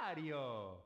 Mario!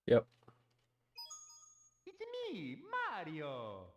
Yep. It's me, Mario!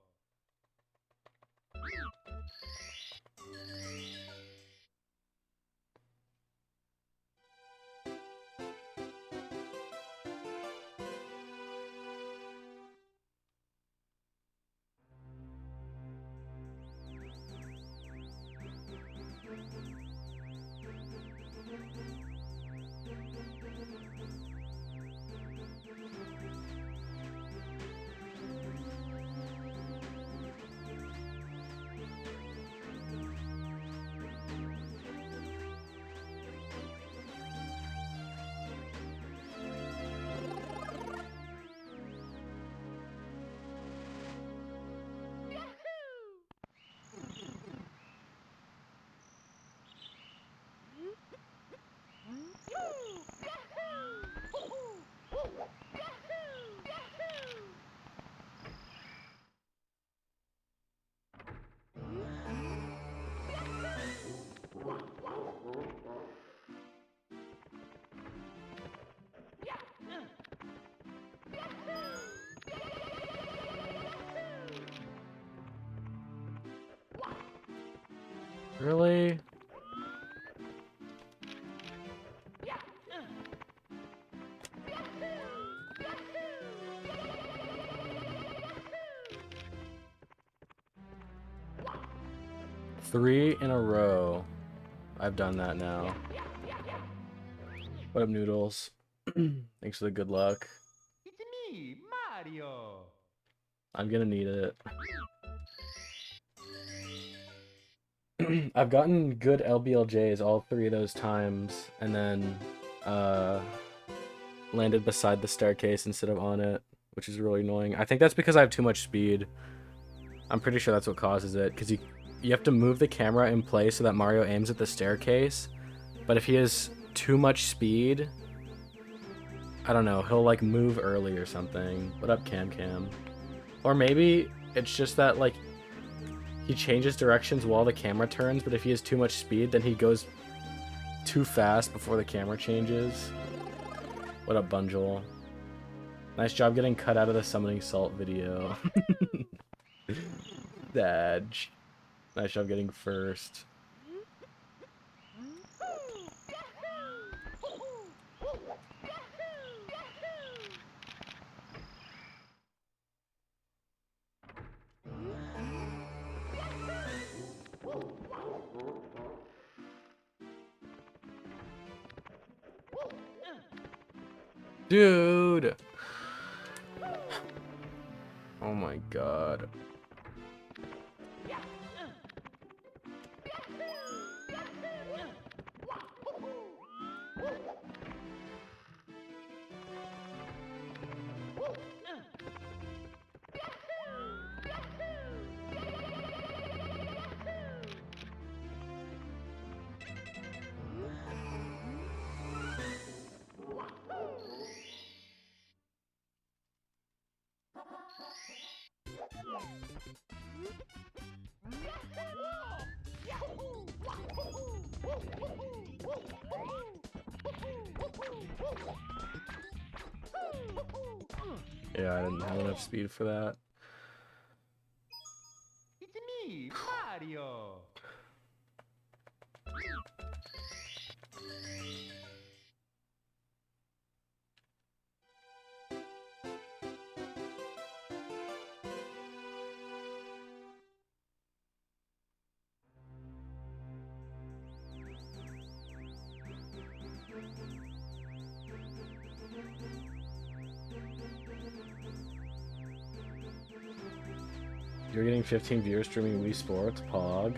Really? Three in a row. I've done that now. What up, Noodles? Thanks for the good luck. It's me, Mario! I'm gonna need it. I've gotten good LBLJs all three of those times, and then landed beside the staircase instead of on it, which is really annoying. I think that's because I have too much speed. I'm pretty sure that's what causes it, because you have to move the camera in place so that Mario aims at the staircase, but if he has too much speed, I don't know, he'll like move early or something. What up, Cam Cam? Or maybe it's just that like he changes directions while the camera turns, but if he has too much speed, then he goes too fast before the camera changes. What up, Bunjul? Nice job getting cut out of the Summoning Salt video. Dodge. Nice job getting first. Dude! Oh my god. Yeah, I didn't have enough speed for that. It's me, Mario. You're getting 15 viewers streaming Wii Sports, Pog.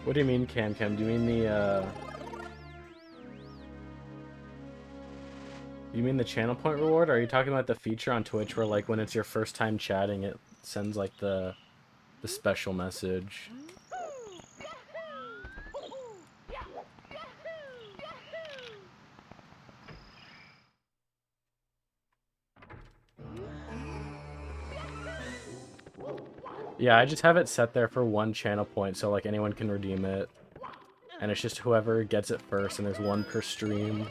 What do you mean, Cam? Do you mean the, You mean the channel point reward? Or are you talking about the feature on Twitch where, like, when it's your first time chatting, it sends, like, the special message? Yeah, I just have it set there for one channel point, so, like, anyone can redeem it. And it's just whoever gets it first, and there's one per stream.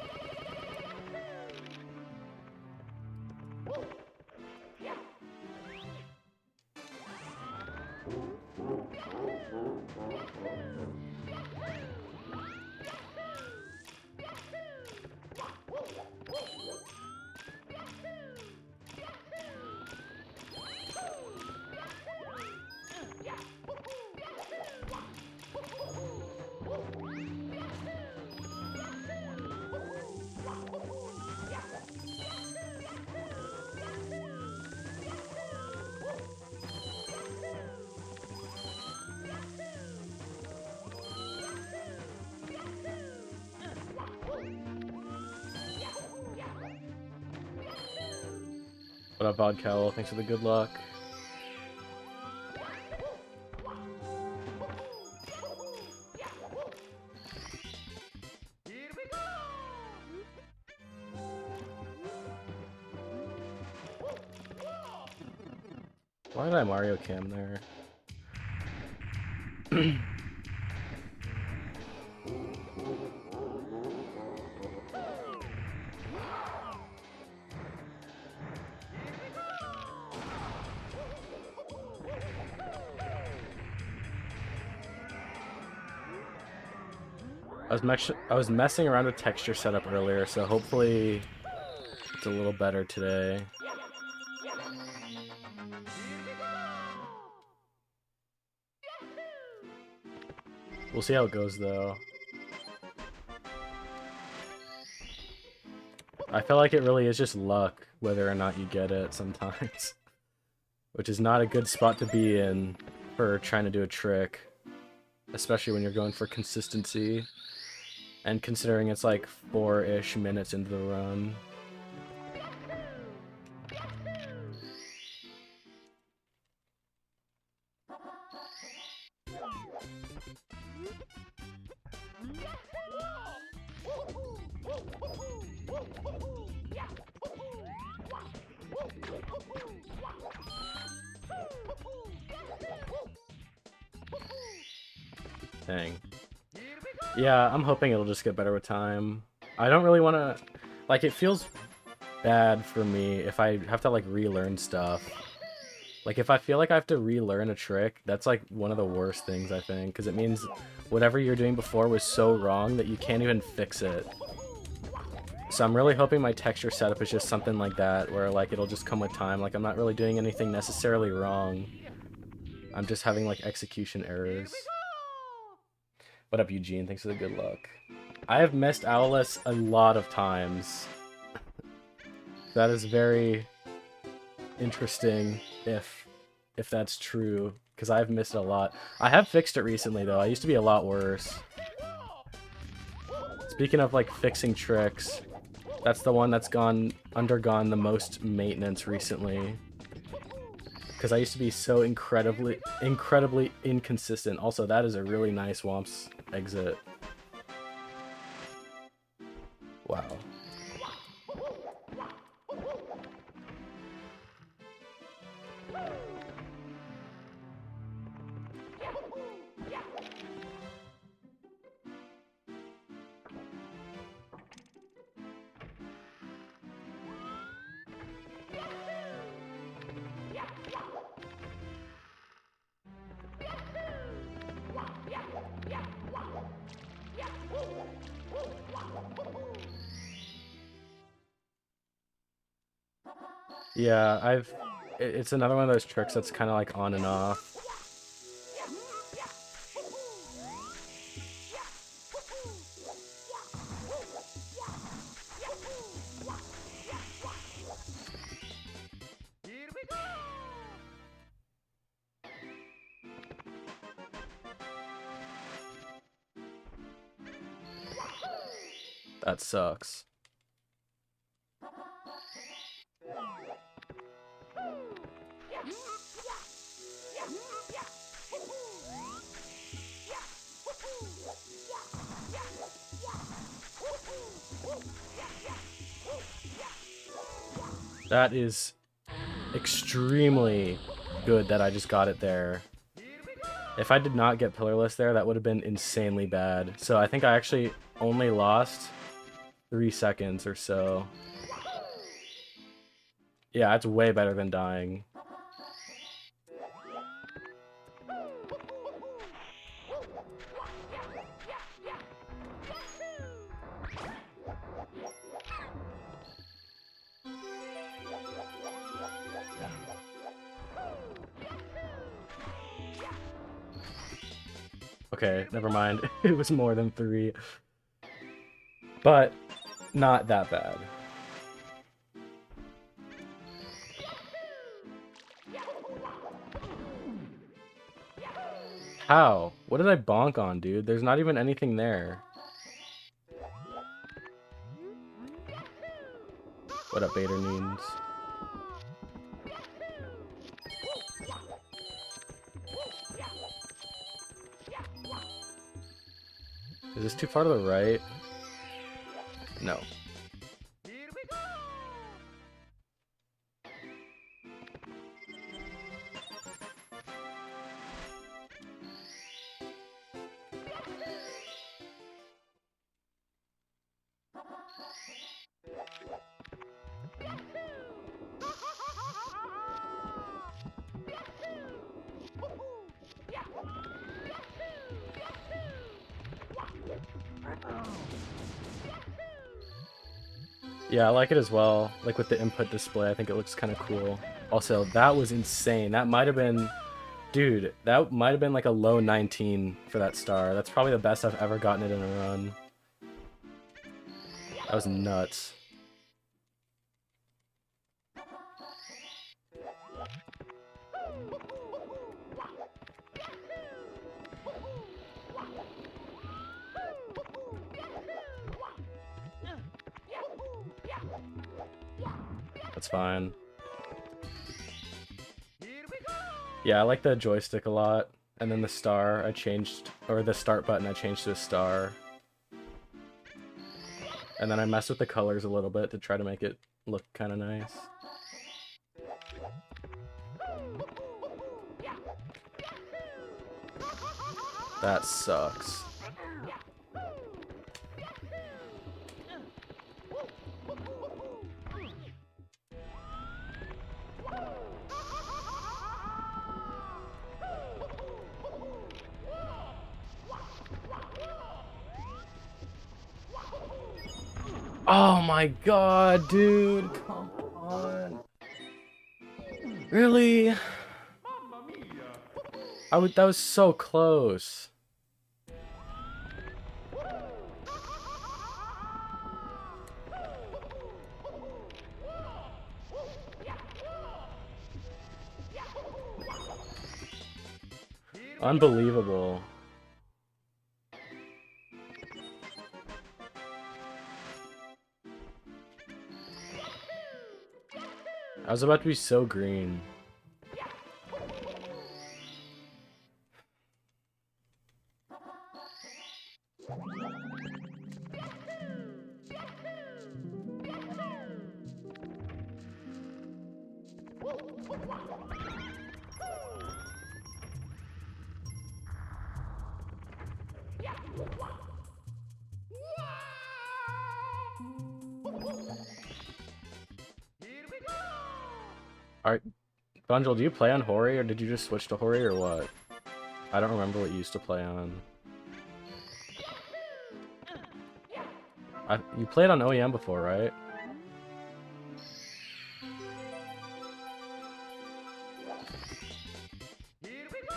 What up, Vodcowl? Thanks for the good luck. Here we go. Why did I Mario Cam there? I was messing around with texture setup earlier, so hopefully it's a little better today. We'll see how it goes, though. I feel like it really is just luck whether or not you get it sometimes. Which is not a good spot to be in for trying to do a trick. Especially when you're going for consistency. And considering it's like 4-ish minutes into the run. Dang. Yeah, I'm hoping it'll just get better with time. I don't really want to... Like, it feels bad for me if I have to, like, relearn stuff. Like, if I feel like I have to relearn a trick, that's, like, one of the worst things, I think. Because it means whatever you're doing before was so wrong that you can't even fix it. So I'm really hoping my texture setup is just something like that, where, like, it'll just come with time. Like, I'm not really doing anything necessarily wrong. I'm just having, like, execution errors. What up, Eugene? Thanks for the good luck. I have missed Owless a lot of times. That is very interesting if that's true, because I've missed it a lot. I have fixed it recently, though. I used to be a lot worse. Speaking of, like, fixing tricks, that's the one that's undergone the most maintenance recently. Because I used to be so incredibly inconsistent. Also, that is a really nice Womps exit. Wow. Yeah, it's another one of those tricks that's kind of like on and off. Here we go! That sucks. That is extremely good that I just got it there. If I did not get Pillarless there, that would have been insanely bad. So I think I actually only lost 3 seconds or so. Yeah, it's way better than dying. Okay, never mind. It was more than 3. But not that bad. How? What did I bonk on, dude? There's not even anything there. What up, Bader Neens? Is this too far to the right? No. Here we go! Yeah, I like it as well. Like with the input display, I think it looks kind of cool. Also, that was insane. That might have been... Dude, that might have been like a low 19 for that star. That's probably the best I've ever gotten it in a run. That was nuts. That's fine. Yeah, I like the joystick a lot. And then the star, I changed, or the start button, I changed to a star. And then I messed with the colors a little bit to try to make it look kind of nice. That sucks. Oh my god, dude, come on. Really? Mamma mia! That was so close. Unbelievable. I was about to be so green. Here we go! Alright, Bungle, do you play on Hori, or did you just switch to Hori, or what? I don't remember what you used to play on. You played on OEM before, right? Here we go!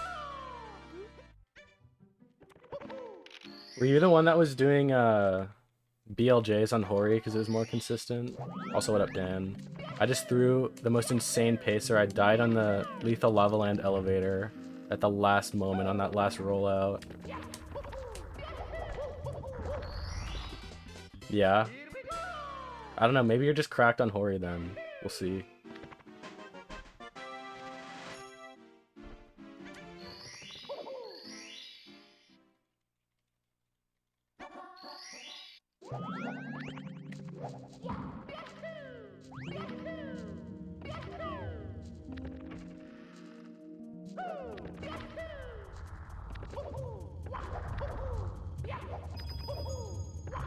Were you the one that was doing BLJs on Hori because it was more consistent? Also, what up, Dan? I just threw the most insane pacer. I died on the Lethal Lava Land elevator at the last moment on that last rollout. Yeah. I don't know, maybe you're just cracked on Hori then. We'll see.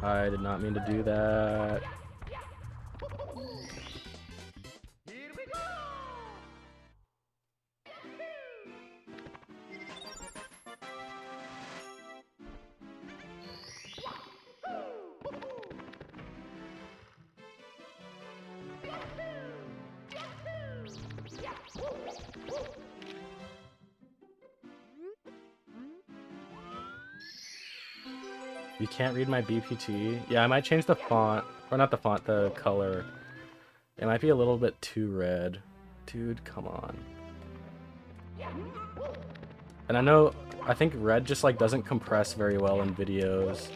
I did not mean to do that. Here we go! You can't read my BPT? Yeah, I might change the font. Or not the font, the color. It might be a little bit too red. Dude, come on. And I think red just like doesn't compress very well in videos.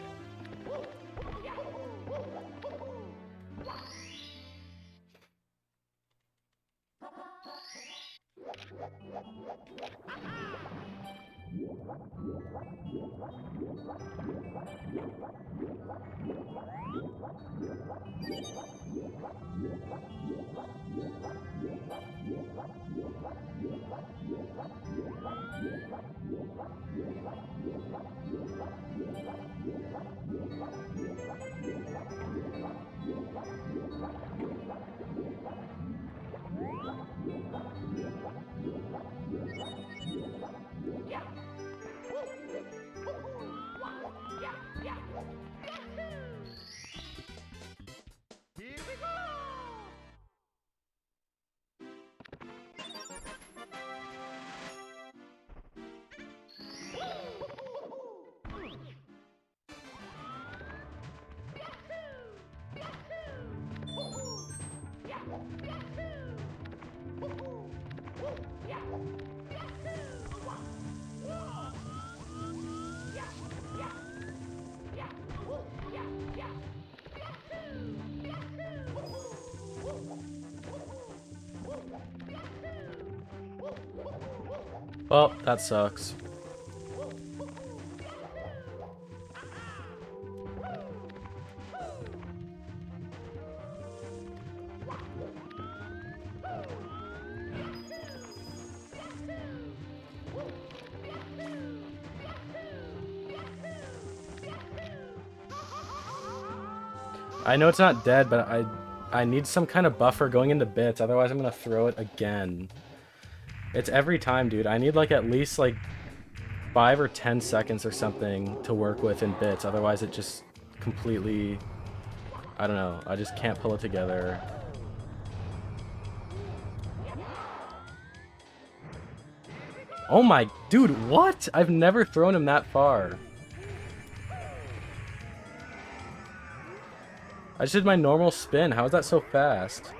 Here we go! Well, that sucks. I know it's not dead, but I need some kind of buffer going into bits, otherwise I'm gonna throw it again. It's every time, dude. I need like at least like 5 or 10 seconds or something to work with in bits, otherwise it just completely, I don't know, I just can't pull it together. Oh my, dude, what? I've never thrown him that far. I just did my normal spin. How is that so fast?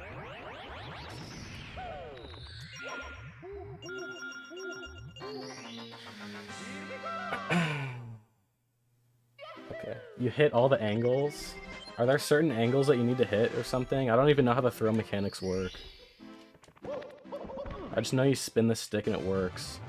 Okay. You hit all the angles? Are there certain angles that you need to hit or something? I don't even know how the throw mechanics work. I just know you spin the stick and it works.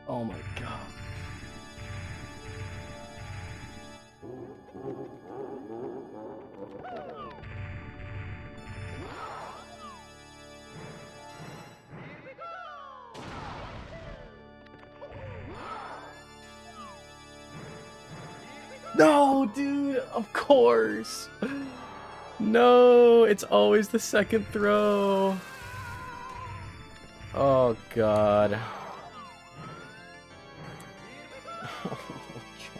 Oh my god. No, dude, of course. No, it's always the second throw. Oh god. Oh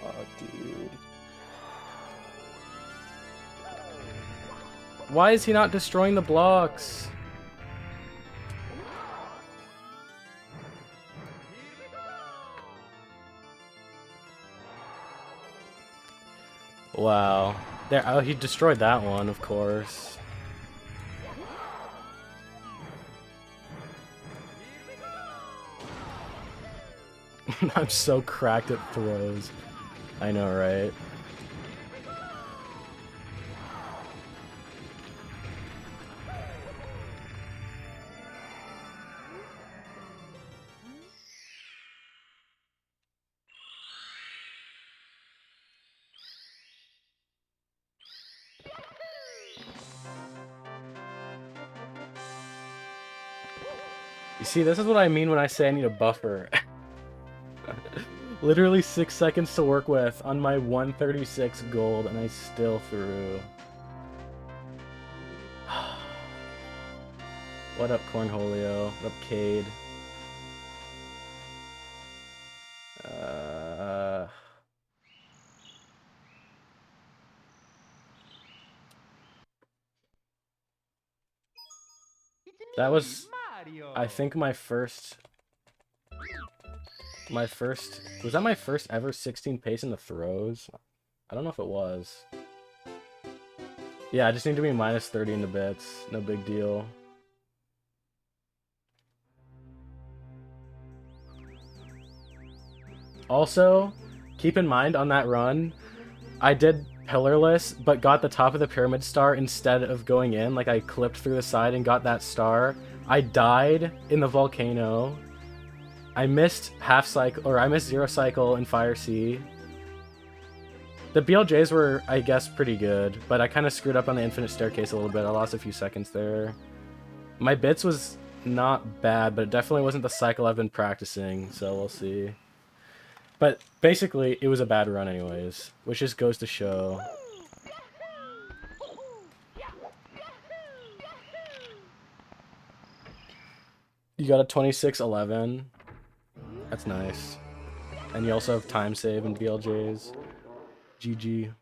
god, dude. Why is he not destroying the blocks? Wow. There, oh, he destroyed that one, of course. I'm so cracked at throws. I know, right? You see, this is what I mean when I say I need a buffer. Literally 6 seconds to work with on my 136 gold, and I still threw. What up, Cornholio? What up, Cade? That was, I think, my first, was that my first ever 16 pace in the throws? I don't know if it was. Yeah, I just need to be minus 30 in the bits. No big deal. Also, keep in mind on that run, I did pillarless, but got the top of the pyramid star instead of going in. Like, I clipped through the side and got that star. I died in the volcano. I missed half cycle, or I missed zero cycle in Fire Sea. The BLJs were, I guess, pretty good, but I kind of screwed up on the infinite staircase a little bit. I lost a few seconds there. My bits was not bad, but it definitely wasn't the cycle I've been practicing, so we'll see. But basically, it was a bad run anyways, which just goes to show. You got a 26-11. That's nice. And you also have time save and BLJs. GG.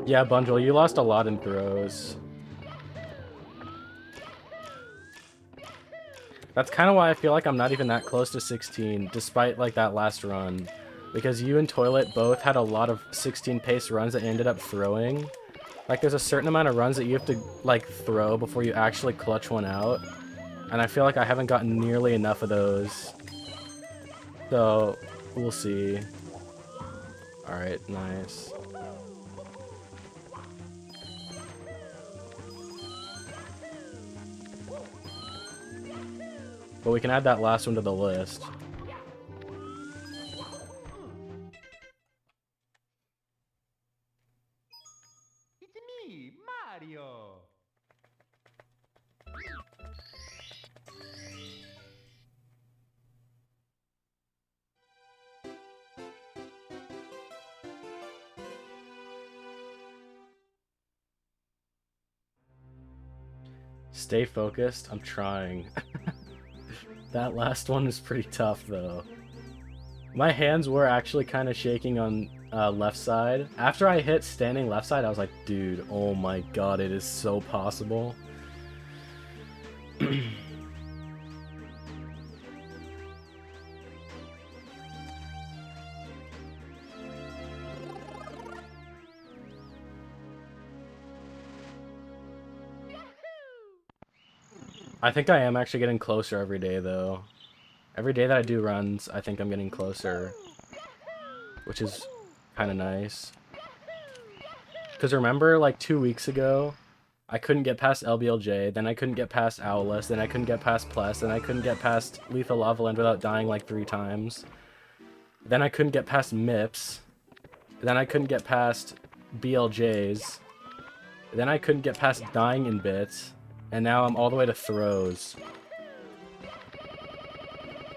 Yeah, Bundle, you lost a lot in throws. That's kind of why I feel like I'm not even that close to 16, despite like that last run. Because you and Toilet both had a lot of 16 pace runs that you ended up throwing. Like, there's a certain amount of runs that you have to, like, throw before you actually clutch one out. And I feel like I haven't gotten nearly enough of those. So, we'll see. Alright, nice. But we can add that last one to the list. It's me, Mario. Stay focused. I'm trying. That last one is pretty tough, though. My hands were actually kind of shaking on left side. After I hit standing left side, I was like, dude, oh my god, it is so possible. I think I am actually getting closer every day, though. Every day that I do runs, I think I'm getting closer, which is kind of nice. Because remember, like 2 weeks ago, I couldn't get past LBLJ, then I couldn't get past Owlus, then I couldn't get past Pless, then I couldn't get past Lethal Lava Land without dying like 3 times. Then I couldn't get past MIPS. Then I couldn't get past BLJs. Then I couldn't get past dying in bits. And now I'm all the way to throws.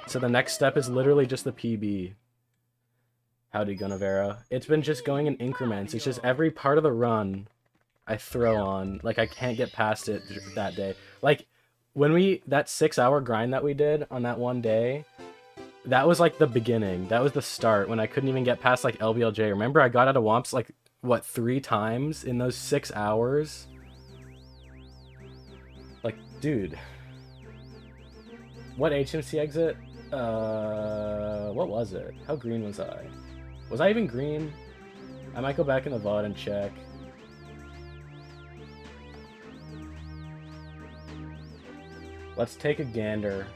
So the next step is literally just the PB. Howdy, Gunavera. It's been just going in increments. It's just every part of the run I throw on. Like, I can't get past it that day. Like, when that 6-hour grind that we did on that one day, that was like the beginning. That was the start when I couldn't even get past like LBLJ. Remember, I got out of Womps like, what, 3 times in those 6 hours? Like, dude. What HMC exit? What was it? How green was I? Was I even green? I might go back in the VOD and check. Let's take a gander.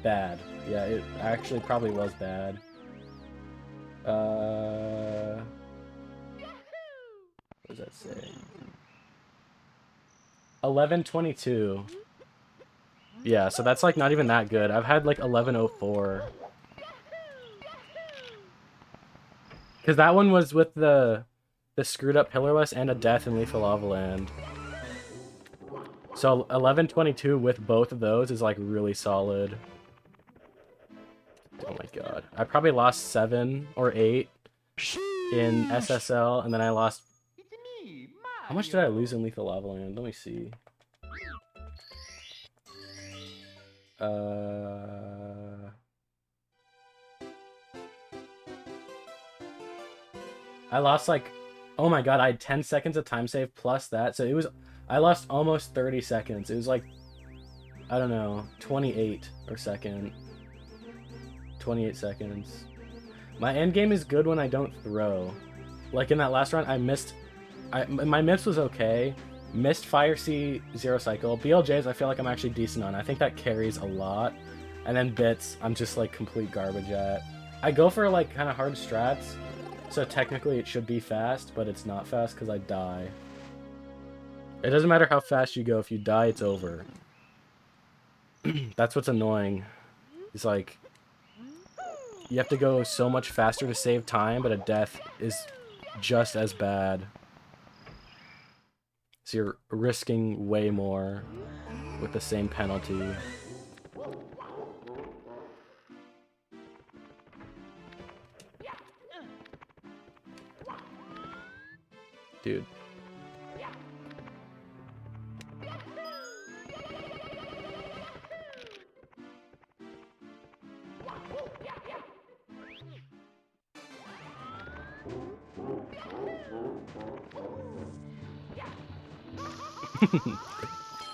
Bad. Yeah, it actually probably was bad. What does that say? 11:22. Yeah, so that's like not even that good. I've had like 11:04. Because that one was with the screwed up Pillarless and a death in Lethal Lava Land. So 11:22 with both of those is like really solid. Oh my god. I probably lost 7 or 8 in SSL, and then I lost... How much did I lose in Lethal Lava Land? Let me see. I lost like... Oh my god, I had 10 seconds of time save plus that, so it was... I lost almost 30 seconds. It was like... I don't know, 28 or second. 28 seconds. My end game is good when I don't throw. Like in that last round, I missed... my MIPS was okay. Missed Fire Sea, Zero Cycle. BLJs, I feel like I'm actually decent on. I think that carries a lot. And then Bits, I'm just like complete garbage at. I go for like kind of hard strats, so technically it should be fast, but it's not fast because I die. It doesn't matter how fast you go. If you die, it's over. That's what's annoying. It's like... You have to go so much faster to save time, but a death is just as bad. So you're risking way more with the same penalty. Dude.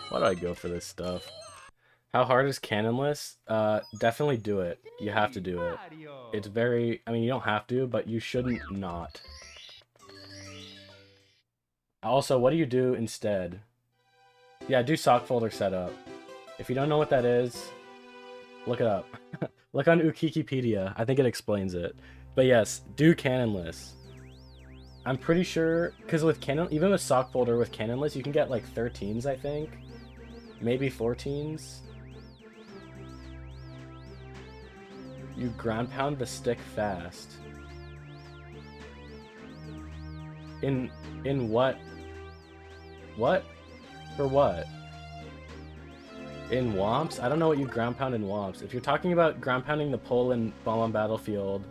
Why do I go for this stuff? How hard is Cannonless? Definitely do it. You have to do it. It's very... I mean, you don't have to, but you shouldn't not. Also, what do you do instead? Yeah, do sock folder setup. If you don't know what that is, look it up. Look on Wikipedia. I think it explains it. But yes, do Cannonless. I'm pretty sure, because with Cannon, even with sock folder with Cannonless, you can get like 13s, I think. Maybe 14s. You ground pound the stick fast. In what? What? For what? In Womps? I don't know what you ground pound in Womps. If you're talking about ground pounding the pole in Bomb on Battlefield,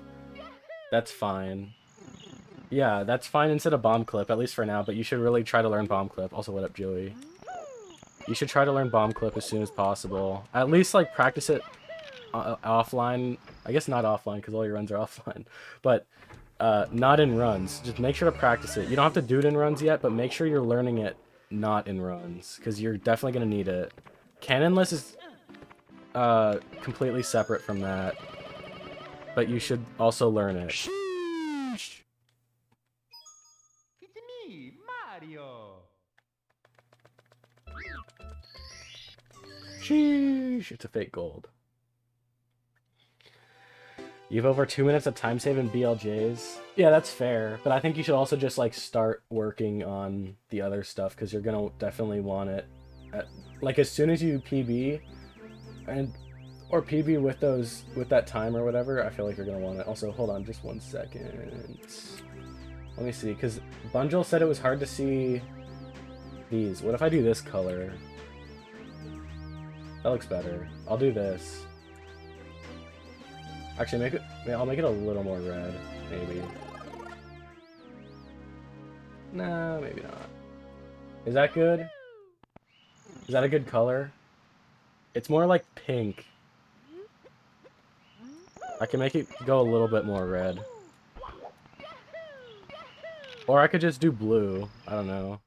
that's fine. Yeah, that's fine instead of Bomb Clip, at least for now, but you should really try to learn Bomb Clip. Also, what up, Joey? You should try to learn Bomb Clip as soon as possible. At least, like, practice it offline. I guess not offline, because all your runs are offline. But not in runs. Just make sure to practice it. You don't have to do it in runs yet, but make sure you're learning it not in runs, because you're definitely going to need it. Cannonless is completely separate from that, but you should also learn it. It's me, Mario. Sheesh, it's a fake gold. You have over 2 minutes of time save in BLJs. Yeah, that's fair. But I think you should also just like start working on the other stuff because you're gonna definitely want it. Like as soon as you PB, or PB with that time or whatever, I feel like you're gonna want it. Also, hold on, just 1 second. Let me see, because Bunjil said it was hard to see these. What if I do this color? That looks better. I'll do this. Actually, I'll make it a little more red, maybe. Nah, maybe not. Is that good? Is that a good color? It's more like pink. I can make it go a little bit more red. Or I could just do blue. I don't know.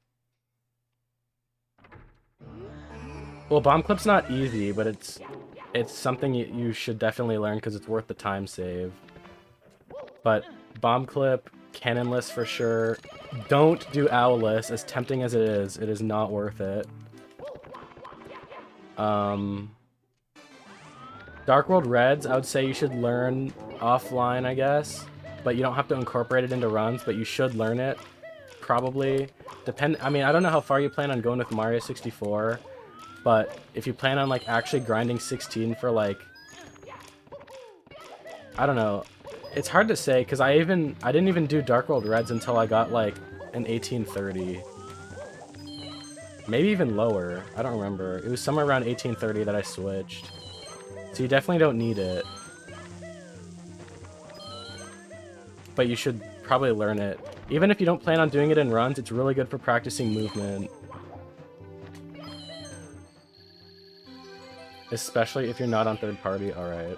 Well, Bomb Clip's not easy, but it's something you should definitely learn because it's worth the time save. But Bomb Clip, Cannonless for sure. Don't do Owless, as tempting as it is not worth it. Dark World Reds, I would say you should learn offline, I guess. But you don't have to incorporate it into runs, but you should learn it. Probably. I mean, I don't know how far you plan on going with Mario 64. But if you plan on like actually grinding 16 for like, I don't know, it's hard to say because I didn't even do Dark World Reds until I got like an 1830, maybe even lower. I don't remember. It was somewhere around 1830 that I switched, so you definitely don't need it. But you should probably learn it, even if you don't plan on doing it in runs. It's really good for practicing movement. Especially if you're not on third party, alright.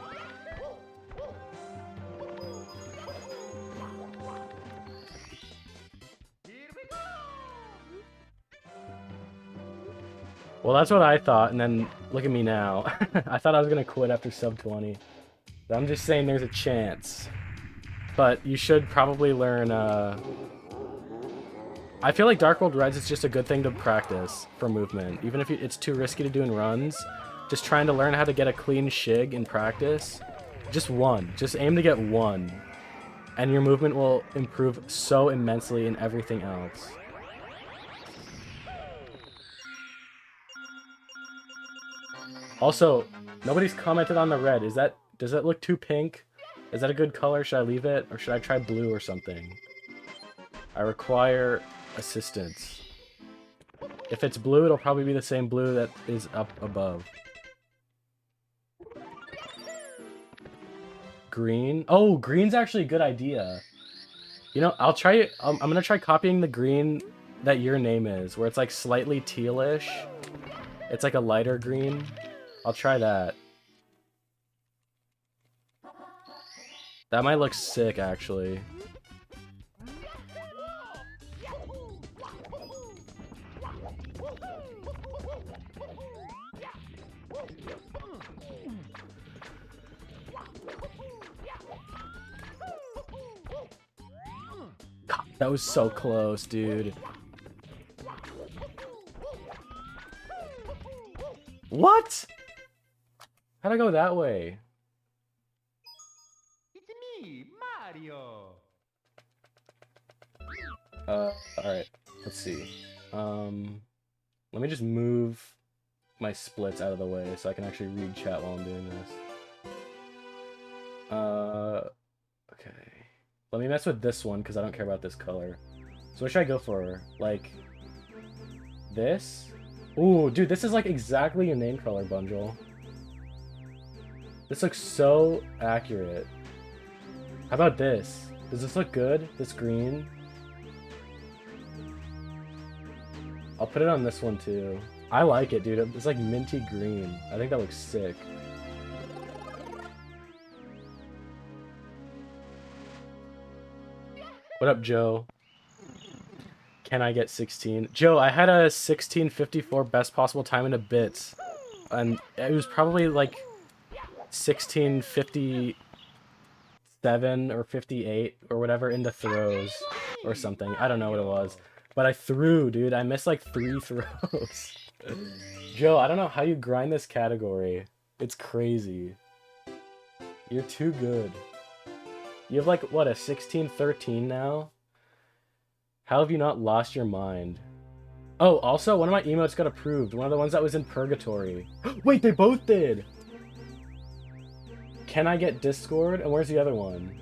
Well, that's what I thought, and then look at me now. I thought I was gonna quit after sub 20. But I'm just saying there's a chance. But you should probably learn, I feel like Dark World Reds is just a good thing to practice for movement. Even if it's too risky to do in runs. Just trying to learn how to get a clean shig in practice. Just one. Just aim to get one. And your movement will improve so immensely in everything else. Also, nobody's commented on the red. Does that look too pink? Is that a good color? Should I leave it? Or should I try blue or something? I require assistance. If it's blue, it'll probably be the same blue that is up above. Green. Oh, green's actually a good idea. You know, I'll try it. I'm gonna try copying the green that your name is, where it's like slightly tealish. It's like a lighter green. I'll try that. That might look sick, actually. God, that was so close, dude. What? How'd I go that way? It's me, Mario. Alright. Let's see. Let me just move my splits out of the way so I can actually read chat while I'm doing this. Okay. Let me mess with this one because I don't care about this color. So what should I go for? Like, this? Ooh, dude, this is like exactly your name color, Bunjil. This looks so accurate. How about this? Does this look good? This green? I'll put it on this one too. I like it, dude. It's like minty green. I think that looks sick. What up, Joe? Can I get 16? Joe, I had a 1654 best possible time in a bits. And it was probably like 1657 or 58 or whatever into throws or something. I don't know what it was. But I threw, dude. I missed like 3 throws. Joe, I don't know how you grind this category. It's crazy. You're too good. You have like, what, a 16-13 now? How have you not lost your mind? Oh, also, one of my emotes got approved. One of the ones that was in Purgatory. Wait, they both did! Can I get Discord? And where's the other one?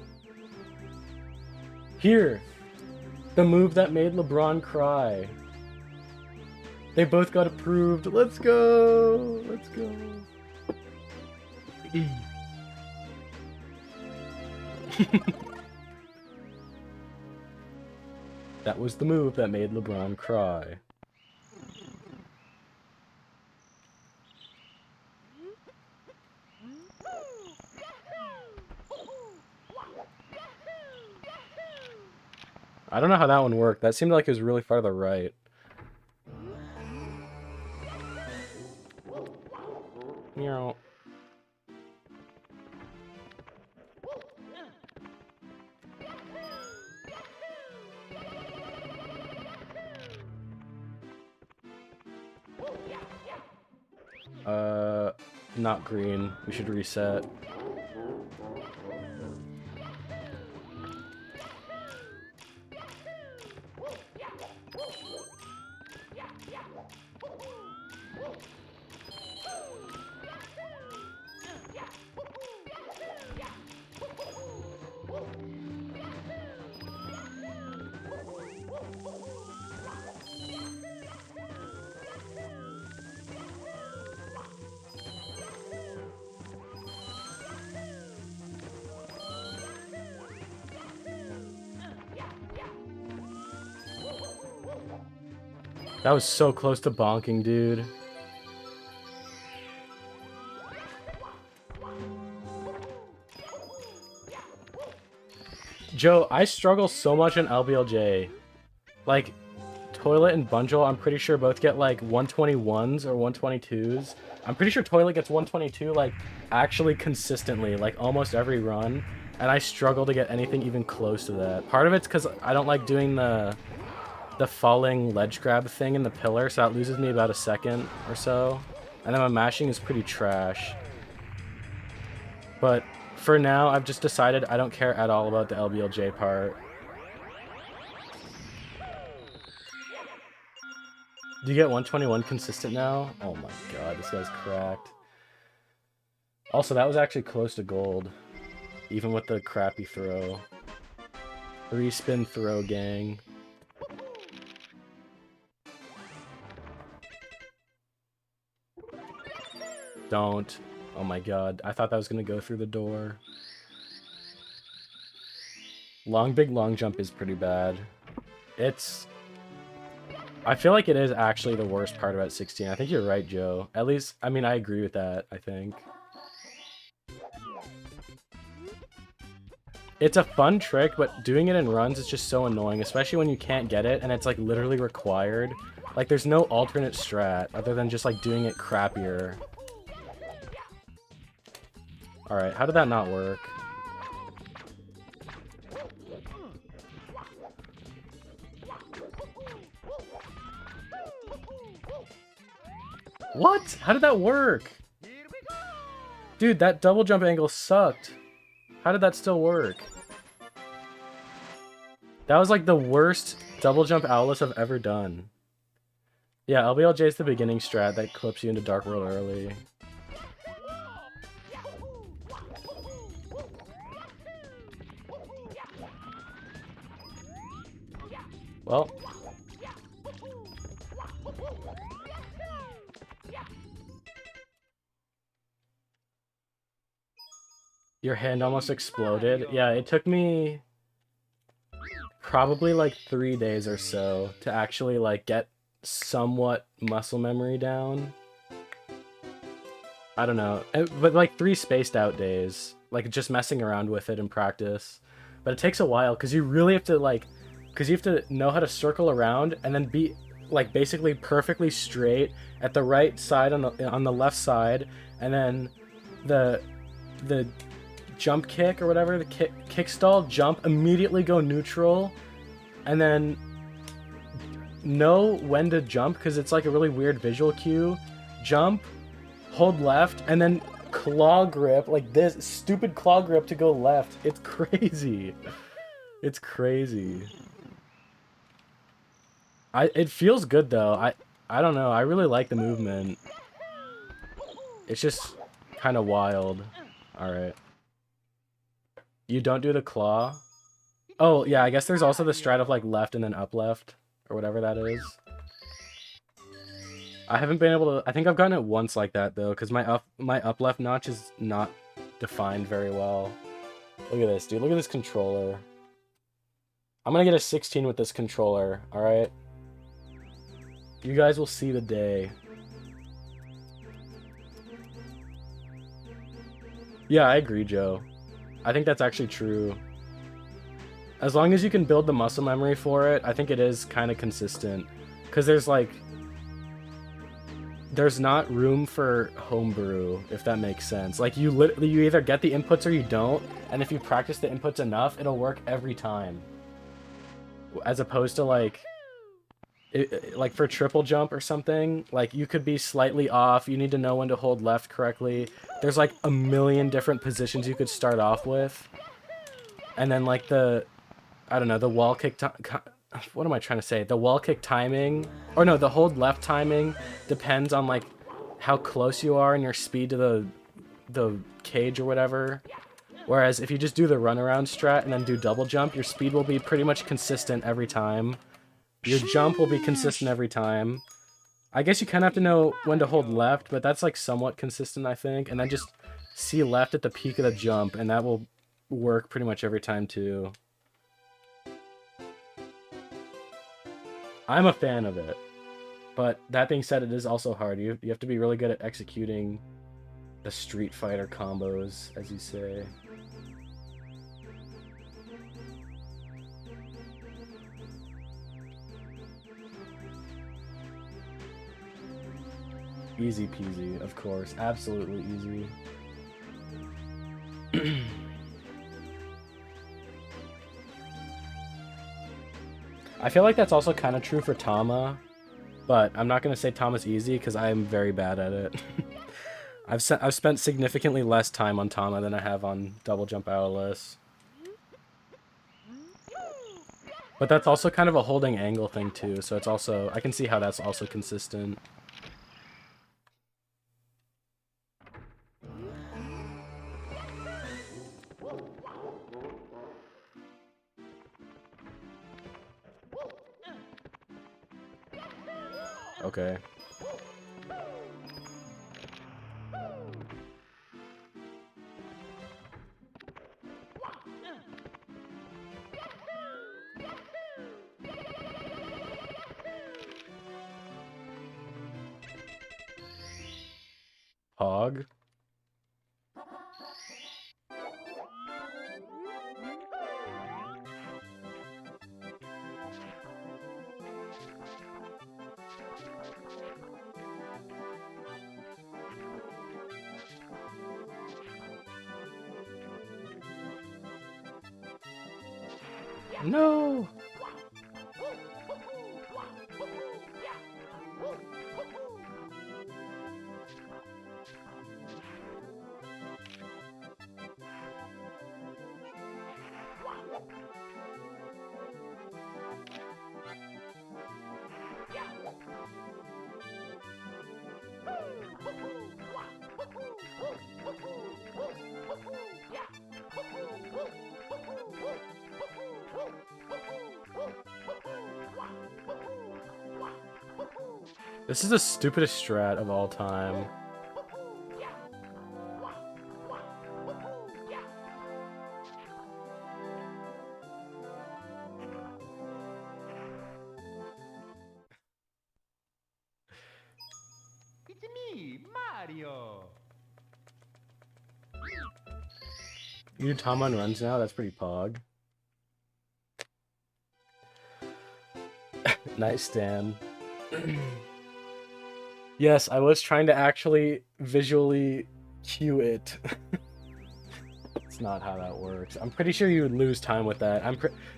Here! The move that made LeBron cry. They both got approved. Let's go! Let's go. That was the move that made LeBron cry. I don't know how that one worked. That seemed like it was really far to the right. Meow. Not green. We should reset. That was so close to bonking, dude. Joe, I struggle so much in LBLJ. Like, Toilet and Bungle, I'm pretty sure both get like 121s or 122s. I'm pretty sure Toilet gets 122 like actually consistently, like almost every run. And I struggle to get anything even close to that. Part of it's because I don't like doing the falling ledge grab thing in the pillar, so that loses me about a second or so. And then my mashing is pretty trash. But for now, I've just decided I don't care at all about the LBLJ part. Do you get 121 consistent now? Oh my god, this guy's cracked. Also, that was actually close to gold. Even with the crappy throw. 3-spin throw, gang. Don't. Oh my god. I thought that was going to go through the door. Big long jump is pretty bad. I feel like it is actually the worst part about 16. I think you're right, Joe. At least, I mean, I agree with that, I think. It's a fun trick, but doing it in runs is just so annoying, especially when you can't get it and it's like literally required. Like, there's no alternate strat other than just like doing it crappier. Alright, how did that not work? What? How did that work? Dude, that double jump angle sucked. How did that still work? That was like the worst double jump Owless I've ever done. Yeah, LBLJ is the beginning strat that clips you into Dark World early. Well. Your hand almost exploded. Yeah, it took me probably like 3 days or so to actually like get somewhat muscle memory down. I don't know, but like 3 spaced out days, like just messing around with it in practice. But it takes a while because you really have to like, because you have to know how to circle around and then be like basically perfectly straight at the right side on the left side, and then the jump kick or whatever, the kick stall, jump, immediately go neutral, and then know when to jump because it's like a really weird visual cue. Jump, hold left, and then claw grip, like this stupid claw grip to go left. It's crazy. It's crazy. It feels good though. I don't know. I really like the movement. It's just kind of wild. All right. You don't do the claw. Oh, yeah, I guess there's also the strat of like left and then up left or whatever that is. I haven't been able to. I think I've gotten it once like that though, because my up left notch is not defined very well. Look at this, dude. Look at this controller. I'm gonna get a 16 with this controller. All right. You guys will see the day. Yeah, I agree, Joe. I think that's actually true. As long as you can build the muscle memory for it, I think it is kind of consistent. Because there's like... There's not room for homebrew, if that makes sense. Like, you either get the inputs or you don't, and if you practice the inputs enough, it'll work every time. As opposed to, like... like, for triple jump or something, like, you could be slightly off, you need to know when to hold left correctly. There's, like, a million different positions you could start off with. And then, like, I don't know, the wall kick... What am I trying to say? The wall kick timing... Or no, the hold left timing depends on, like, how close you are and your speed to the cage or whatever. Whereas if you just do the runaround strat and then do double jump, your speed will be pretty much consistent every time. Your jump will be consistent every time. I guess you kind of have to know when to hold left, but that's, like, somewhat consistent, I think. And then just see left at the peak of the jump, and that will work pretty much every time, too. I'm a fan of it. But that being said, it is also hard. You have to be really good at executing the Street Fighter combos, as you say. Easy peasy, of course. Absolutely easy. I feel like that's also kind of true for Tama, but I'm not going to say Tama's easy because I am very bad at it. I've spent significantly less time on Tama than I have on Double Jump Owless. But that's also kind of a holding angle thing too, so it's also... I can see how that's also consistent. Okay. Hog. No! This is the stupidest strat of all time. It's me, Mario. You do Tama on runs now? That's pretty pog. Nice, Stan. Yes, I was trying to actually visually cue it. It's not how that works. I'm pretty sure you would lose time with that.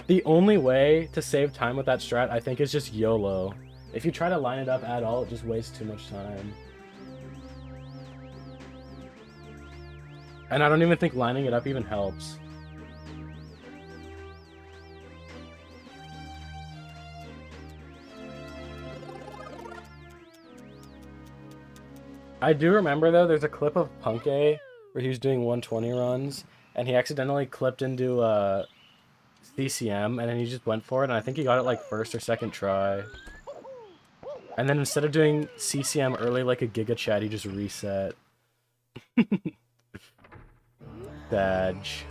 The only way to save time with that strat, I think, is just YOLO. If you try to line it up at all, it just wastes too much time. And I don't even think lining it up even helps. I do remember, though, there's a clip of Punke where he was doing 120 runs, and he accidentally clipped into CCM, and then he just went for it, and I think he got it like first or second try. And then instead of doing CCM early like a Giga Chad, he just reset. Badge.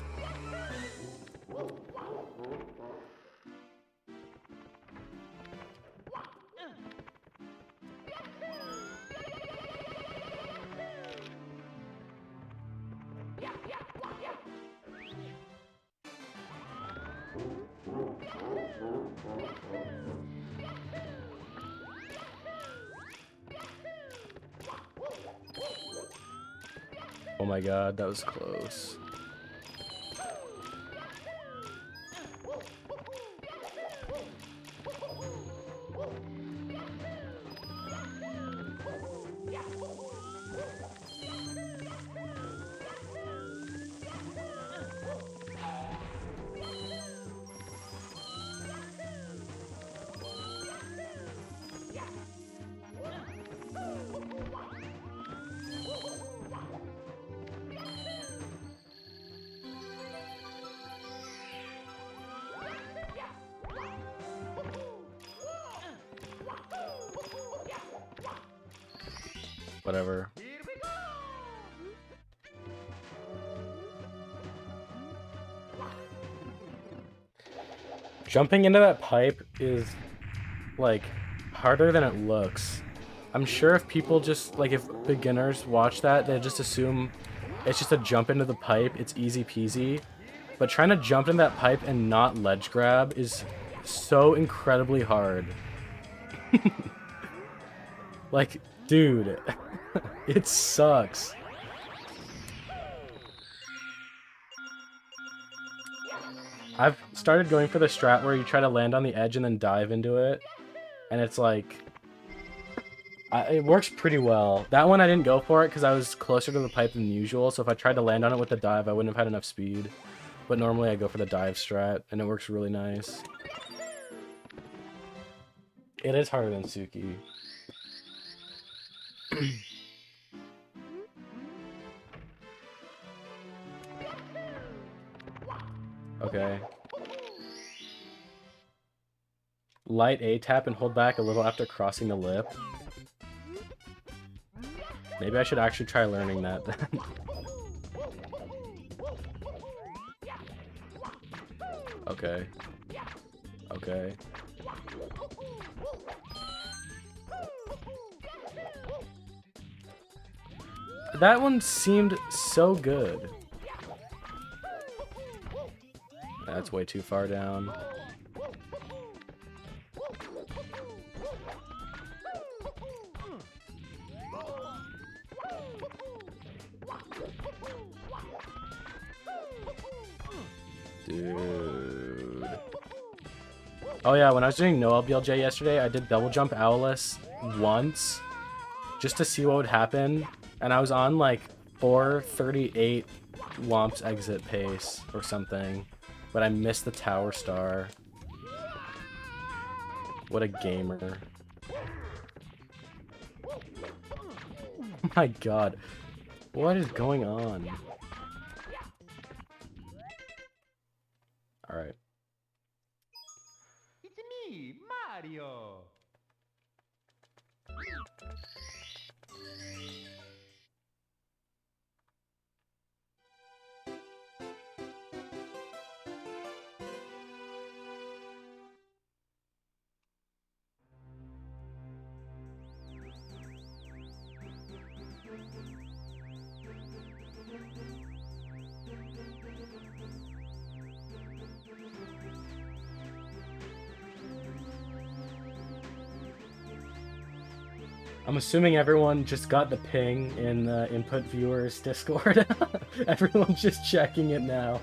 Oh my god, that was close. Whatever. Jumping into that pipe is, like, harder than it looks. I'm sure if people just, like, if beginners watch that, they just assume it's just a jump into the pipe, it's easy peasy. But trying to jump in that pipe and not ledge grab is so incredibly hard. Like, dude, it sucks. I've started going for the strat where you try to land on the edge and then dive into it. And it's like... it works pretty well. That one I didn't go for it because I was closer to the pipe than usual. So if I tried to land on it with the dive, I wouldn't have had enough speed. But normally I go for the dive strat, and it works really nice. It is harder than Suki. Okay. Light A tap and hold back a little after crossing the lip. Maybe I should actually try learning that then. Okay. Okay. That one seemed so good. That's way too far down. Dude. Oh yeah, when I was doing no LBLJ yesterday, I did double jump Owless once just to see what would happen, and I was on like 438 Womps exit pace or something, but I missed the tower star. What a gamer. Oh my god. What is going on? Alright. It's me, Mario. I'm assuming everyone just got the ping in the input viewers Discord. Everyone's just checking it now.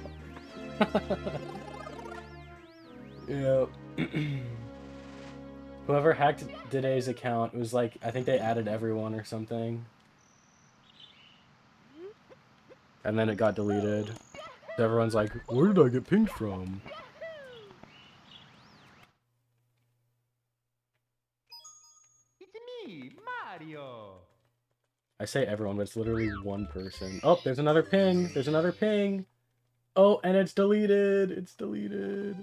Yep. Whoever hacked today's account was like, I think they added everyone or something. And then it got deleted. So everyone's like, where did I get pinged from? It's me, Mario. I say everyone, but it's literally one person. Oh, there's another ping. There's another ping. Oh, and it's deleted. It's deleted.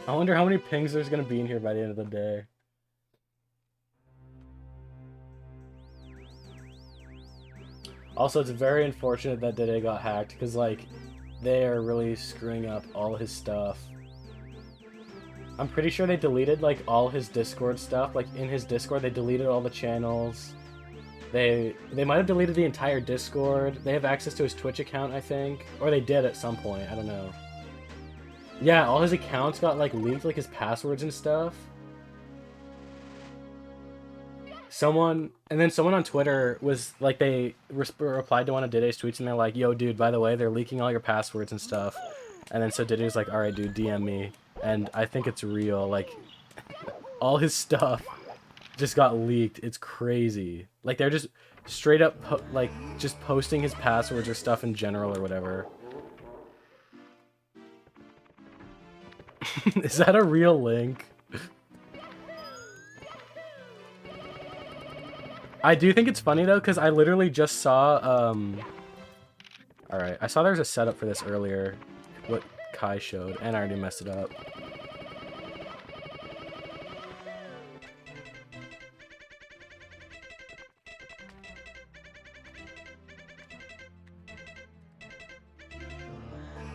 I wonder how many pings there's gonna be in here by the end of the day. Also, it's very unfortunate that Dede got hacked, because, like, they are really screwing up all his stuff. I'm pretty sure they deleted, like, all his Discord stuff. Like, in his Discord, they deleted all the channels. They might have deleted the entire Discord. They have access to his Twitch account, I think. Or they did at some point, I don't know. Yeah, all his accounts got, like, leaked, like, his passwords and stuff. Someone on Twitter was, like, they replied to one of Dede's tweets, and they're like, yo, dude, by the way, they're leaking all your passwords and stuff. And then so Dede was like, alright, dude, DM me. And I think it's real, like, all his stuff just got leaked. It's crazy. Like, they're just straight up, like, just posting his passwords or stuff in general or whatever. Is that a real link? I do think it's funny, though, because I literally just saw, Alright, I saw there was a setup for this earlier, what Kai showed, and I already messed it up.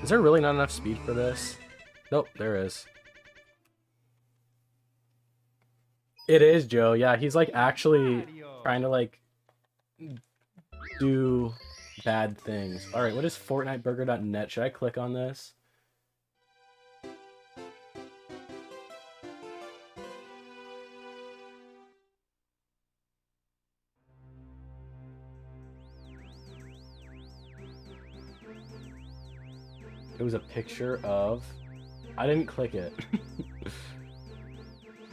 Is there really not enough speed for this? Nope, there is. It is, Joe. Yeah, he's like actually trying to like do bad things. Alright, what is FortniteBurger.net? Should I click on this? It was a picture of... I didn't click it.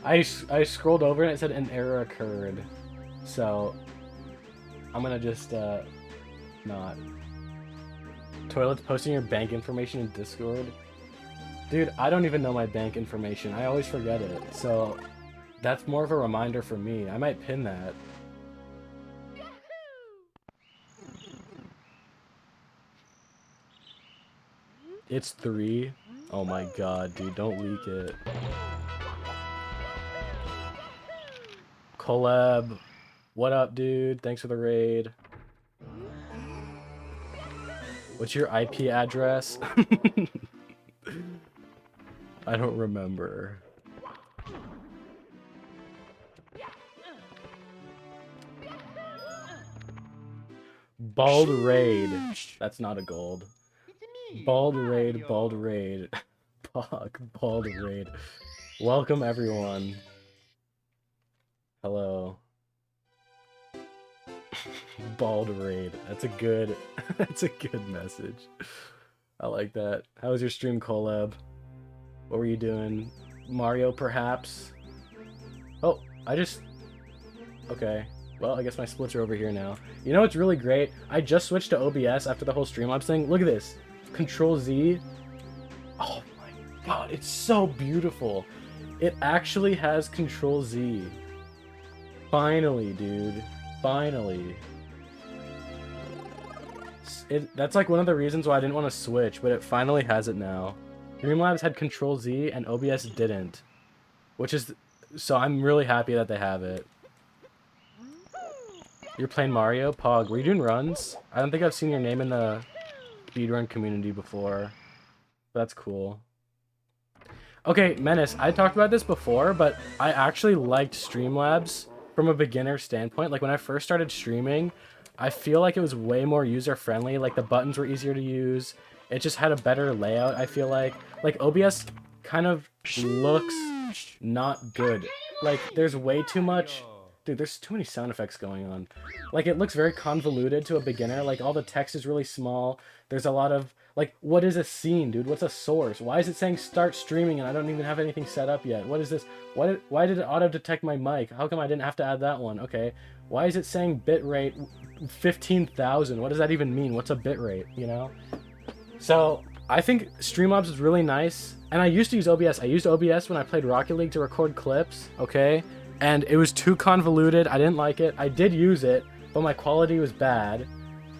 I scrolled over and it said an error occurred. So, I'm gonna just, not. Toilets posting your bank information in Discord? Dude, I don't even know my bank information. I always forget it. So, that's more of a reminder for me. I might pin that. It's 3. Oh my god, dude, don't leak it. Collab, what up, dude? Thanks for the raid. What's your IP address? I don't remember. Bald Raid. That's not a gold. Bald Raid, Bald Raid. Pog, Bald Raid. Welcome, everyone. Hello. Bald Raid. That's a good message. I like that. How was your stream, Collab? What were you doing? Mario, perhaps? Oh, okay. Well, I guess my splits are over here now. You know what's really great? I just switched to OBS after the whole Streamlabs thing. Look at this. Control Z. Oh my god, it's so beautiful. It actually has Control Z. Finally, dude. Finally. That's like one of the reasons why I didn't want to switch, but it finally has it now. Streamlabs had Control Z and OBS didn't. So I'm really happy that they have it. You're playing Mario? Pog, were you doing runs? I don't think I've seen your name in the speedrun community before. That's cool. Okay, Menace, I talked about this before, but I actually liked Streamlabs from a beginner standpoint. Like, when I first started streaming, I feel like it was way more user-friendly. Like, the buttons were easier to use. It just had a better layout, I feel like. Like, OBS kind of looks not good. like, there's way too much... Mario. Dude, there's too many sound effects going on. Like, it looks very convoluted to a beginner. Like, all the text is really small. There's a lot of... Like, what is a scene, dude? What's a source? Why is it saying start streaming and I don't even have anything set up yet? What is this? Why did it auto-detect my mic? How come I didn't have to add that one? Okay. Why is it saying bitrate 15,000? What does that even mean? What's a bitrate, you know? So, I think Streamlabs is really nice. And I used to use OBS. I used OBS when I played Rocket League to record clips, okay? And it was too convoluted. I didn't like it. I did use it, but my quality was bad.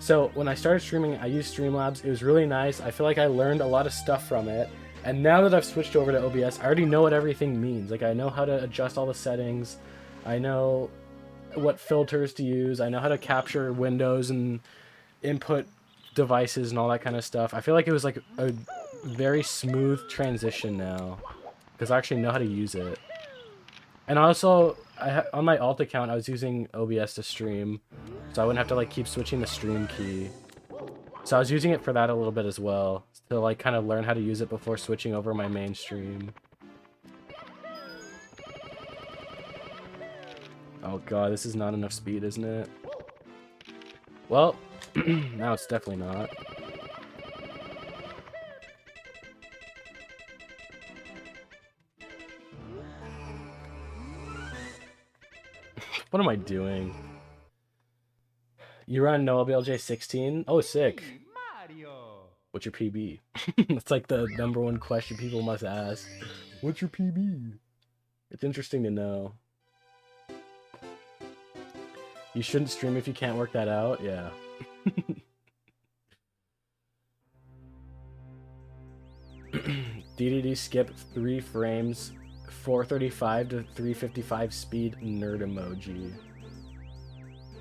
So when I started streaming, I used Streamlabs. It was really nice. I feel like I learned a lot of stuff from it. And now that I've switched over to OBS, I already know what everything means. Like, I know how to adjust all the settings. I know what filters to use. I know how to capture windows and input devices and all that kind of stuff. I feel like it was like a very smooth transition now, because I actually know how to use it. And also, on my alt account, I was using OBS to stream, so I wouldn't have to like keep switching the stream key. So I was using it for that a little bit as well, to like kind of learn how to use it before switching over my main stream. Oh god, this is not enough speed, isn't it? Well, now it's definitely not. What am I doing? You run NoBLJ 16? Oh, sick. Mario. What's your PB? That's like the #1 question people must ask. What's your PB? It's interesting to know. You shouldn't stream if you can't work that out? Yeah. DDD skip 3 frames, 435 to 355 speed nerd emoji.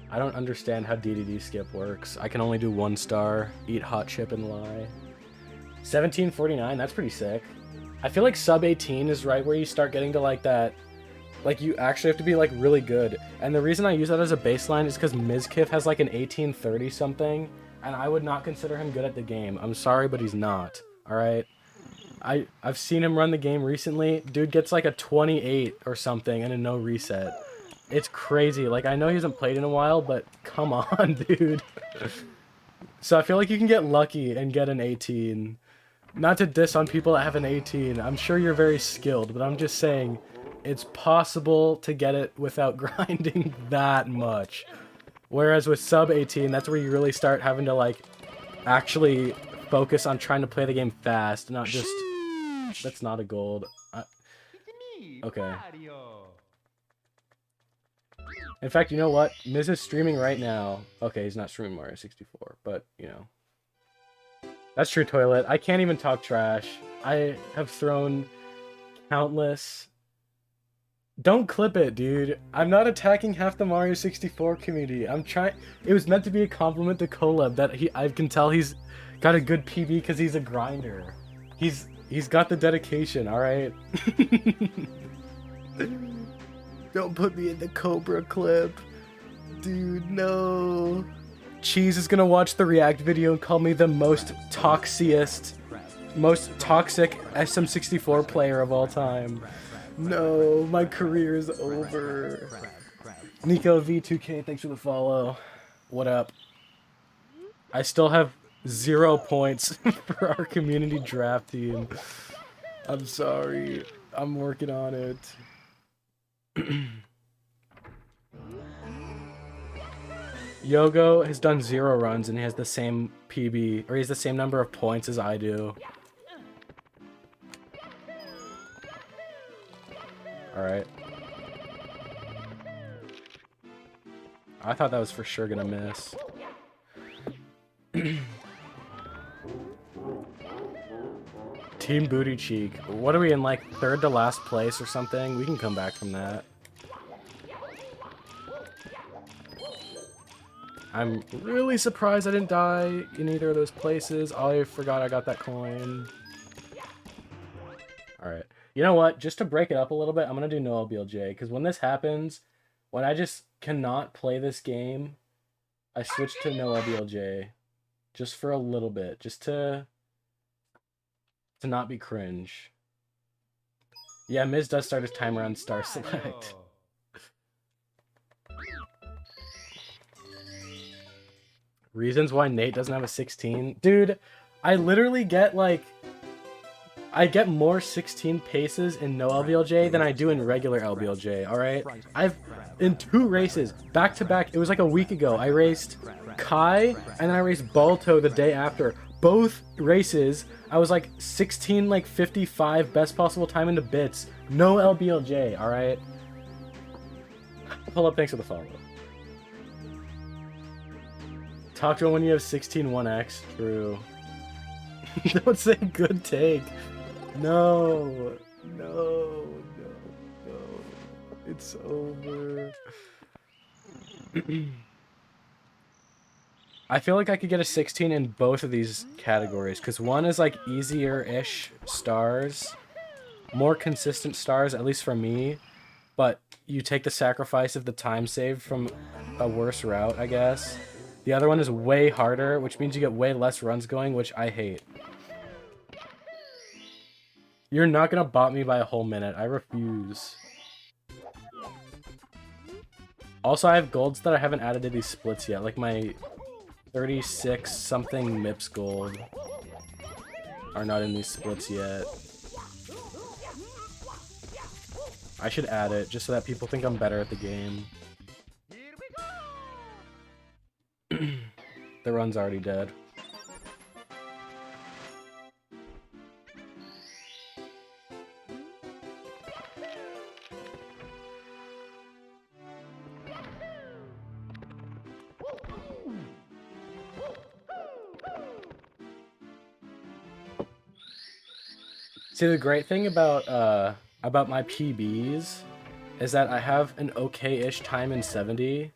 I don't understand how DDD skip works. I can only do 1 star, eat hot chip and lie. 1749, that's pretty sick. I feel like sub 18 is right where you start getting to like that, like you actually have to be like really good. And the reason I use that as a baseline is because Mizkif has like an 1830 something, and I would not consider him good at the game. I'm sorry, but he's not. Alright? I've seen him run the game recently. Dude gets like a 28 or something and a no reset. It's crazy. Like, I know he hasn't played in a while, but come on, dude. So I feel like you can get lucky and get an 18. Not to diss on people that have an 18. I'm sure you're very skilled, but I'm just saying it's possible to get it without grinding that much. Whereas with sub 18, that's where you really start having to, like, actually focus on trying to play the game fast, not just... That's not a gold. It's me, Okay. Mario. In fact, you know what? Miz is streaming right now. Okay, he's not streaming Mario 64, but, you know. That's true, Toilet. I can't even talk trash. I have thrown countless... Don't clip it, dude. I'm not attacking half the Mario 64 community. I'm trying... It was meant to be a compliment to Koleb that I can tell he's got a good PB because he's a grinder. He's got the dedication, alright? Don't put me in the Cobra clip. Dude, no. Cheese is gonna watch the React video and call me the most toxiest, most toxic SM64 player of all time. No, my career is over. Nico V2K, thanks for the follow. What up? I still have 0 points for our community draft team. I'm sorry. I'm working on it. Yogo has done 0 runs and he has the same PB, or he has the same number of points as I do. Alright. I thought that was for sure gonna miss. Team Booty Cheek. What are we in, like, 3rd to last place or something? We can come back from that. I'm really surprised I didn't die in either of those places. I forgot I got that coin. Alright. You know what? Just to break it up a little bit, I'm going to do no LBLJ. Because when this happens, when I just cannot play this game, I switch to no LBLJ. Just for a little bit. Just to not be cringe. Yeah, Miz does start his timer on Star Mario. Select. Reasons why Nate doesn't have a 16? Dude, I literally get like... I get more 16 paces in no LBLJ than I do in regular LBLJ, alright? In 2 races, back to back, it was like a week ago, I raced Kai, and then I raced Balto the day after. Both races, I was like 16, like 55, best possible time into bits. No LBLJ, alright? Pull up, thanks for the follow. Talk to him when you have 16 1x, true. Don't say good take. No, no, no, no. It's over. I feel like I could get a 16 in both of these categories, because one is like easier-ish stars, more consistent stars, at least for me, but you take the sacrifice of the time saved from a worse route, I guess. The other one is way harder, which means you get way less runs going, which I hate. You're not gonna bot me by a whole minute. I refuse. Also, I have golds that I haven't added to these splits yet, like my 36 something MIPS gold are not in these splits yet. I should add it just so that people think I'm better at the game. The run's already dead. See, the great thing about my PBs is that I have an okay-ish time in 70.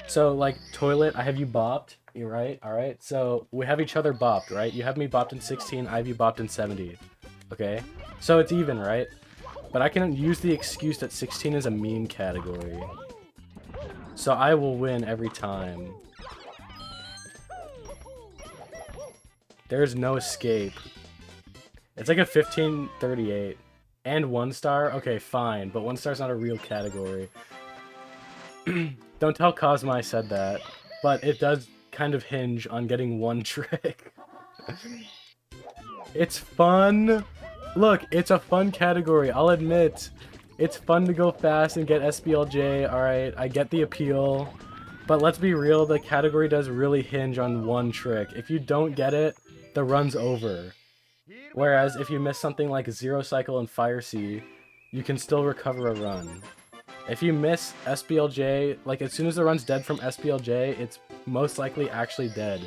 So, like, Toilet, I have you bopped. You're right, alright? So, we have each other bopped, right? You have me bopped in 16, I have you bopped in 70. Okay? So it's even, right? But I can use the excuse that 16 is a meme category. So I will win every time. There's no escape. It's like a 1538. And 1 star? Okay, fine. But 1 star's not a real category. Don't tell Cosmo I said that. But it does kind of hinge on getting 1 trick. It's fun. Look, it's a fun category, I'll admit. It's fun to go fast and get SBLJ, alright, I get the appeal. But let's be real, the category does really hinge on 1 trick. If you don't get it, the run's over. Whereas if you miss something like Zero Cycle and Fire Sea, you can still recover a run. If you miss SBLJ, like as soon as the run's dead from SBLJ, it's most likely actually dead.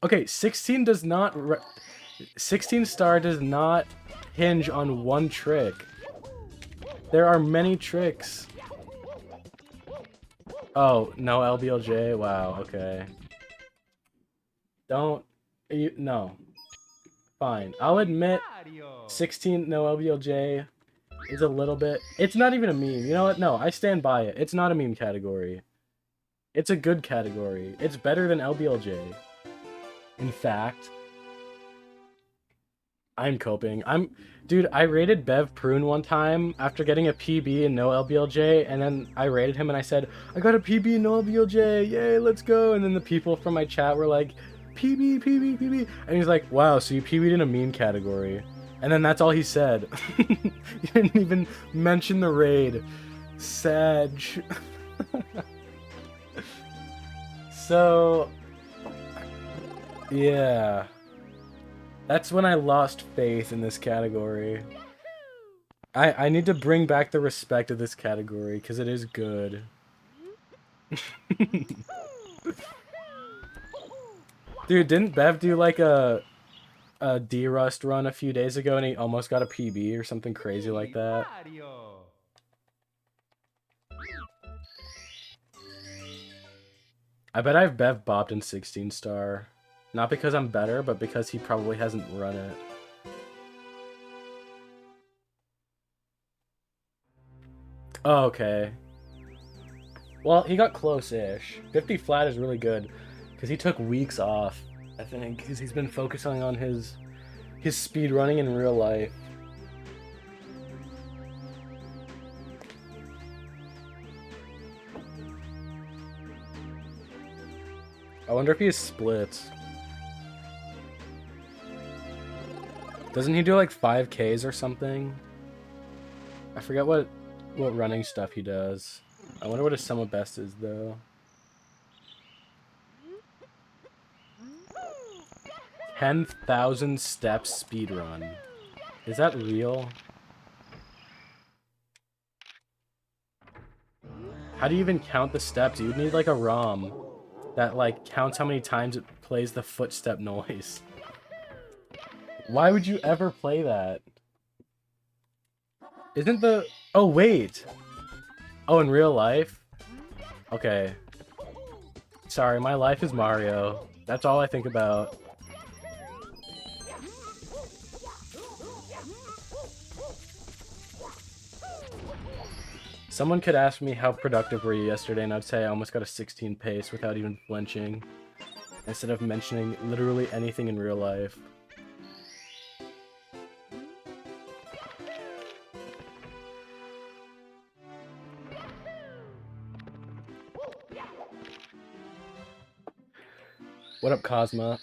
Okay, 16 does not... 16 star does not hinge on 1 trick. There are many tricks. Oh, no LBLJ? Wow, okay. Don't... no. Fine. I'll admit 16 no LBLJ is a little bit... It's not even a meme. You know what? No, I stand by it. It's not a meme category. It's a good category. It's better than LBLJ. In fact... I'm coping. Dude, I rated Bev Prune one time after getting a PB and no LBLJ, and then I rated him and I said, I got a PB and no LBLJ, yay, let's go. And then the people from my chat were like, PB, PB, PB. And he's like, wow, so you PB'd in a meme category. And then that's all he said. You didn't even mention the raid. Sag. So, yeah. That's when I lost faith in this category. I need to bring back the respect of this category, because it is good. Dude, didn't Bev do like a D-Rust run a few days ago and he almost got a PB or something crazy like that? I bet I've Bev bopped in 16 star. Not because I'm better, but because he probably hasn't run it. Oh, okay. Well, he got close-ish. 50 flat is really good, because he took weeks off, I think, because he's been focusing on his speed running in real life. I wonder if he's split. Doesn't he do like 5Ks or something? I forget what running stuff he does. I wonder what his sum of best is though. 10,000 steps speedrun. Is that real? How do you even count the steps? You would need like a ROM that like counts how many times it plays the footstep noise. Why would you ever play that? Isn't the... Oh, wait. Oh, in real life? Okay. Sorry, my life is Mario. That's all I think about. Someone could ask me how productive were you yesterday, and I'd say I almost got a 16 pace without even flinching, instead of mentioning literally anything in real life. What up, Cosma?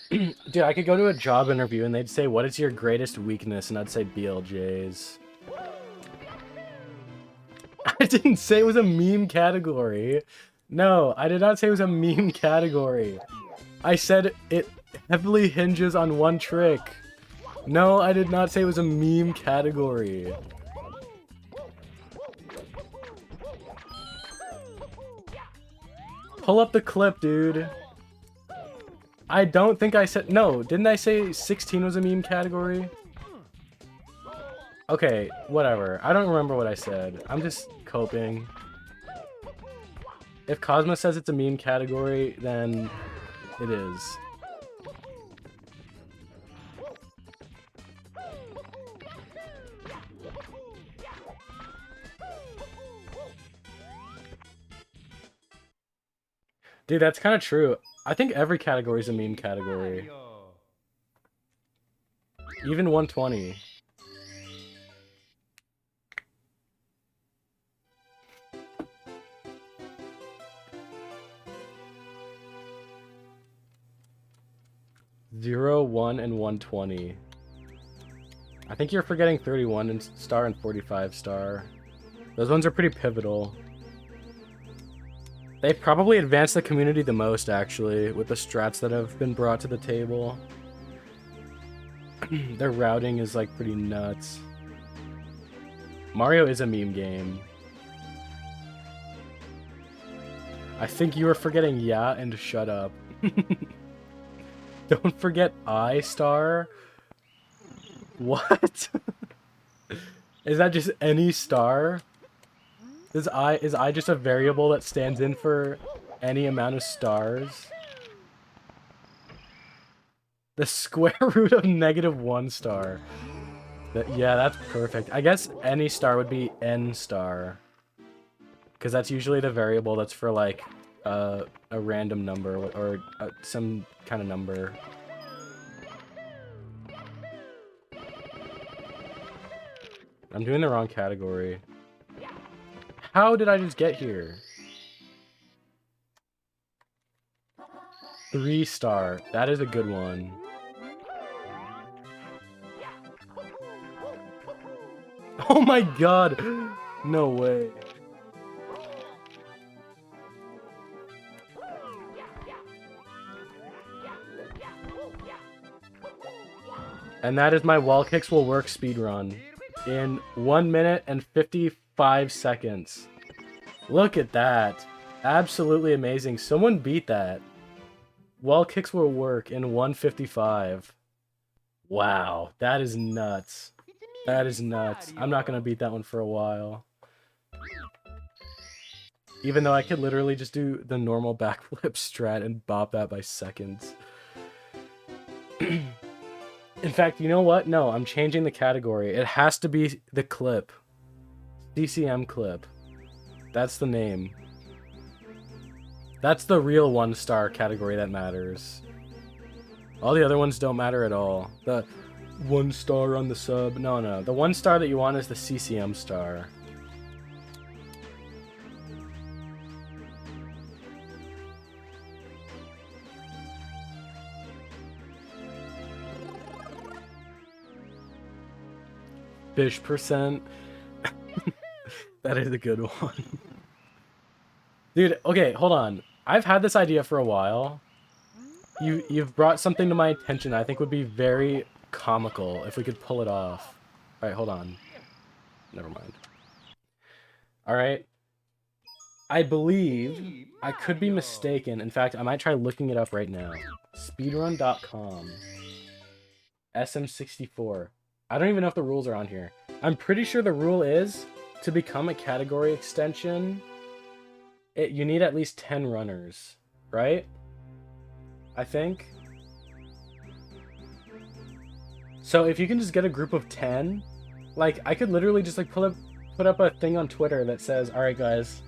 Dude, I could go to a job interview and they'd say, what is your greatest weakness? And I'd say BLJs. I didn't say it was a meme category. No, I did not say it was a meme category. I said it heavily hinges on one trick. No, I did not say it was a meme category. Pull up the clip, dude. I don't think I said... No, didn't I say 16 was a meme category? Okay, whatever. I don't remember what I said. I'm just coping. If Cosmo says it's a meme category, then it is. Dude, that's kind of true. I think every category is a meme category. Even 120. Zero, 1, and 120. I think you're forgetting 31 and star and 45 star. Those ones are pretty pivotal. They probably advanced the community the most, actually, with the strats that have been brought to the table. Their routing is, like, pretty nuts. Mario is a meme game. I think you were forgetting yeah and shut up. Don't forget I-star. What? Is that just any star? Is I just a variable that stands in for any amount of stars? The square root of -1 star. Yeah, that's perfect. I guess any star would be n star. Because that's usually the variable that's for like a random number or some kind of number. I'm doing the wrong category. How did I just get here? 3 star. That is a good one. Oh my god! No way. And that is my wall kicks will work speedrun. In 1 minute and 55 seconds. Look at that. Absolutely amazing. Someone beat that. Wall kicks will work in 1:55. Wow, that is nuts. That is nuts. I'm not gonna beat that one for a while. Even though I could literally just do the normal backflip strat and bop that by seconds. In fact, you know what? No, I'm changing the category. It has to be the clip. CCM clip. That's the name. That's the real 1 star category that matters. All the other ones don't matter at all. The 1 star on the sub. No. The 1 star that you want is the CCM star. Fish percent. That is a good one. Dude, okay, hold on. I've had this idea for a while. You've brought something to my attention I think would be very comical if we could pull it off. Alright, hold on. Never mind. Alright. I believe I could be mistaken. In fact, I might try looking it up right now. Speedrun.com. SM64. I don't even know if the rules are on here. I'm pretty sure the rule is to become a category extension, you need at least 10 runners, right? I think. So if you can just get a group of 10, like I could literally just like put up a thing on Twitter that says, all right guys,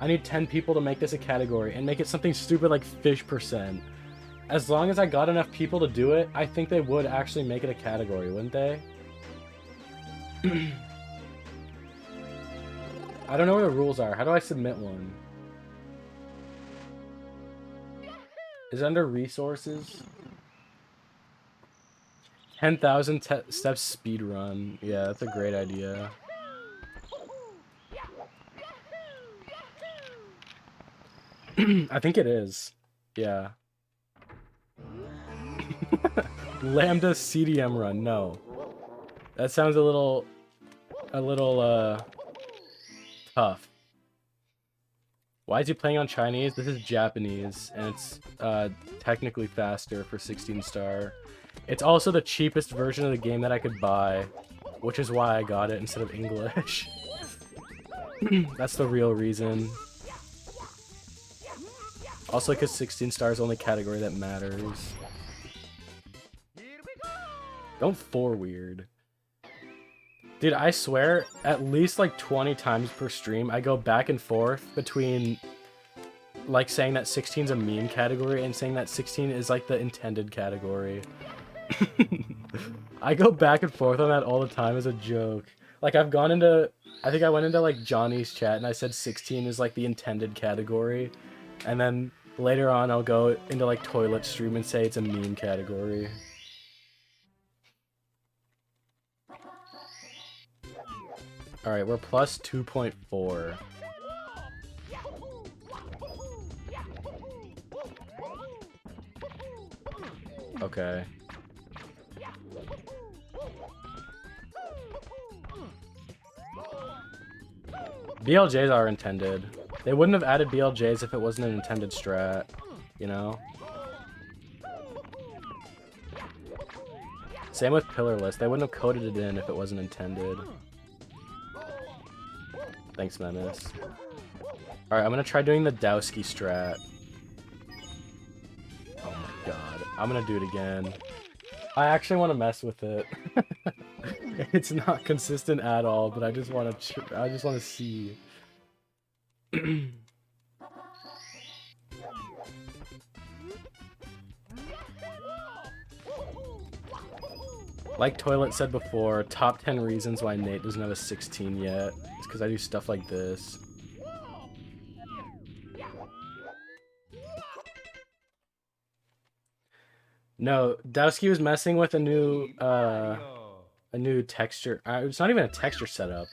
I need 10 people to make this a category and make it something stupid like fish percent. As long as I got enough people to do it, I think they would actually make it a category, wouldn't they? I don't know where the rules are. How do I submit one? Is it under resources? 10,000 steps speed run. Yeah, that's a great idea. I think it is. Yeah. Lambda CDM run. No. That sounds a little tough. Why is he playing on Chinese? This is Japanese, and it's technically faster for 16 star. It's also the cheapest version of the game that I could buy, which is why I got it instead of English. That's the real reason. Also because 16 star is the only category that matters. Don't weird. Dude, I swear, at least like 20 times per stream, I go back and forth between like saying that 16 is a meme category and saying that 16 is like the intended category. I go back and forth on that all the time as a joke. Like I've gone into, I think I went into like Johnny's chat and I said 16 is like the intended category. And then later on I'll go into like Toilet Stream and say it's a meme category. Alright, we're plus 2.4. Okay. BLJs are intended. They wouldn't have added BLJs if it wasn't an intended strat, you know? Same with Pillarless. They wouldn't have coded it in if it wasn't intended. Thanks, Menace. Alright, I'm gonna try doing the Dowski strat. Oh my god. I'm gonna do it again. I actually want to mess with it. It's not consistent at all, but I just want to see. Like Toilet said before, top 10 reasons why Nate doesn't have a 16 yet. It's because I do stuff like this. No, Dowski was messing with a new texture. It's not even a texture setup.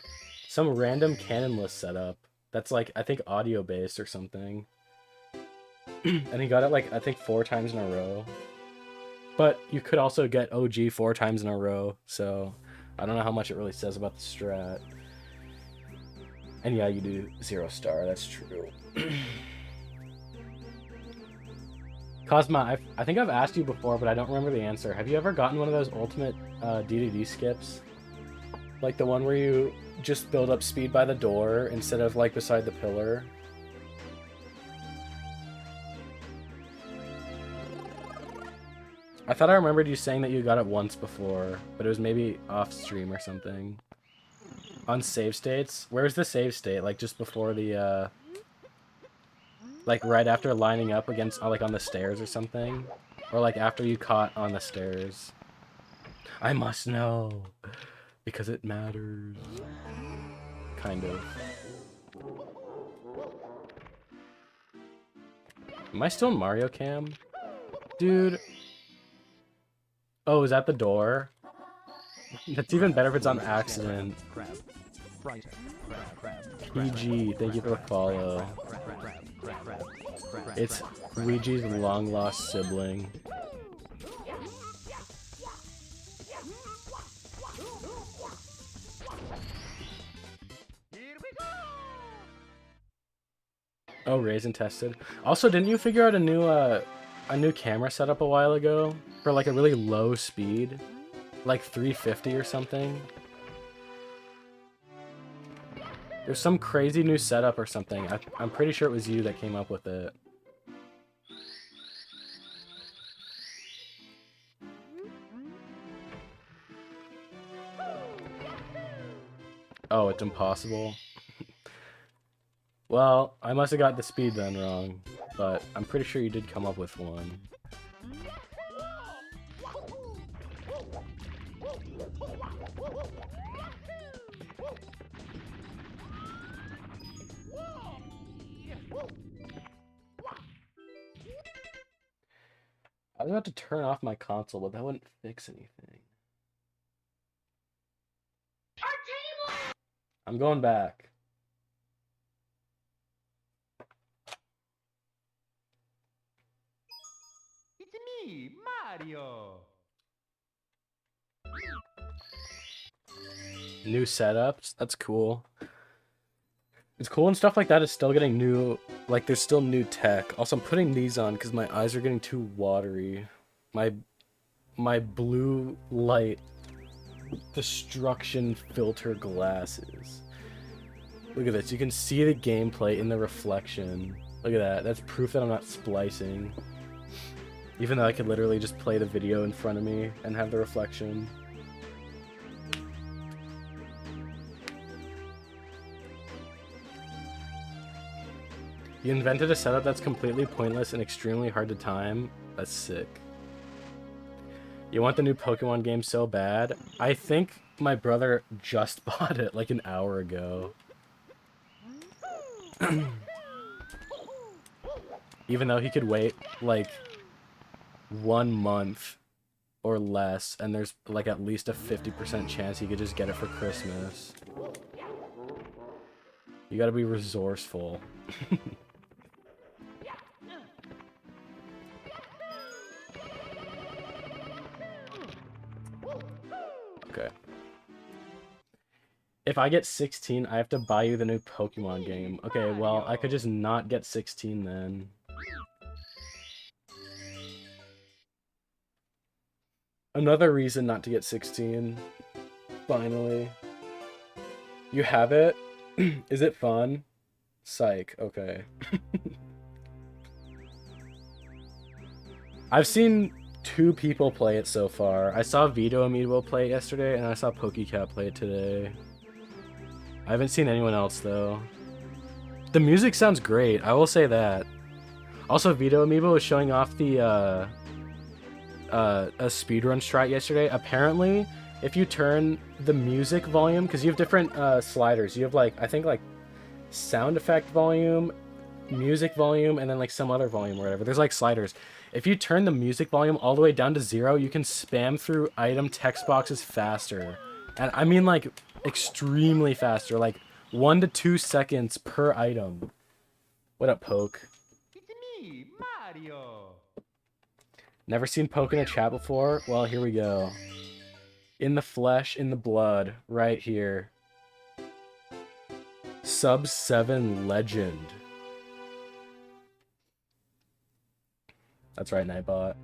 Some random cannonless setup. That's like, I think audio based or something. And he got it like, I think 4 times in a row. But you could also get OG 4 times in a row, so I don't know how much it really says about the strat. And yeah, you do 0 star, that's true. Cosma, I think I've asked you before, but I don't remember the answer. Have you ever gotten one of those ultimate DDD skips? Like the one where you just build up speed by the door instead of like beside the pillar? I thought I remembered you saying that you got it once before, but it was maybe off stream or something. On save states? Where's the save state? Like just before the, like right after lining up against, like on the stairs or something? Or like after you caught on the stairs? I must know, because it matters. Kind of. Am I still in Mario Cam? Dude. Oh, is that the door? That's even better if it's on accident. Crab. Brighter. Crab. PG, thank you for the follow. It's Ouija's long lost sibling. Here we go. Oh, Raisin tested. Also, didn't you figure out a new camera setup a while ago for like a really low speed, like 350 or something? There's some crazy new setup or something. I'm pretty sure it was you that came up with it. Oh, it's impossible. Well, I must have got the speed then wrong, but I'm pretty sure you did come up with one. I was about to turn off my console, but that wouldn't fix anything. I'm going back. It's me, Mario. New setups, that's cool. It's cool and stuff like that is still getting new, like there's still new tech. Also, I'm putting these on because my eyes are getting too watery. My blue light destruction filter glasses. Look at this, you can see the gameplay in the reflection. Look at that, that's proof that I'm not splicing. Even though I could literally just play the video in front of me and have the reflection. You invented a setup that's completely pointless and extremely hard to time. That's sick. You want the new Pokemon game so bad? I think my brother just bought it like an hour ago. Even though he could wait like 1 month or less, and there's like at least a 50% chance he could just get it for Christmas. You gotta be resourceful. Okay. If I get 16, I have to buy you the new Pokemon game. Okay, well, I could just not get 16 then. Another reason not to get 16. Finally. You have it? Is it fun? Psych, okay. I've seen 2 people play it so far. I saw Vito Amiibo play it yesterday, and I saw PokeCat play it today. I haven't seen anyone else, though. The music sounds great, I will say that. Also, Vito Amiibo was showing off the, a speedrun strat yesterday. Apparently, if you turn the music volume, because you have different sliders. You have, like, I think, like, sound effect volume, music volume, and then, like, some other volume or whatever. There's, like, sliders. If you turn the music volume all the way down to 0, you can spam through item text boxes faster. And I mean, like, extremely faster. Like, 1 to 2 seconds per item. What up, Poke? It's me, Mario. Never seen Poke in a chat before? Well, here we go. In the flesh, in the blood, right here. Sub 7 legend. That's right, Nightbot.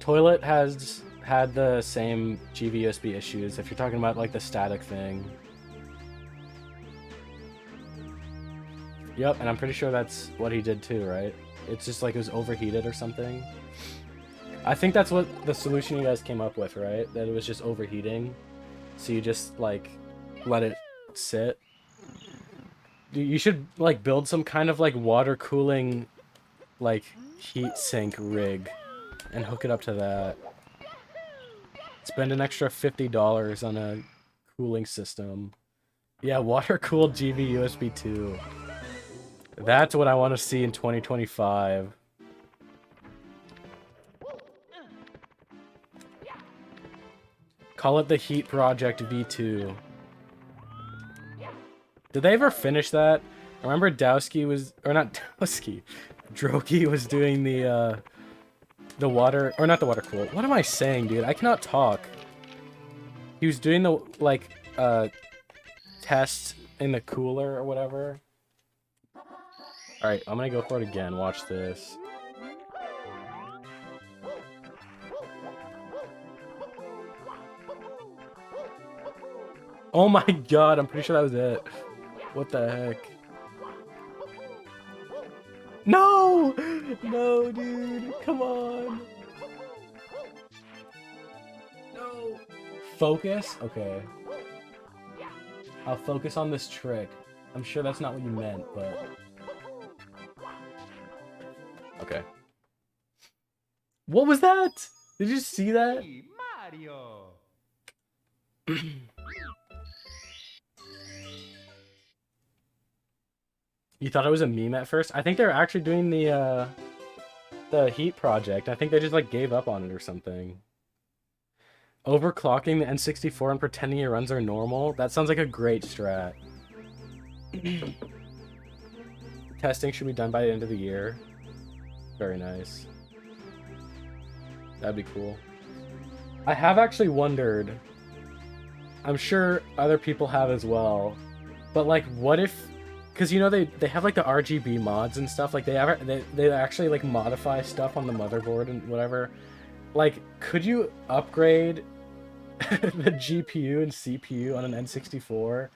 Toilet has had the same GVUSB issues, if you're talking about, like, the static thing. Yep, and I'm pretty sure that's what he did too, right? It's just like it was overheated or something. I think that's what the solution you guys came up with, right? That it was just overheating. So you just, like, let it sit. You should, like, build some kind of, like, water cooling, like, heat sink rig and hook it up to that. Spend an extra $50 on a cooling system. Yeah, water cooled GV USB 2. That's what I want to see in 2025. Call it the Heat Project V2. Did they ever finish that? I remember Dowski was, or not Dowski, Droki was doing the water, or not the water cool. What am I saying, dude? I cannot talk. He was doing the, like, test in the cooler or whatever. Alright, I'm gonna go for it again. Watch this. Oh my god, I'm pretty sure that was it. What the heck? No! No, dude. Come on. No. Focus? Okay. I'll focus on this trick. I'm sure that's not what you meant, but... Okay. What was that? Did you see that? Me, Mario. You thought it was a meme at first? I think they're actually doing the Heat Project. I think they just, like, gave up on it or something. Overclocking the N64 and pretending your runs are normal? That sounds like a great strat. Testing should be done by the end of the year. Very nice. That'd be cool. I have actually wondered, I'm sure other people have as well, but, like, what if... Because, you know, they have, like, the RGB mods and stuff. Like, they actually, like, modify stuff on the motherboard and whatever. Like, could you upgrade the GPU and CPU on an N64?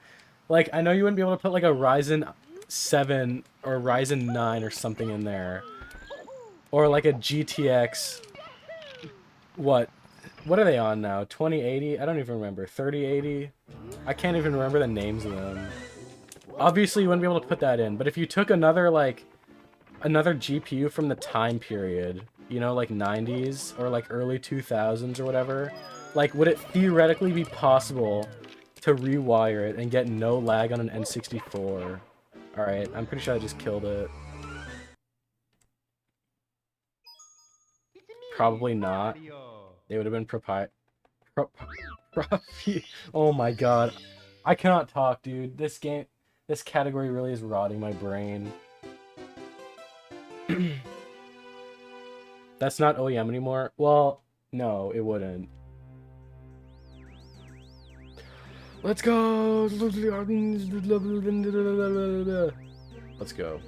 Like, I know you wouldn't be able to put, like, a Ryzen 7 or Ryzen 9 or something in there. Or, like, a GTX... What are they on now? 2080? I don't even remember. 3080? I can't even remember the names of them. Obviously, you wouldn't be able to put that in, but if you took another GPU from the time period, you know, like 90s or like early 2000s or whatever, like, would it theoretically be possible to rewire it and get no lag on an N64? Alright, I'm pretty sure I just killed it. Probably not. They would have been Oh my god. I cannot talk, dude. This category really is rotting my brain. That's not OEM anymore? Well, no, it wouldn't. Let's go! Let's go.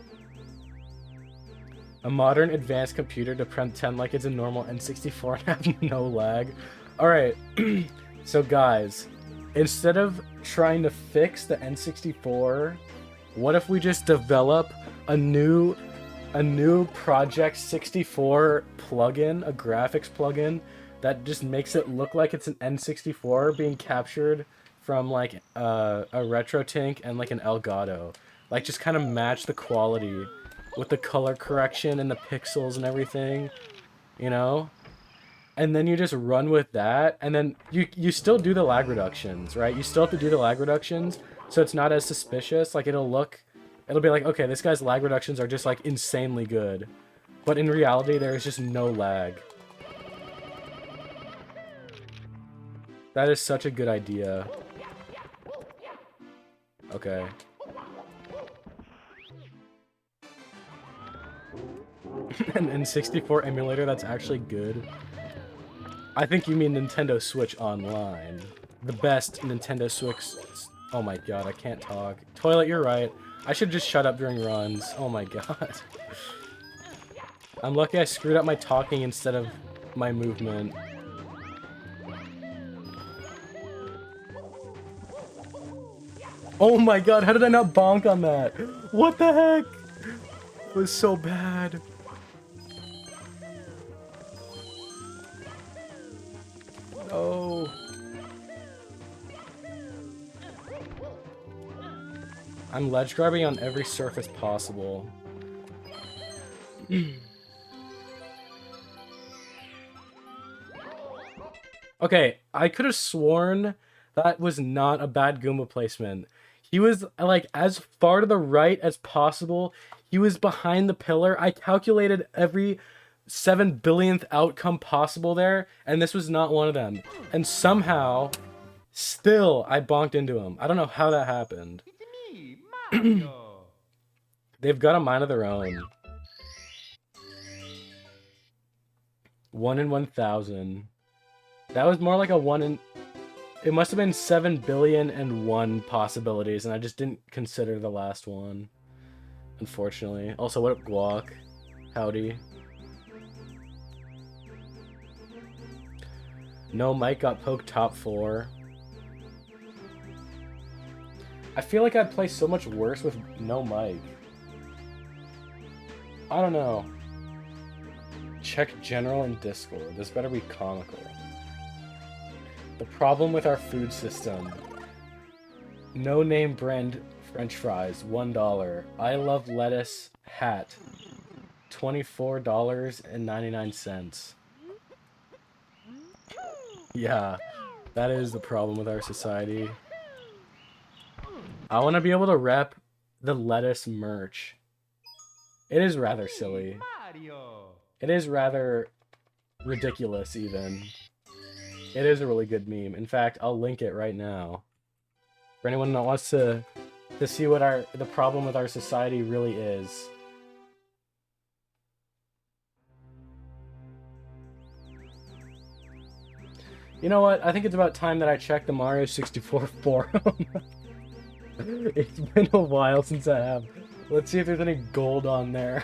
A modern advanced computer to pretend like it's a normal N64 and have no lag. Alright, so guys, instead of trying to fix the N64, what if we just develop a new Project 64 plugin, a graphics plugin, that just makes it look like it's an N64 being captured from, like, a RetroTink and, like, an Elgato. Like, just kind of match the quality with the color correction and the pixels and everything, you know? And then you just run with that, and then you still do the lag reductions, right? You still have to do the lag reductions, so it's not as suspicious. Like, it'll be like, okay, this guy's lag reductions are just, like, insanely good. But in reality, there is just no lag. That is such a good idea. Okay. An N64 emulator that's actually good. I think you mean Nintendo Switch Online. The best Nintendo Switch... Oh my god, I can't talk. Toilet, you're right. I should just shut up during runs. Oh my god. I'm lucky I screwed up my talking instead of my movement. Oh my god, how did I not bonk on that? What the heck? It was so bad. No. I'm ledge grabbing on every surface possible. Okay, I could have sworn that was not a bad Goomba placement. He was, like, as far to the right as possible. He was behind the pillar. I calculated every 7 billionth outcome possible there, and this was not one of them. And somehow, still, I bonked into him. I don't know how that happened. It's me, Mario. They've got a mind of their own. 1 in 1,000. That was more like a 1 in... It must have been 7,000,000,001 possibilities, and I just didn't consider the last one. Unfortunately. Also, what up, Guac? Howdy. No Mike got poked top 4. I feel like I'd play so much worse with no Mike. I don't know. Check general and Discord. This better be comical. The problem with our food system. No name brand French fries, $1. I love lettuce hat, $24.99. Yeah, that is the problem with our society. I want to be able to rep the lettuce merch. It is rather silly. Mario. It is rather ridiculous, even. It is a really good meme. In fact, I'll link it right now. For anyone that wants to see what the problem with our society really is. You know what? I think it's about time that I check the Mario 64 forum. It's been a while since I have. Let's see if there's any gold on there.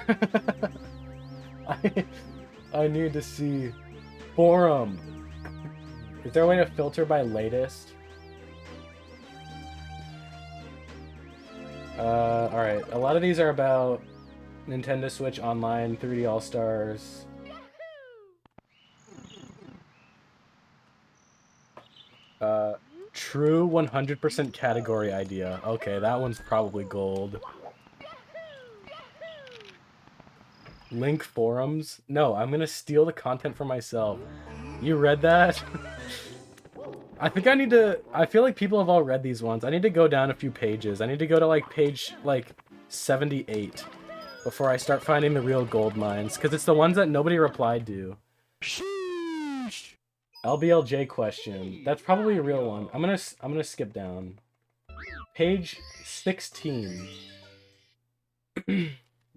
I need to see. Forum. Is there a way to filter by latest? Alright. A lot of these are about Nintendo Switch Online, 3D All-Stars. True 100% category idea. Okay, that one's probably gold. Link forums? No, I'm gonna steal the content for myself. You read that? I think I need to... I feel like people have all read these ones. I need to go down a few pages. I need to go to, like, page, 78 before I start finding the real gold mines, because it's the ones that nobody replied to. LBLJ question. That's probably a real one. I'm gonna skip down. Page 16.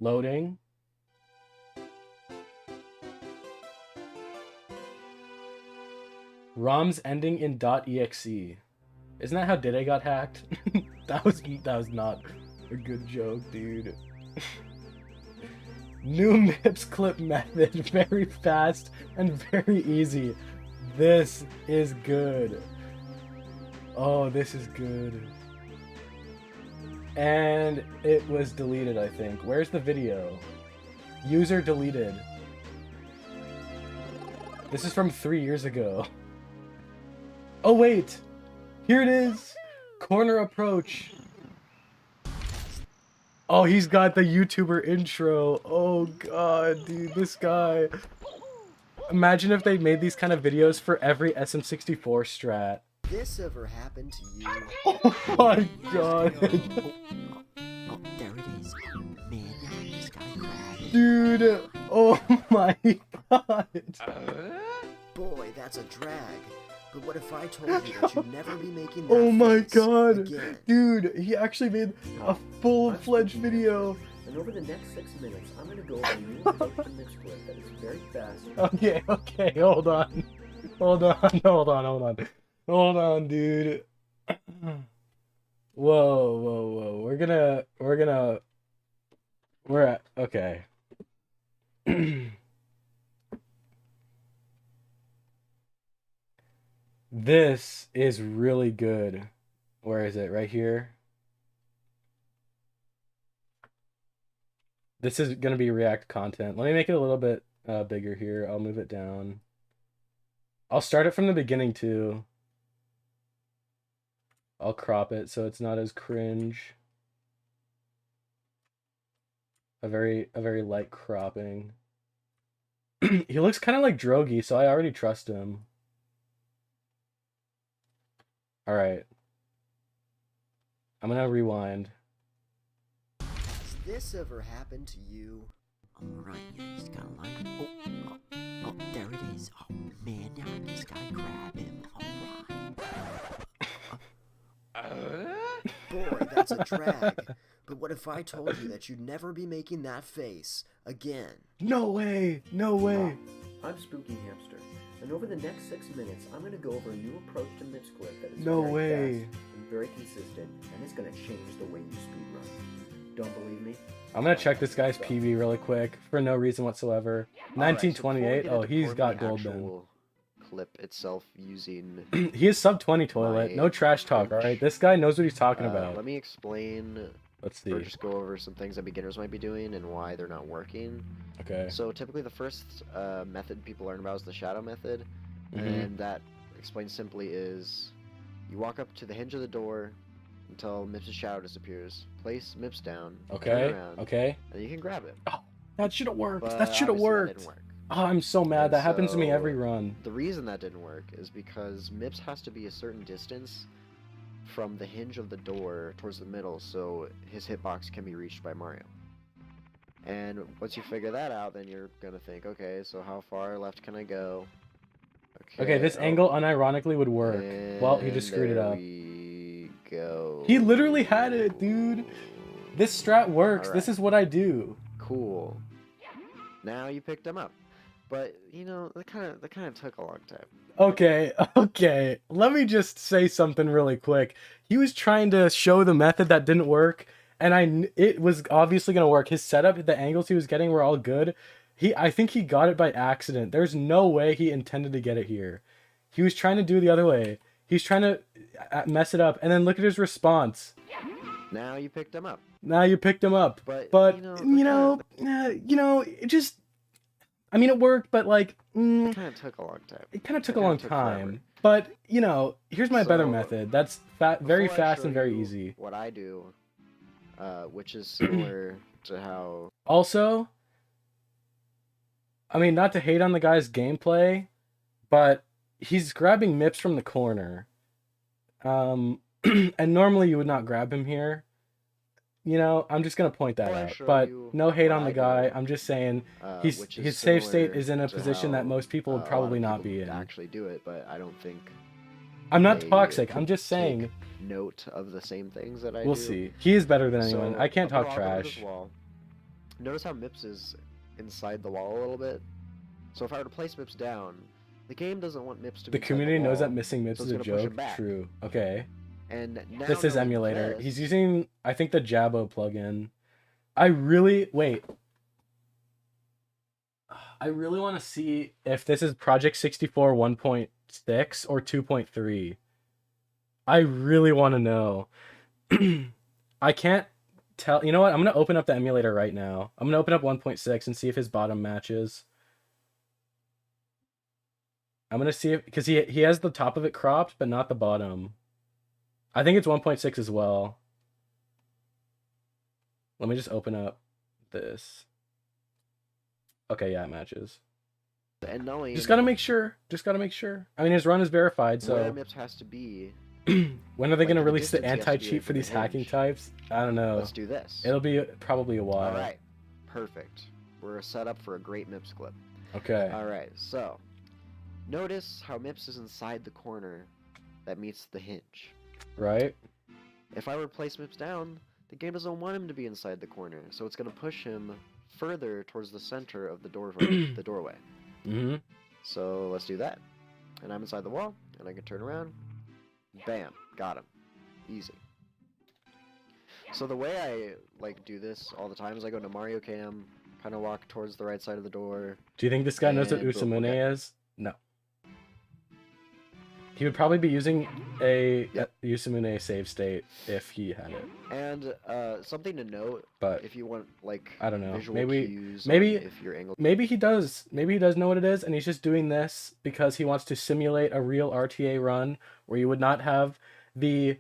Loading. ROMs ending in .exe. Isn't that how Diddy got hacked? that was not a good joke, dude. New MIPS clip method. Very fast and very easy. This is good. Oh, this is good. And it was deleted, I think. Where's the video? User deleted. This is from 3 years ago. Oh, wait. Here it is. Corner approach. Oh, he's got the YouTuber intro. Oh, God, dude. This guy. Imagine if they made these kind of videos for every SM64 strat. This ever happened to you? Oh my god. Oh, there it is. Man, this guy grabbed. Dude, oh my god. Boy, that's a drag. But what if I told you that you'd never be making that Oh my face god. again? Dude, he actually made a full-fledged video. And over the next 6 minutes, I'm gonna go over a new production mix clip that is very fast. Okay, hold on. Hold on, dude. Whoa. We're at, okay. This is really good. Where is it? Right here? This is going to be React content. Let me make it a little bit bigger here. I'll move it down. I'll start it from the beginning too. I'll crop it so it's not as cringe. A very light cropping. He looks kind of like Drogi, so I already trust him. All right. I'm gonna rewind. this ever happen to you? Alright, you just gotta line. Oh, there it is. Oh man, now I just gotta grab him. Alright. Boy, that's a drag. But what if I told you that you'd never be making that face again? No way! No way! I'm Spooky Hamster, and over the next 6 minutes, I'm going to go over a new approach to MipsClip that is No very way. fast and very consistent, and it's going to change the way you speedrun. Don't believe me? I'm gonna check this guy's PB really quick for no reason whatsoever. 1928. Oh, he's got gold then. Clip itself using. He is sub 20 toilet. No trash talk. All right, this guy knows what he's talking about. Let me explain. Let's see. Or just go over some things that beginners might be doing and why they're not working. Okay. So typically the first method people learn about is the shadow method, Mhm. and that explained simply is you walk up to the hinge of the door until Mips' shadow disappears, place Mips down, Okay. turn around, Okay. and you can grab it. That should have worked. But That should have obviously worked. didn't work. Oh, I'm so mad. And That happens to me every so- run. The reason that didn't work is because Mips has to be a certain distance from the hinge of the door towards the middle so his hitbox can be reached by Mario. And once you figure that out, then you're gonna think, okay, so how far left can I go? Okay, this oh, angle unironically would work. Well, he just screwed it there up. We go. He literally had it, dude. This strat works. This Alright. is what I do. Cool. Now you picked him up, but you know that kind of took a long time. Okay, okay. Let me just say something really quick. He was trying to show the method that didn't work, and it was obviously gonna work. His setup, the angles he was getting were all good. I think he got it by accident. There's no way he intended to get it here. He was trying to do it the other way. He's trying to mess it up, and then look at his response. Now you picked him up, Now you picked him up, but it just. I mean, it worked, but like, it kind of took a long time. it kind of took a kinda long took time. forever. But here's my better So, method. That's very Before I fast show and very you easy. What I do, which is similar to how Also, I mean, not to hate on the guy's gameplay, but he's grabbing Mips from the corner. And normally you would not grab him here. I'm just gonna point that Before I out. show But you no hate what on the I guy. do, I'm just saying which is his save state similar is in a to position that how, most people would a lot probably of not people be in. actually do it, but I don't think I'm not they toxic. I'm just take saying note of the same things that I we'll do. see. He is better than anyone. So, I can't I'll talk go off of this trash. wall. Notice how Mips is inside the wall a little bit. So if I were to place Mips down, the game doesn't want Mips to be The inside community knows wall, that missing Mips so is it's a gonna push him joke. back. True. Okay. And now This is knowing emulator. this- He's using, I think, the Jabo plugin. I really want to see if this is Project 64 1.6 or 2.3. I really want to know. I can't tell. You know what? I'm going to open up the emulator right now. I'm going to open up 1.6 and see if his bottom matches. I'm going to see if, because he has the top of it cropped, but not the bottom. I think it's 1.6 as well. Let me just open up this. Okay, yeah, it matches. and knowing Just gotta make sure. I mean, his run is verified, where so Mips has to be, when are they like, gonna the release the distance he has to be anti-cheat for from the these hacking hinge. types? I don't know. let's do this. It'll be probably a while. All right, perfect. We're set up for a great Mips clip. Okay. All right, so notice how Mips is inside the corner that meets the hinge. Right. If I were to place Mips down, the game doesn't want him to be inside the corner, so it's going to push him further towards the center of the doorway. Mm-hmm. So let's do that. And I'm inside the wall, and I can turn around. Bam, got him. Easy. So the way I do this all the time is I go to Mario Cam, kind of walk towards the right side of the door. Do you think this guy knows what And boom, Usamune okay. is? No. He would probably be using a Yep. Usamune save state if he had it. And something to note, But if you want I don't know. visual Maybe cues maybe- on if your angle he does. Maybe he does know what it is, and he's just doing this because he wants to simulate a real RTA run where you would not have the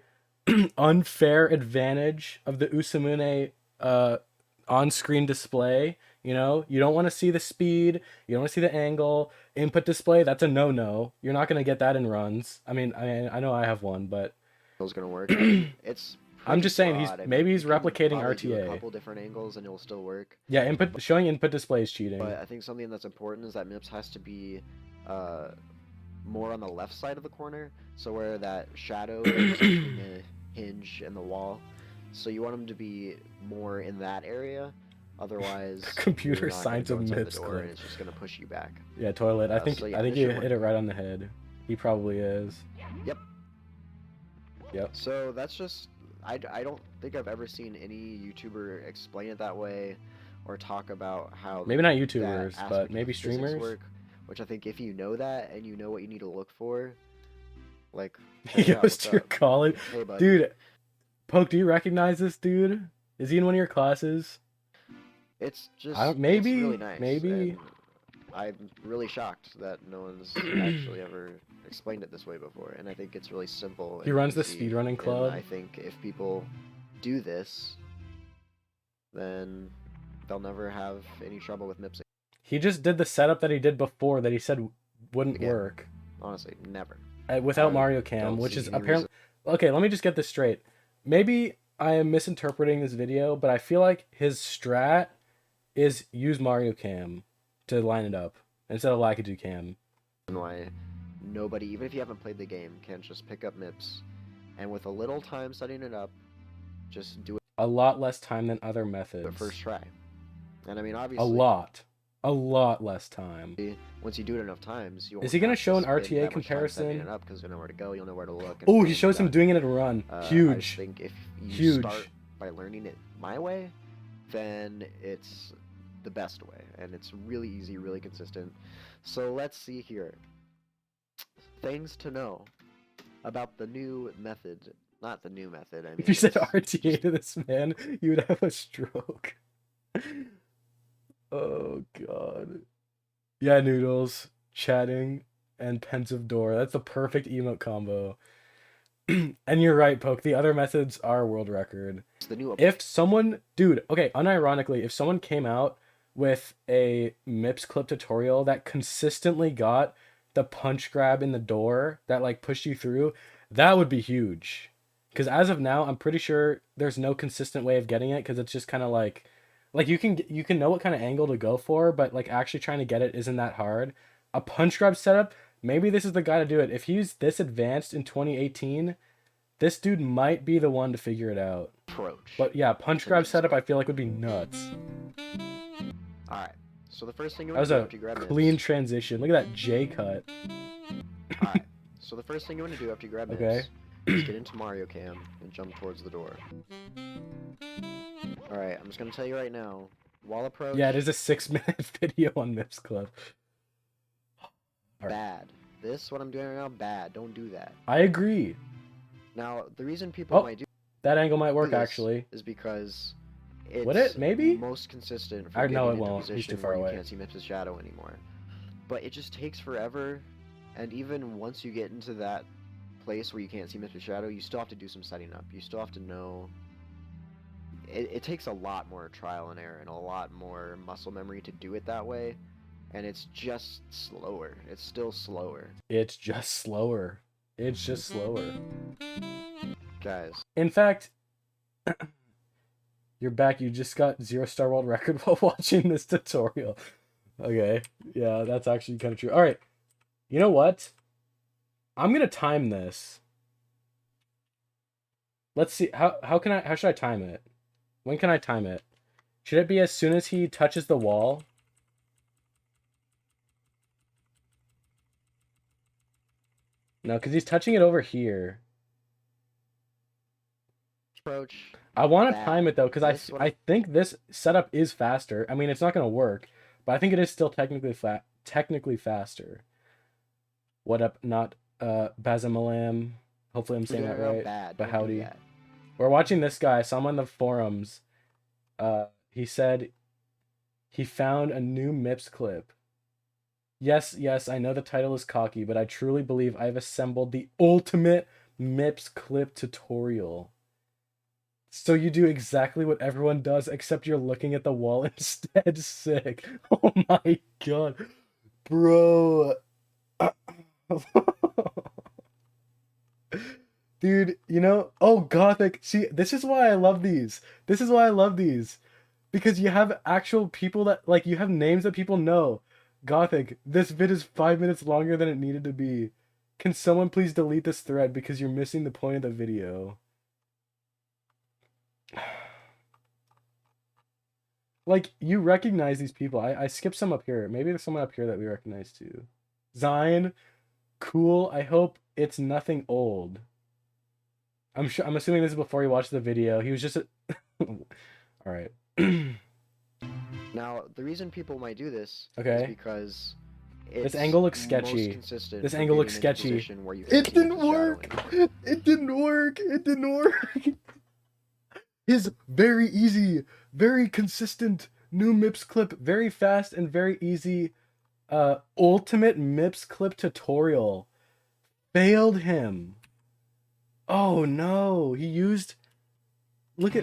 unfair advantage of the Usamune on-screen display. You don't want to see the speed. You don't want to see the angle. Input display, that's a no-no. You're not going to get that in runs. I mean, I know I have one, but is going to work. It's I'm just saying fraud. I mean, maybe he's you can replicating probably do a RTA. couple different angles and it'll still work. Yeah, showing input display is cheating. But I think something that's important is that MIPS has to be more on the left side of the corner, so where that shadow is between the hinge and the wall. So you want them to be more in that area. Otherwise, Computer you're not gonna science go of inside the MIPS door clip. and it's just gonna push you back. Yeah, toilet. I think so yeah, I think this you should hit it work. right on the head. He probably is. Yep. Yep. So that's just I don't think I've ever seen any YouTuber explain it that way, or talk about how Maybe not that YouTubers, aspect but of maybe physics streamers. work, which I think if you know that and you know what you need to look for, like He hey, yeah, goes what's to your up? college. Hey, bud. Dude, Poke, do you recognize this dude? Is he in one of your classes? It's just maybe, it's really nice. maybe. And I'm really shocked that no one's actually ever explained it this way before, and I think it's really simple. He and runs the easy, speedrunning and club. I think if people do this, then they'll never have any trouble with MIPSing. He just did the setup that he did before that he said wouldn't Again. work Honestly, never. without I Mario Cam, don't which see is any apparently okay. Let me just get this straight. Maybe I am misinterpreting this video, but I feel like his strat is use Mario Cam to line it up instead of Lakitu Cam. reason why nobody, even if you haven't played the game, can just pick up MIPS, and with a little time setting it up, just do it A lot less time than other methods. the first try. And I mean, A obviously, lot less time. once you do it enough times, you Is he gonna show an RTA comparison? It up because you'll know where to go, you'll know where to look. and Oh, he things shows him done. doing it at a run. I just Huge. think if you Huge. start by learning it my way, then it's the best way, and it's really easy, really consistent. So let's see here. Things to know about the new method. Not the new method. I mean, If you said it's- RTA to this man, you would have a stroke. Oh god. Yeah, noodles, chatting, and pensive door. That's the perfect emote combo. And you're right, Poke. The other methods are world record. it's the new If someone, dude, okay, unironically, if someone came out with a MIPS clip tutorial that consistently got the punch grab in the door that like pushed you through, that would be huge. Because as of now, I'm pretty sure there's no consistent way of getting it because it's just kind of like you can know what kind of angle to go for, but like actually trying to get it isn't that hard. A punch grab setup, maybe this is the guy to do it. If he's this advanced in 2018, this dude might be the one to figure it out. approach. But yeah, punch grab setup I feel like would be nuts. Alright, so the first thing you That want was to do a after you grab clean MIPS. transition. Look at that J cut. Alright, so the first thing you want to do after you grab MIPS Okay. is get into Mario Cam and jump towards the door. Alright, I'm just going to tell you right now, wall approach, Yeah, it is a 6-minute video on MIPS Club. bad. This, what I'm doing right now, bad. Don't do that. I agree. Now, the reason people Oh, might do That angle might work this actually. is because it's Would it? Maybe? most consistent for I know getting it into won't. He's position too far where away. you can't see Mips' shadow anymore. But it just takes forever, and even once you get into that place where you can't see Mips' shadow, you still have to do some setting up. You still have to know. It takes a lot more trial and error and a lot more muscle memory to do it that way, and it's just slower. It's still slower, It's just slower. It's just slower. guys. In fact, you're back. You just got 0-star world record while watching this tutorial. Okay. Yeah, that's actually kind of true. All right. You know what? I'm going to time this. Let's see. How should I time it? When can I time it? Should it be as soon as he touches the wall? No, because he's touching it over here. Approach. I want to That- time it though, because this one- I think this setup is faster. I mean, it's not gonna work, but I think it is still technically faster. What up, not Bazamalam? Hopefully I'm saying that right. Bad. but Don't do howdy. that. We're watching this guy. Saw him on the forums. He said he found a new MIPS clip. Yes, I know the title is cocky, but I truly believe I've assembled the ultimate MIPS clip tutorial. So you do exactly what everyone does, except you're looking at the wall instead. Sick. Oh my god. Bro. Dude, Dude, you know, oh, Gothic. See, this is why I love these. This is why I love these. Because you have actual people that, like, you have names that people know. Gothic, this vid is 5 minutes longer than it needed to be. Can someone please delete this thread because you're missing the point of the video? Like, you recognize these people. I skipped some up here. Maybe there's someone up here that we recognize too. Zine, cool. I hope it's nothing old. I'm assuming this is before he watched the video. He was just a... Alright. Now, the reason people might do this Okay. is because This it's angle looks most sketchy. consistent This for angle looks getting into a sketchy. position where you can't It see didn't the shadow work! anymore. It didn't work! It didn't work! His very easy, very consistent new MIPS clip, very fast and very easy ultimate MIPS clip tutorial failed him. Oh no, he used... Look at...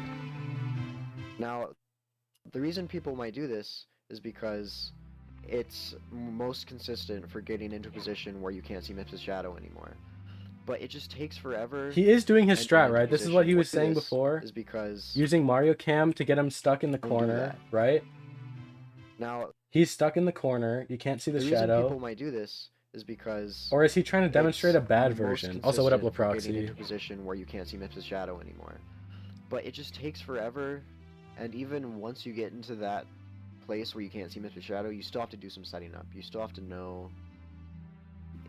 Now, the reason people might do this is because it's most consistent for getting into a position where you can't see Mips' shadow anymore. But it just takes forever. He is doing his entering strat, into right? This is what he position. was saying This before. Is because Using Mario Cam to get him stuck in the Don't do corner, that. right? now He's stuck in the corner. You can't see the the reason shadow. people might do this is because Or is he trying to demonstrate a it's bad most version? Also, what up, consistent for getting Leproxy? into a position where you can't see Mips' shadow anymore. But it just takes forever, and even once you get into that place where you can't see Mips' shadow, you still have to do some setting up. You still have to know.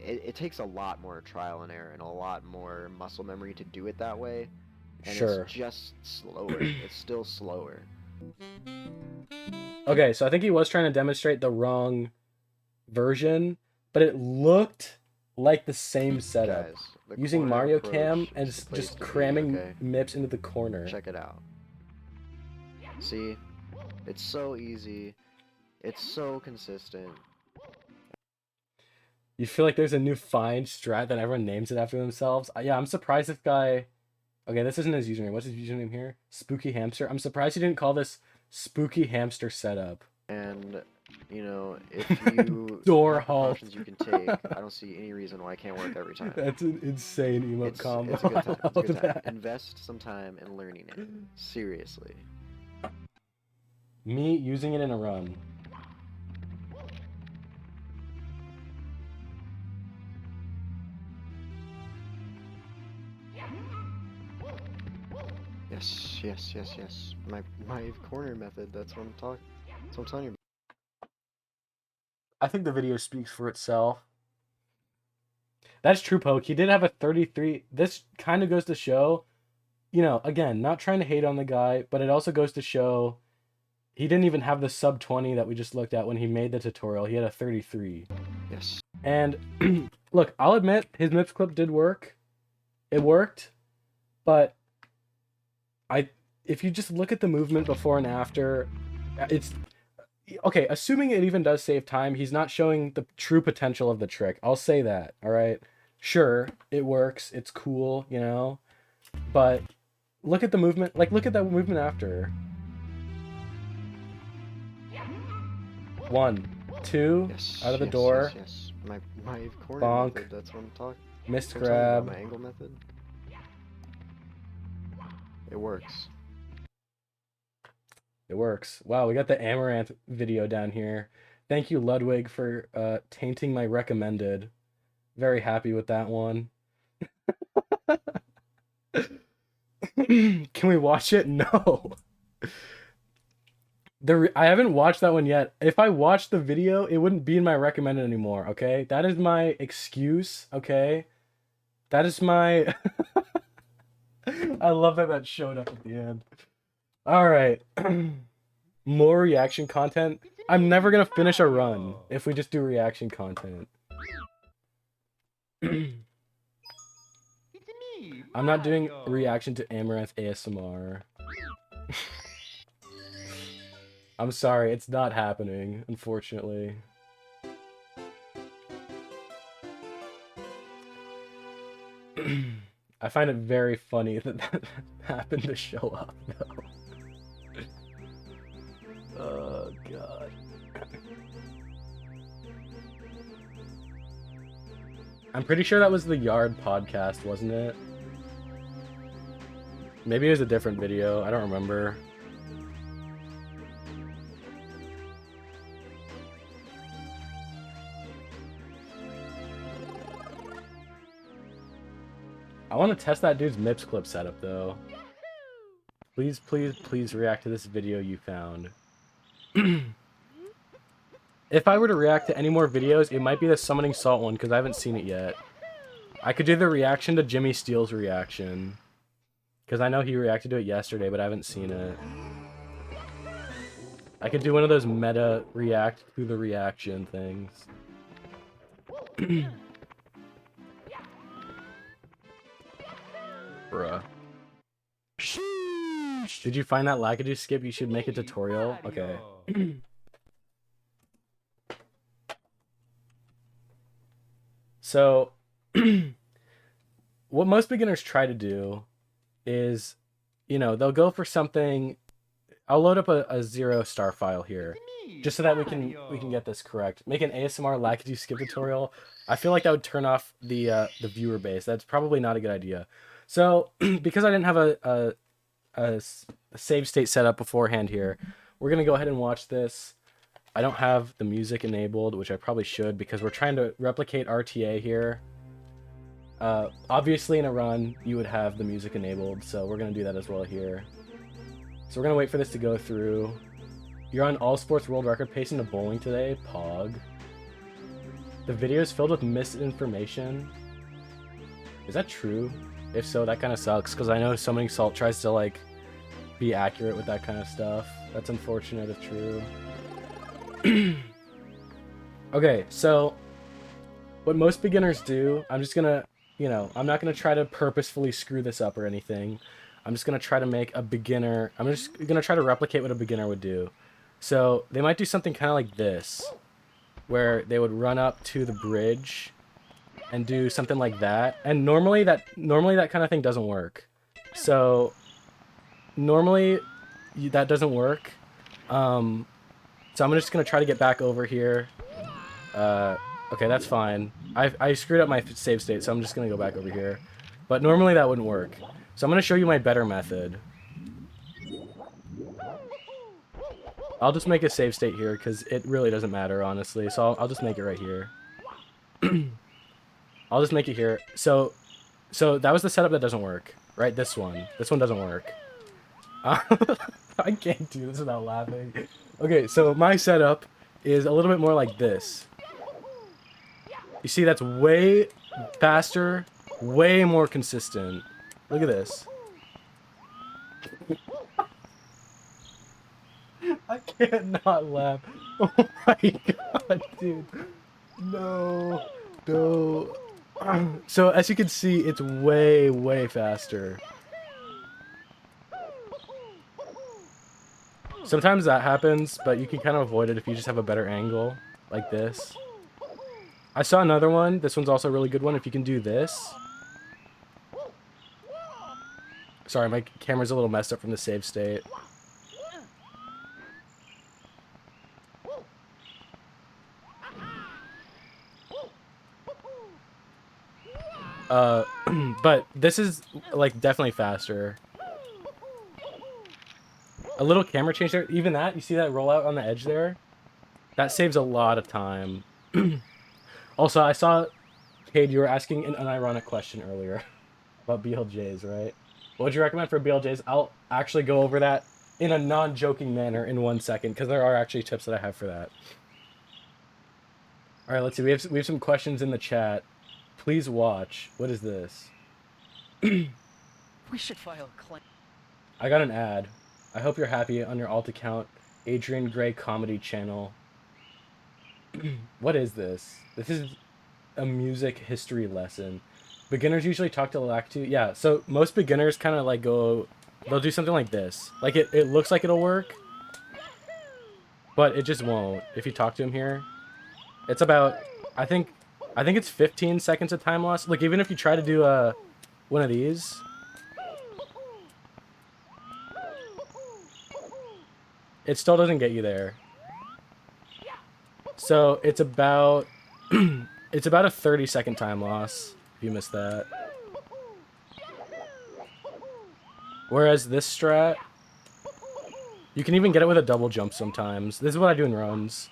It takes a lot more trial and error and a lot more muscle memory to do it that way. And Sure. it's just slower. It's still slower. Okay, so I think he was trying to demonstrate the wrong version, but it looked like the same setup. Guys, the Using corner Mario approach Cam and is the place just to be, cramming okay? Mips into the corner. Check it out. See? It's so easy. It's so consistent. You feel like there's a new find strat that everyone names it after themselves. Yeah, I'm surprised this guy... Okay, this isn't his username. What's his username here? Spooky Hamster. I'm surprised he didn't call this Spooky Hamster Setup. And, you know, if you Door have halt. precautions you can take, I don't see any reason why it can't work every time. That's an insane emote It's, combo. it's a good time. I It's a good love time. that. Invest some time in learning it. Seriously. Me using it in a run. Yes, yes, yes, yes. My corner method, that's what I'm talking. That's what I'm telling you. I think the video speaks for itself. That's true, Poke. He did have a 33. This kind of goes to show, you know, again, not trying to hate on the guy, but it also goes to show he didn't even have the sub 20 that we just looked at when he made the tutorial. He had a 33. Yes. And look, I'll admit his MIPS clip did work. It worked, but if you just look at the movement before and after, it's okay. Assuming it even does save time, he's not showing the true potential of the trick. I'll say that. All right, sure, it works. It's cool, you know, but look at the movement. Like, look at that movement after. 1, 2, Yes. out of the yes, door. Yes, yes. My corner Bonk. method, that's what I'm talking. Missed That's what I'm talking about, grab. my angle method. It works. It works. Wow, we got the Amaranth video down here. Thank you, Ludwig, for tainting my recommended. Very happy with that one. Can we watch it? No. I haven't watched that one yet. If I watched the video, it wouldn't be in my recommended anymore, okay? That is my excuse, okay? That is my... I love that showed up at the end. Alright. More reaction content. I'm never gonna finish a run if we just do reaction content. It's me, I'm not doing Mario. reaction to Amaranth ASMR. I'm sorry, it's not happening, unfortunately. I find it very funny that that happened to show up, though. Oh, God. I'm pretty sure that was the Yard podcast, wasn't it? Maybe it was a different video. I don't remember. I want to test that dude's MIPS clip setup, though. Please, please, please react to this video you found. If I were to react to any more videos, it might be the Summoning Salt one, because I haven't seen it yet. I could do the reaction to Jimmy Steele's reaction. Because I know he reacted to it yesterday, but I haven't seen it. I could do one of those meta react to the reaction things. Bruh. Did you find that Lakitu skip? You should make a tutorial. Okay. So, what most beginners try to do is, you know, they'll go for something. I'll load up a 0-star file here, just so that we can get this correct. Make an ASMR Lakitu skip tutorial. I feel like that would turn off the viewer base. That's probably not a good idea. So, because I didn't have a save state set up beforehand here, we're gonna go ahead and watch this. I don't have the music enabled, which I probably should, because we're trying to replicate RTA here. Obviously in a run, you would have the music enabled, so we're going to do that as well here. So we're going to wait for this to go through. You're on All Sports World Record pace into bowling today, Pog. The video is filled with misinformation. Is that true? If so, that kind of sucks, because I know Summoning Salt tries to, like, be accurate with that kind of stuff. That's unfortunate if true. Okay, so what most beginners do, I'm just gonna, you know, I'm not gonna try to purposefully screw this up or anything. I'm just gonna try to make a beginner, I'm just gonna try to replicate what a beginner would do. So they might do something kind of like this, where they would run up to the bridge and do something like that. And normally that kind of thing doesn't work. So normally that doesn't work. So I'm just going to try to get back over here. Okay, that's fine. I screwed up my save state, so I'm just going to go back over here. But normally that wouldn't work. So I'm going to show you my better method. I'll just make a save state here, because it really doesn't matter, honestly. So I'll just make it right here. I'll just make it here. So that was the setup that doesn't work, right? This one. This one doesn't work. I can't do this without laughing. Okay, so my setup is a little bit more like this. You see, that's way faster, way more consistent. Look at this. I can't not laugh. Oh my god, dude. No. No. So, as you can see, it's way, way faster. Sometimes that happens, but you can kind of avoid it if you just have a better angle, like this. I saw another one. This one's also a really good one. If you can do this. Sorry, my camera's a little messed up from the save state. But this is, like, definitely faster. A little camera change there. Even that, you see that rollout on the edge there? That saves a lot of time. Also, I saw, Cade, you were asking an unironic question earlier about BLJs, right? What would you recommend for BLJs? I'll actually go over that in a non-joking manner in 1 second, because there are actually tips that I have for that. All right, let's see. We have some questions in the chat. Please watch. What is this? We should file a claim. I got an ad. I hope you're happy on your alt account, Adrian Gray Comedy Channel. What is this? This is a music history lesson. Beginners usually talk to Lakitu. Yeah, so most beginners kind of like go, they'll do something like this. Like it looks like it'll work, but it just won't. If you talk to him here, it's about, I think it's 15 seconds of time loss. Look, even if you try to do one of these, it still doesn't get you there. So it's about it's about a 30-second time loss if you miss that. Whereas this strat, you can even get it with a double jump sometimes. This is what I do in runs.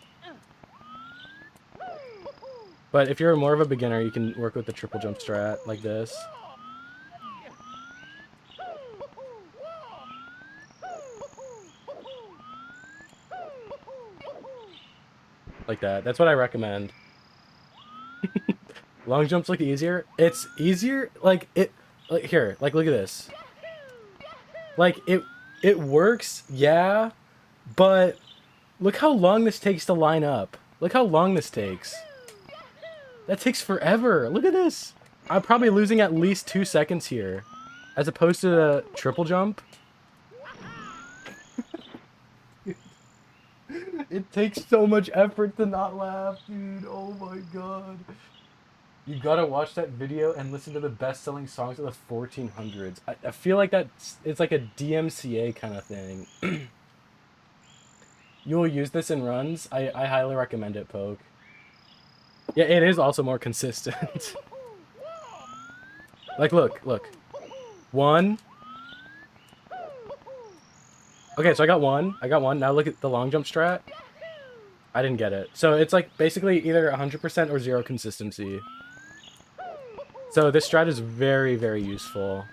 But if you're more of a beginner, you can work with the triple jump strat like this. Like that. That's what I recommend. Long jumps look easier. It's easier, like here, like look at this. Like it works, yeah, but look how long this takes to line up. Look how long this takes. That takes forever. Look at this. I'm probably losing at least 2 seconds here, as opposed to the triple jump. It takes so much effort to not laugh, dude. Oh my god. You gotta watch that video and listen to the best-selling songs of the 1400s. I feel like it's like a DMCA kind of thing. You will use this in runs. I highly recommend it, Poke. Yeah, it is also more consistent. Like, look. 1. Okay, so I got one. Now look at the long jump strat. I didn't get it. So it's like basically either 100% or 0 consistency. So this strat is very, very useful.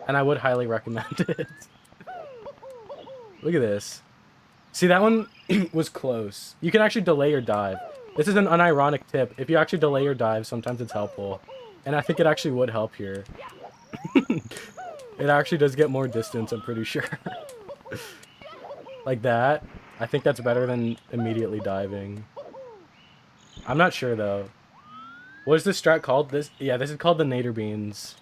And I would highly recommend it. Look at this. See, that one was close. You can actually delay your dive. This is an unironic tip. If you actually delay your dive, sometimes it's helpful. And I think it actually would help here. It actually does get more distance, I'm pretty sure. Like that. I think that's better than immediately diving. I'm not sure, though. What is this strat called? This is called the Nader Beans.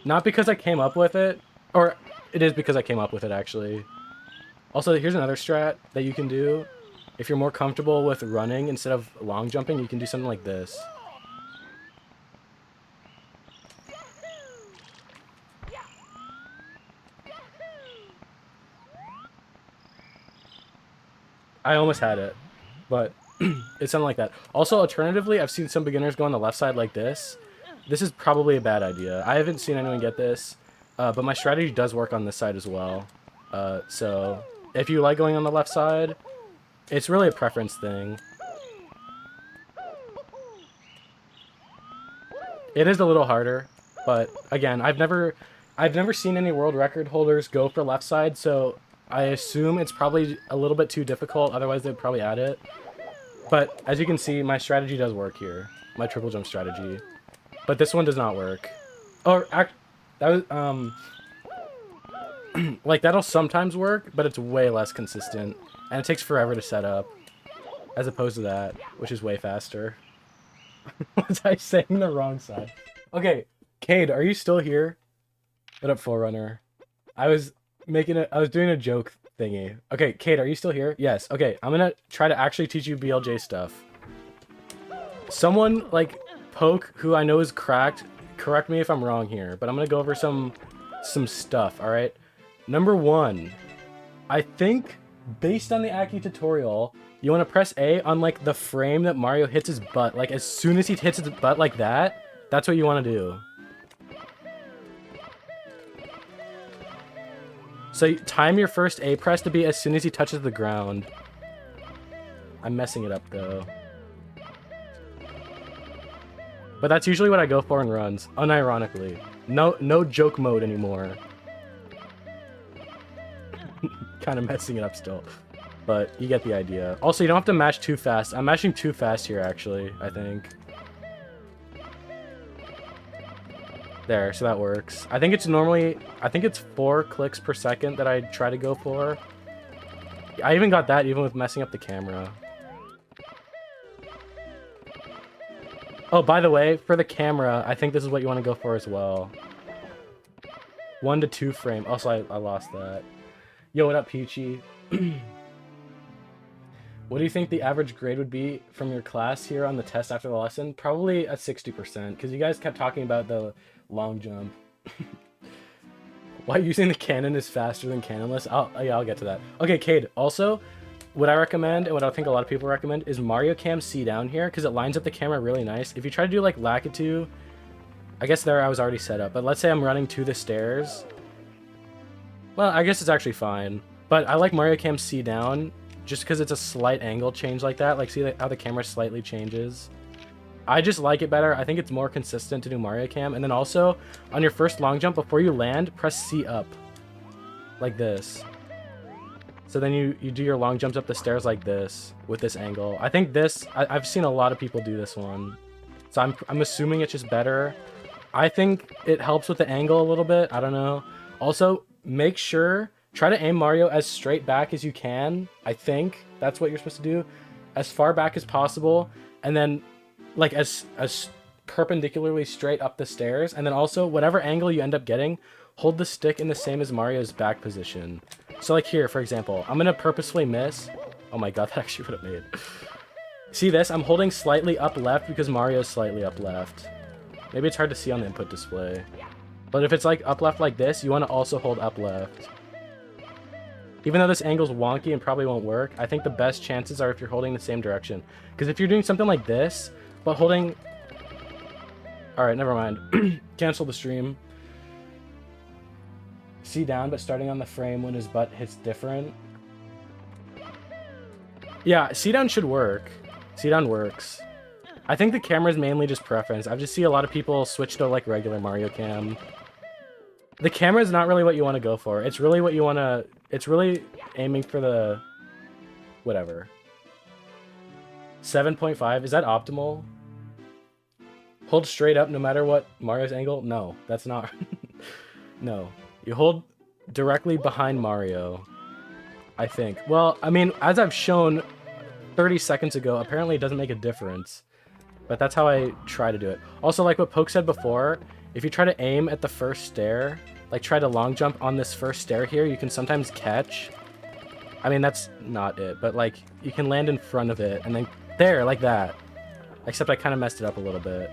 Not because I came up with it. Or, it is because I came up with it, actually. Also, here's another strat that you can do. If you're more comfortable with running instead of long jumping, you can do something like this. I almost had it, but it's something like that. Also, alternatively, I've seen some beginners go on the left side like this. This is probably a bad idea. I haven't seen anyone get this, but my strategy does work on this side as well. So if you like going on the left side, it's really a preference thing. It is a little harder, but again, I've never seen any world record holders go for left side, so I assume it's probably a little bit too difficult, otherwise they'd probably add it. But as you can see, my strategy does work here. My triple jump strategy. But this one does not work. Or, that was, like, that'll sometimes work, but it's way less consistent. And it takes forever to set up. As opposed to that, which is way faster. Was I saying the wrong side? Okay, Cade, are you still here? What up, Forerunner? I was doing a joke thingy. Okay, Cade, are you still here? Yes. Okay, I'm gonna try to actually teach you BLJ stuff. Someone like Poke, who I know is cracked, correct me if I'm wrong here, but I'm gonna go over some stuff, alright? Number 1, I think, based on the Aki tutorial, you want to press A on, like, the frame that Mario hits his butt. Like, as soon as he hits his butt like that, that's what you want to do. So time your first A press to be as soon as he touches the ground. I'm messing it up, though. But that's usually what I go for in runs, unironically. No joke mode anymore. Kind of messing it up still. But you get the idea. Also, you don't have to mash too fast. I'm mashing too fast here, actually, I think. There, so that works. I think it's 4 clicks per second that I try to go for. I even got that even with messing up the camera. Oh, by the way, for the camera, I think this is what you want to go for as well. 1 to 2 frame. Also, I lost that. Yo, what up, Peachy? What do you think the average grade would be from your class here on the test after the lesson? Probably a 60%, because you guys kept talking about the long jump. Why using the cannon is faster than cannonless? I'll get to that. Okay, Cade, also, what I recommend, and what I think a lot of people recommend, is Mario Cam C down here, because it lines up the camera really nice. If you try to do, like, Lakitu, I guess there I was already set up, but let's say I'm running to the stairs. Well, I guess it's actually fine. But I like Mario Cam C down just because it's a slight angle change like that. Like, see how the camera slightly changes? I just like it better. I think it's more consistent to do Mario Cam. And then also, on your first long jump, before you land, press C up. Like this. So then you do your long jumps up the stairs like this, with this angle. I think this, I've seen a lot of people do this one. So I'm assuming it's just better. I think it helps with the angle a little bit. I don't know. Also, make sure, try to aim Mario as straight back as you can. I think that's what you're supposed to do. As far back as possible. And then, like, as perpendicularly straight up the stairs. And then also, whatever angle you end up getting, hold the stick in the same as Mario's back position. So, like here, for example, I'm going to purposefully miss. Oh my god, that actually would have made. See this? I'm holding slightly up left because Mario's slightly up left. Maybe it's hard to see on the input display. But if it's like up left like this, you want to also hold up left. Even though this angle's wonky and probably won't work, I think the best chances are if you're holding the same direction. Because if you're doing something like this, but holding... Alright, never mind. Cancel the stream. C down, but starting on the frame when his butt hits different. Yeah, C down should work. C down works. I think the camera is mainly just preference. I just see a lot of people switch to like regular Mario Cam. The camera is not really what you want to go for. It's really what you want to... It's really aiming for the... Whatever. 7.5. Is that optimal? Hold straight up no matter what Mario's angle? No, that's not... No. You hold directly behind Mario, I think. Well, I mean, as I've shown 30 seconds ago, apparently it doesn't make a difference. But that's how I try to do it. Also, like what Poke said before, if you try to aim at the first stair, like try to long jump on this first stair here, you can sometimes catch. I mean, that's not it, but like you can land in front of it and then there, like that. Except I kind of messed it up a little bit.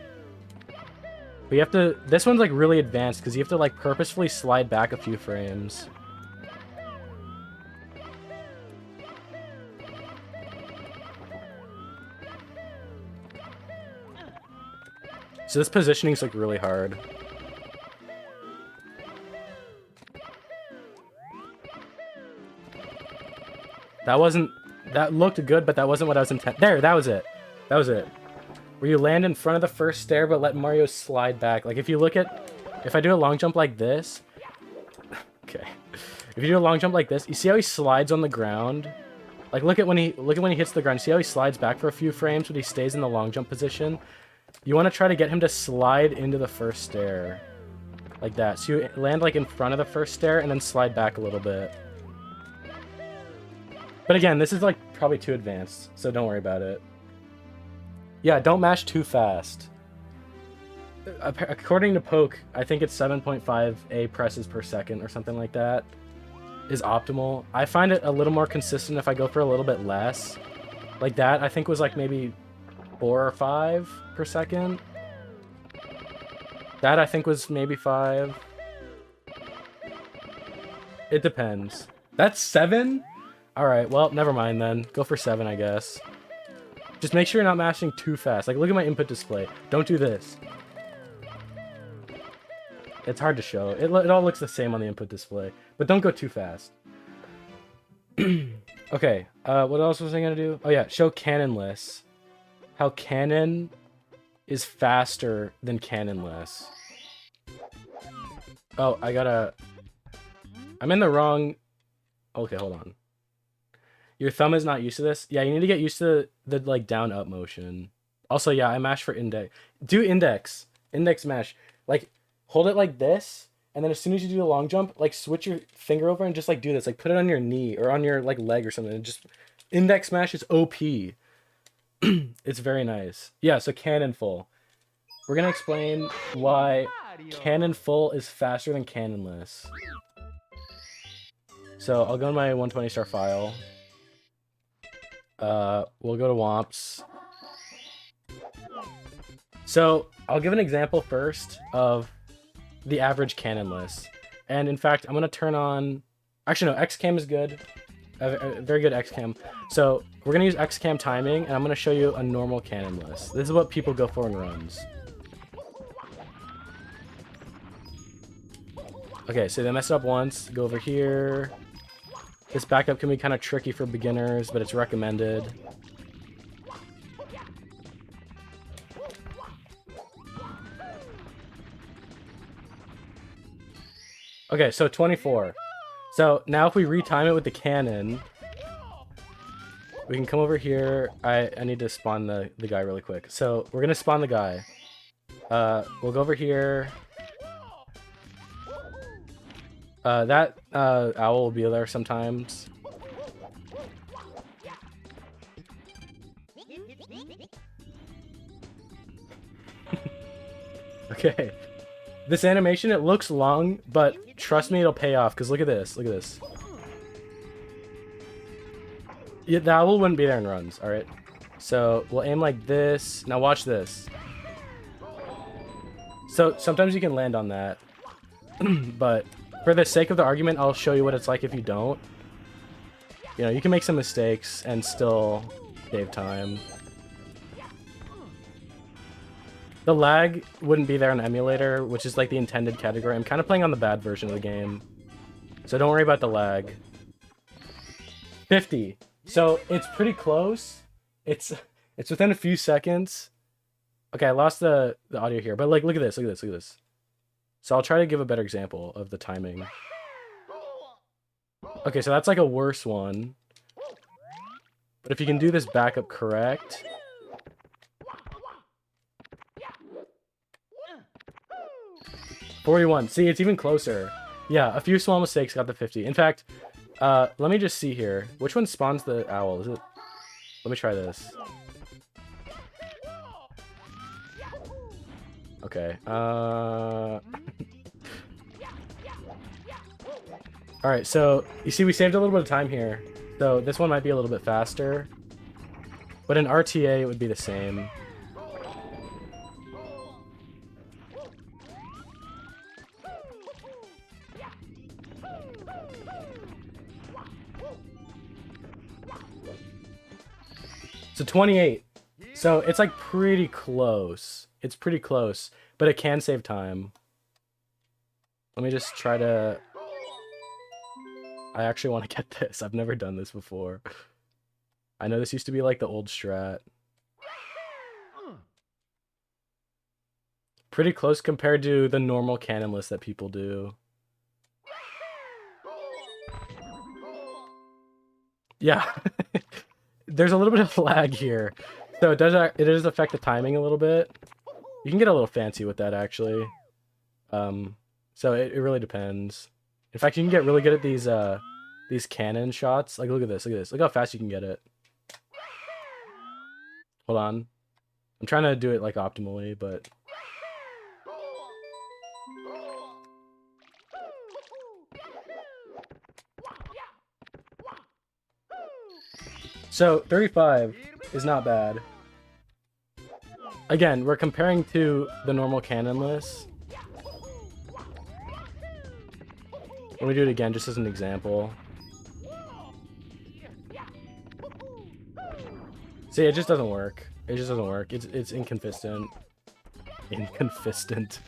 But you have to, this one's like really advanced because you have to like purposefully slide back a few frames. So this positioning is like really hard. That looked good, but that wasn't what I was intending. There, that was it. That was it. Where you land in front of the first stair, but let Mario slide back. Like if you look at, if I do a long jump like this, okay. If you do a long jump like this, you see how he slides on the ground? Like look at when he hits the ground. See how he slides back for a few frames, but he stays in the long jump position? You want to try to get him to slide into the first stair. Like that. So you land like in front of the first stair and then slide back a little bit. But again, this is like probably too advanced, so don't worry about it. Yeah, don't mash too fast. According to Poke, I think it's 7.5 A presses per second or something like that is optimal. I find it a little more consistent if I go for a little bit less. Like that, I think was like maybe 4 or 5 per second. That I think was maybe 5. It depends. That's 7? Alright, well, never mind then. Go for 7, I guess. Just make sure you're not mashing too fast. Like, look at my input display. Don't do this. It's hard to show. It all looks the same on the input display. But don't go too fast. Okay, what else was I gonna do? Oh yeah, show cannonless. How cannon is faster than cannonless. Oh, I'm in the wrong... Okay, hold on. Your thumb is not used to this? Yeah, you need to get used to the like down up motion. Also, yeah, I mash for index. Do index. Index mash. Like, hold it like this, and then as soon as you do the long jump, like switch your finger over and just like do this. Like put it on your knee or on your like leg or something. And just index smash is OP. It's very nice. Yeah, so cannon full. We're gonna explain why cannon full is faster than cannonless. So I'll go to my 120 star file. We'll go to Womps. So I'll give an example first of the average cannonless. And in fact, I'm gonna turn on. Actually, no, XCam is good. A very good XCam. So we're gonna use XCam timing, and I'm gonna show you a normal cannonless. This is what people go for in runs. Okay, so they messed it up once. Go over here. This backup can be kind of tricky for beginners, but it's recommended. Okay, so 24. So now if we retime it with the cannon, we can come over here. I need to spawn the guy really quick. So we're gonna spawn the guy. We'll go over here. That owl will be there sometimes. Okay. This animation, it looks long, but trust me, it'll pay off, because look at this. Look at this. Yeah, the owl wouldn't be there in runs, alright? So, we'll aim like this. Now watch this. So, sometimes you can land on that. But, for the sake of the argument, I'll show you what it's like if you don't. You know, you can make some mistakes and still save time. The lag wouldn't be there in emulator, which is like the intended category. I'm kind of playing on the bad version of the game, so don't worry about the lag. 50. So it's pretty close. It's within a few seconds. Okay, I lost the audio here, but like look at this, look at this, look at this. So I'll try to give a better example of the timing. Okay, so that's like a worse one. But if you can do this backup correct. 41. See, it's even closer. Yeah, a few small mistakes got the 50. In fact, let me just see here. Which one spawns the owl? Is it? Let me try this. Okay. Alright, so you see we saved a little bit of time here. So this one might be a little bit faster. But in RTA it would be the same. So 28. So it's like pretty close. It's pretty close, but it can save time. Let me just try to... I actually want to get this. I've never done this before. I know this used to be like the old strat. Pretty close compared to the normal cannon list that people do. Yeah. There's a little bit of lag here. So it does affect the timing a little bit. You can get a little fancy with that actually. So it really depends. In fact, you can get really good at these cannon shots. Like look at this, look at this. Look how fast you can get it. Hold on. I'm trying to do it like optimally, but so 35 is not bad. Again, we're comparing to the normal cannon list. Let me do it again just as an example. See, it just doesn't work. It just doesn't work. It's inconsistent. Inconsistent.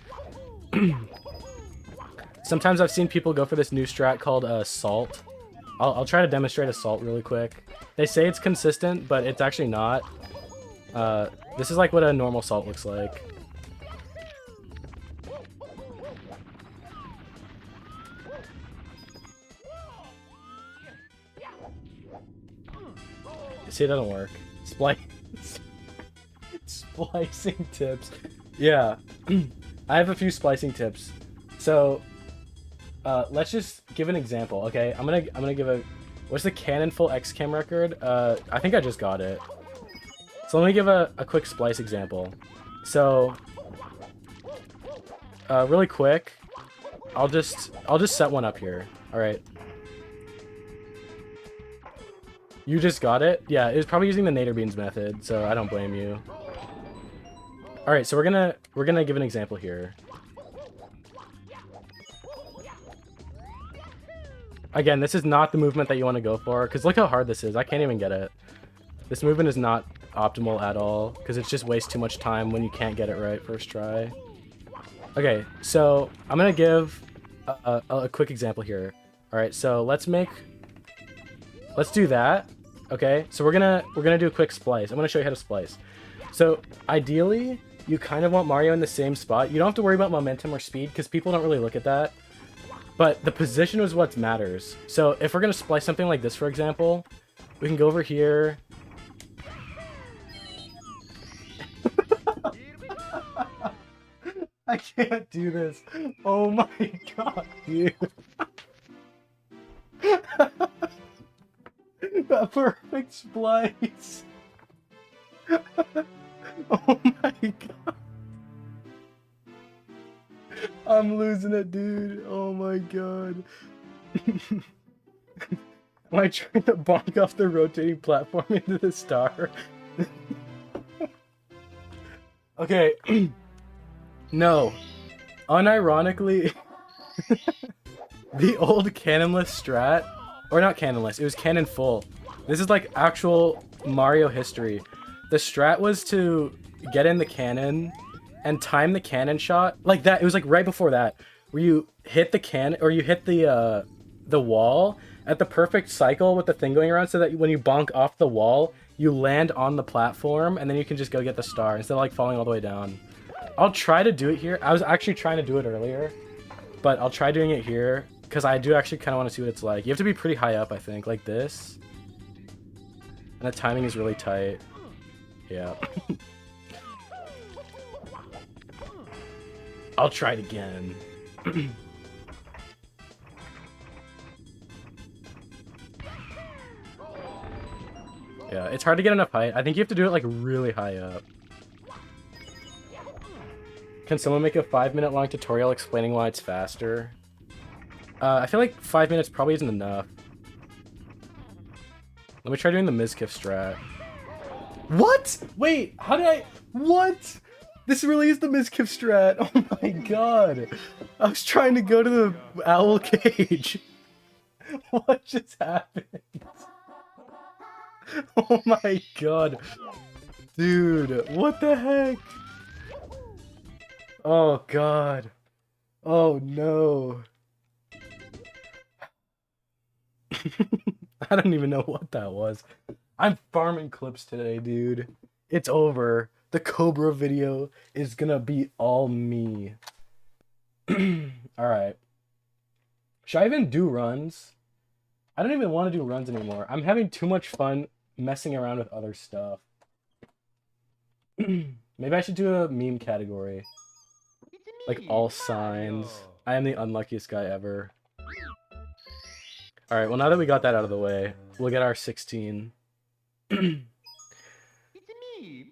Sometimes I've seen people go for this new strat called Salt. I'll try to demonstrate Assault really quick. They say it's consistent, but it's actually not. This is like what a normal Salt looks like. See, it doesn't work. Splicing tips. Yeah. I have a few splicing tips. So, let's just give an example, okay? I'm gonna give a... What's the Canon full XCam record? I think I just got it. So let me give a quick splice example. So, really quick, I'll just set one up here. All right. You just got it? Yeah, it was probably using the Nader Beans method, so I don't blame you. All right, so we're gonna give an example here. Again, this is not the movement that you want to go for, because look how hard this is. I can't even get it. This movement is not optimal at all, because it just wastes too much time when you can't get it right first try. Okay, so I'm gonna give a quick example here. All right, so let's do that. Okay, so we're gonna do a quick splice. I'm gonna show you how to splice. So ideally, you kind of want Mario in the same spot. You don't have to worry about momentum or speed because people don't really look at that. But the position is what matters. So if we're gonna splice something like this, for example, we can go over here. I can't do this. Oh my god, dude. That perfect splice. Oh my god. I'm losing it, dude. Oh my god. Am I trying to bonk off the rotating platform into the star? Okay. No. Unironically, the old canonless strat, or not canonless, it was canon full. This is like actual Mario history. The strat was to get in the cannon and time the cannon shot like that. It was like right before that, where you hit the cannon, or you hit the wall at the perfect cycle with the thing going around, so that when you bonk off the wall, you land on the platform, and then you can just go get the star instead of like falling all the way down. I'll try to do it here. I was actually trying to do it earlier, but I'll try doing it here because I do actually kind of want to see what it's like. You have to be pretty high up, I think, like this. And the timing is really tight. Yeah. I'll try it again. Yeah, it's hard to get enough height. I think you have to do it like really high up. Can someone make a 5-minute long tutorial explaining why it's faster? I feel like 5 minutes probably isn't enough. Let me try doing the Mizkif strat. What? Wait, how did I... What? This really is the Mizkif strat. Oh my god. I was trying to go to the owl cage. What just happened? Oh my god. Dude, what the heck? Oh god. Oh no. I don't even know what that was. I'm farming clips today, dude. It's over. The Cobra video is gonna be all me. Alright. Should I even do runs? I don't even want to do runs anymore. I'm having too much fun messing around with other stuff. Maybe I should do a meme category. Like all signs. I am the unluckiest guy ever. Alright, well now that we got that out of the way, we'll get our 16.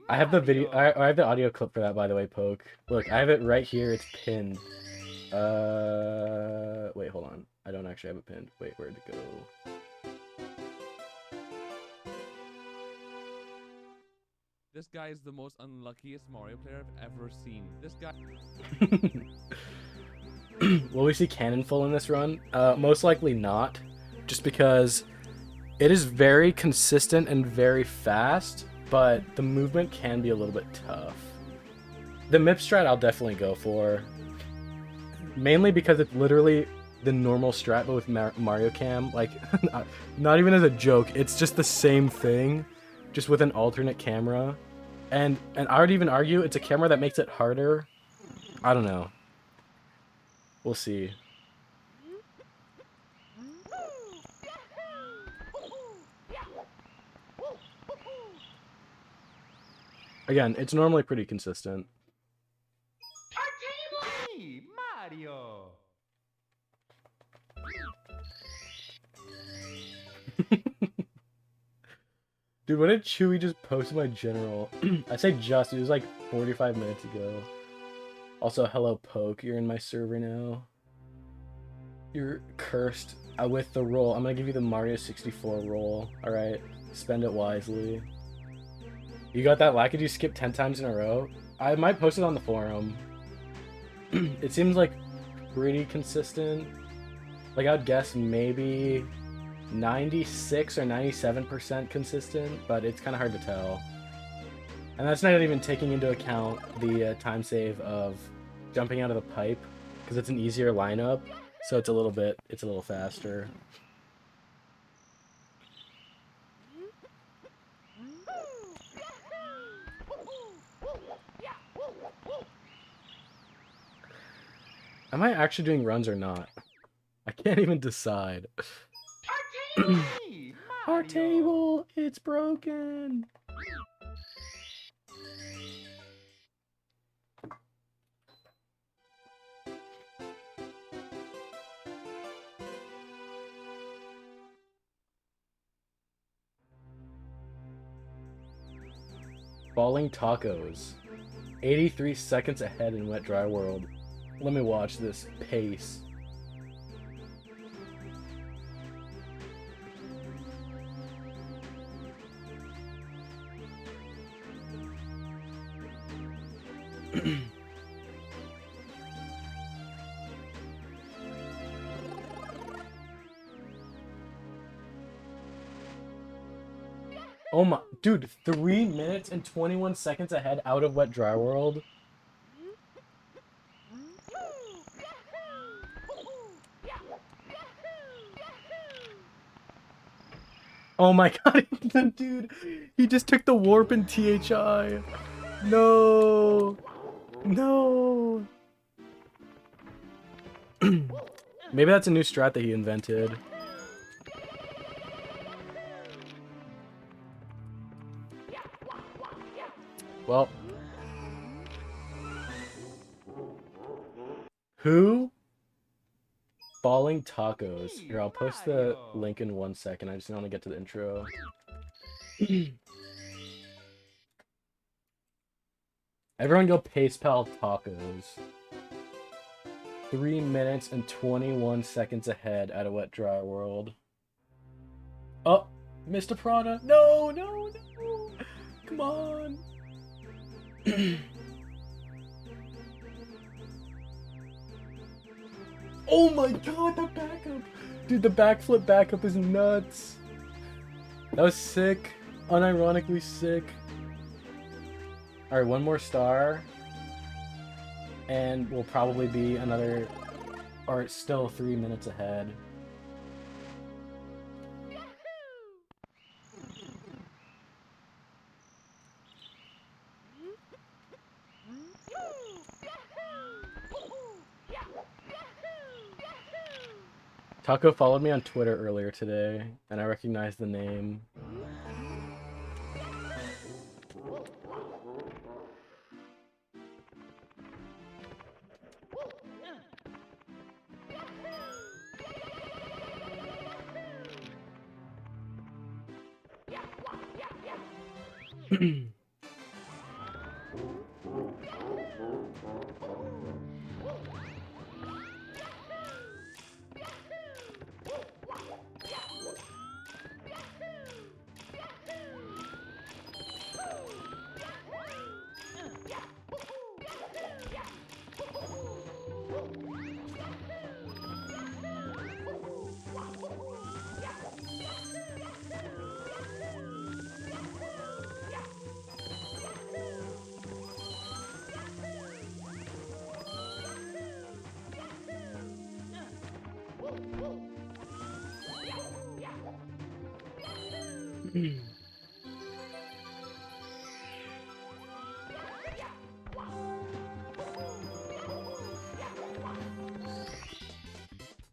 I have the video, I have the audio clip for that, by the way, Poke. Look, I have it right here, it's pinned. Wait, hold on. I don't actually have it pinned. Wait, where'd it go? This guy is the most unluckiest Mario player I've ever seen. This guy... Will we see Cannon full in this run? Most likely not. Just because it is very consistent and very fast, but the movement can be a little bit tough. The MIP strat I'll definitely go for. Mainly because it's literally the normal strat, but with Mario Cam. Like, not even as a joke, it's just the same thing, just with an alternate camera. And I would even argue it's a camera that makes it harder. I don't know. We'll see. Again, it's normally pretty consistent. Mario. Dude, what did Chewy just post in my general? I say just, it was like 45 minutes ago. Also, hello Poke, you're in my server now. You're cursed with the roll. I'm gonna give you the Mario 64 roll, alright? Spend it wisely. You got that lag? Did you skip 10 times in a row? I might post it on the forum. It seems like pretty consistent. Like, I'd guess maybe 96 or 97% consistent, but it's kind of hard to tell. And that's not even taking into account the time save of jumping out of the pipe, because it's an easier lineup. So it's a little faster. Am I actually doing runs or not? I can't even decide. Hey, Our Mario. table, it's broken. Falling tacos. 83 seconds ahead in Wet Dry World. Let me watch this pace. Oh my, dude, 3 minutes and 21 seconds ahead out of Wet Dry World. Oh my god, dude, he just took the warp in THI. No. No. Maybe that's a new strat that he invented. Well. Who? Falling tacos. Here, I'll post the link in 1 second. I just want to get to the intro. Everyone go Pace Pal Tacos. 3 minutes and 21 seconds ahead at a Wet Dry World. Oh, Mr. Prana. No, no, no. Come on. Oh my god, the backup. Dude, the backflip backup is nuts. That was sick. Unironically sick. Alright, one more star. And we'll probably be another... or still 3 minutes ahead. Taco followed me on Twitter earlier today, and I recognized the name.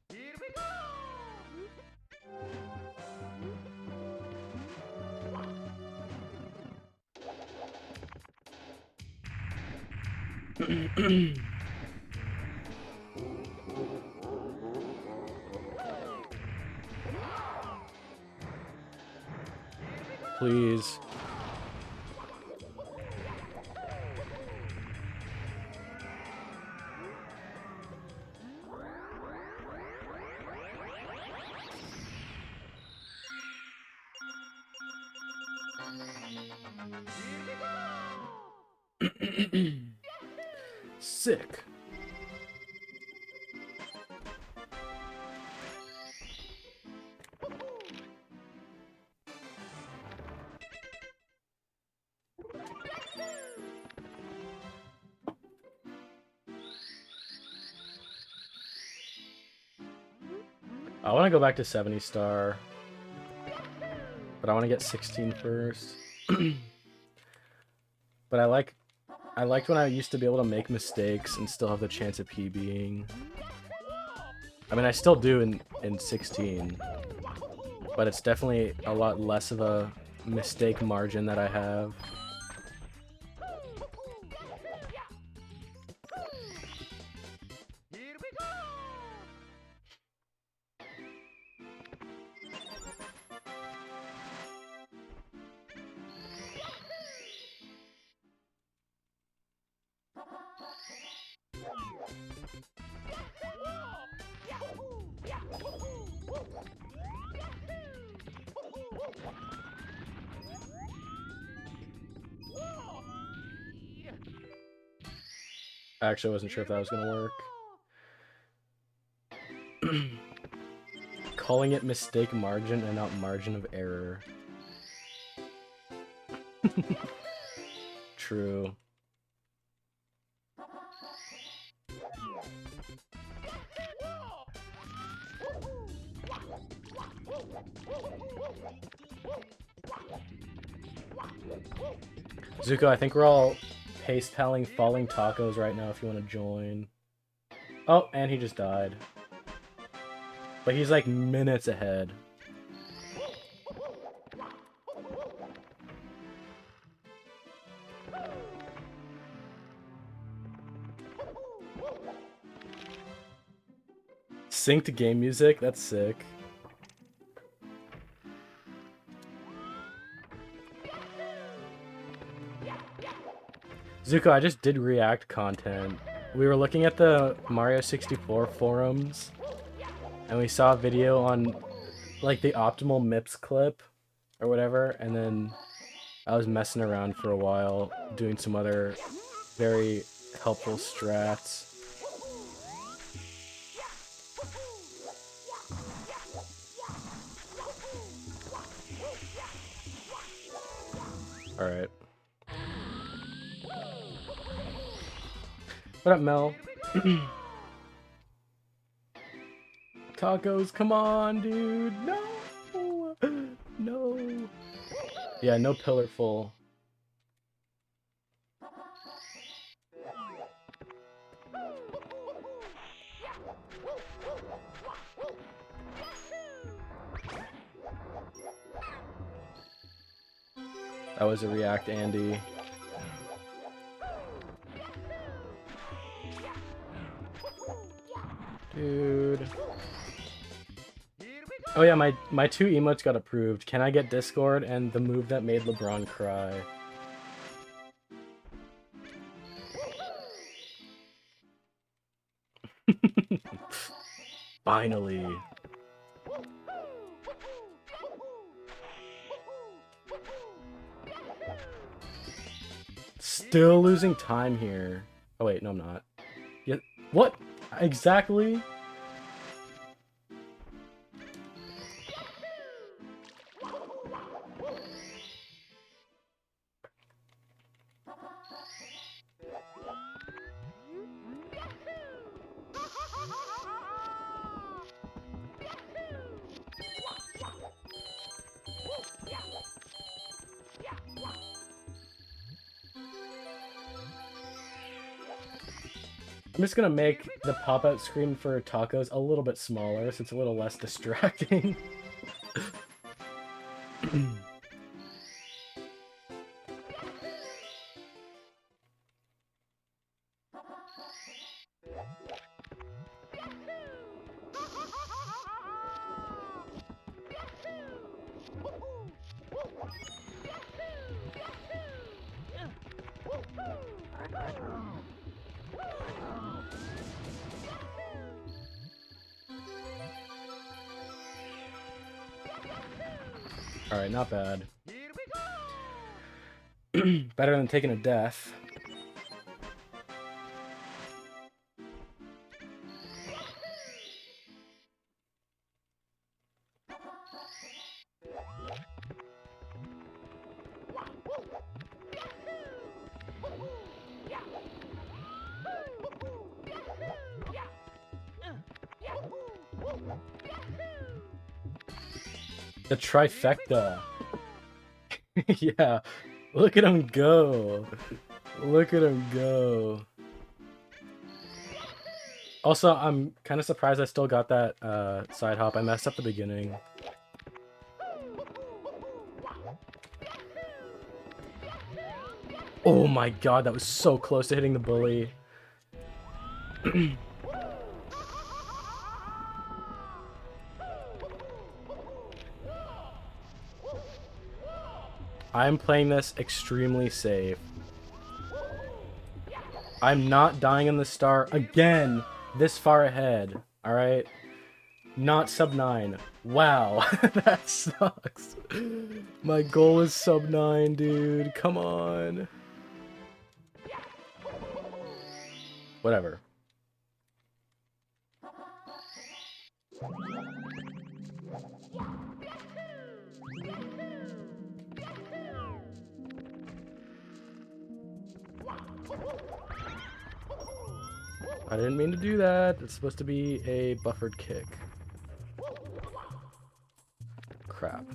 Here we go. Please. Sick. I want to go back to 70 star, but I want to get 16 first. But I liked when I used to be able to make mistakes and still have the chance of PBing. I mean, I still do in 16, but it's definitely a lot less of a mistake margin that I have. Here we go. Actually, I wasn't sure if that was gonna work. Calling it mistake margin and not margin of error. True. Zuko, I think we're all paste-palling falling tacos right now if you want to join. Oh, and he just died. But he's like minutes ahead. Synced game music? That's sick. Zuko, I just did React content. We were looking at the Mario 64 forums, and we saw a video on, like, the optimal MIPS clip, or whatever, and then I was messing around for a while, doing some other very helpful strats. Alright. What up, Mel? Tacos, come on, dude! No! No! Yeah, no pillar full. That was a React Andy. Dude. Oh yeah, my two emotes got approved. Can I get Discord and the move that made LeBron cry? Finally. Still losing time here. Oh wait, no I'm not. Yeah, what? Exactly? I'm just gonna make the pop-out screen for tacos a little bit smaller so it's a little less distracting. Alright, not bad. Better than taking a death. The trifecta. Yeah. Look at him go. Look at him go. Also, I'm kind of surprised I still got that side hop. I messed up the beginning. Oh my god, that was so close to hitting the bully. I'm playing this extremely safe. I'm not dying in the star again this far ahead, alright? Not sub 9. Wow, that sucks. My goal is sub 9, dude. Come on. Whatever. I didn't mean to do that. It's supposed to be a buffered kick. Crap.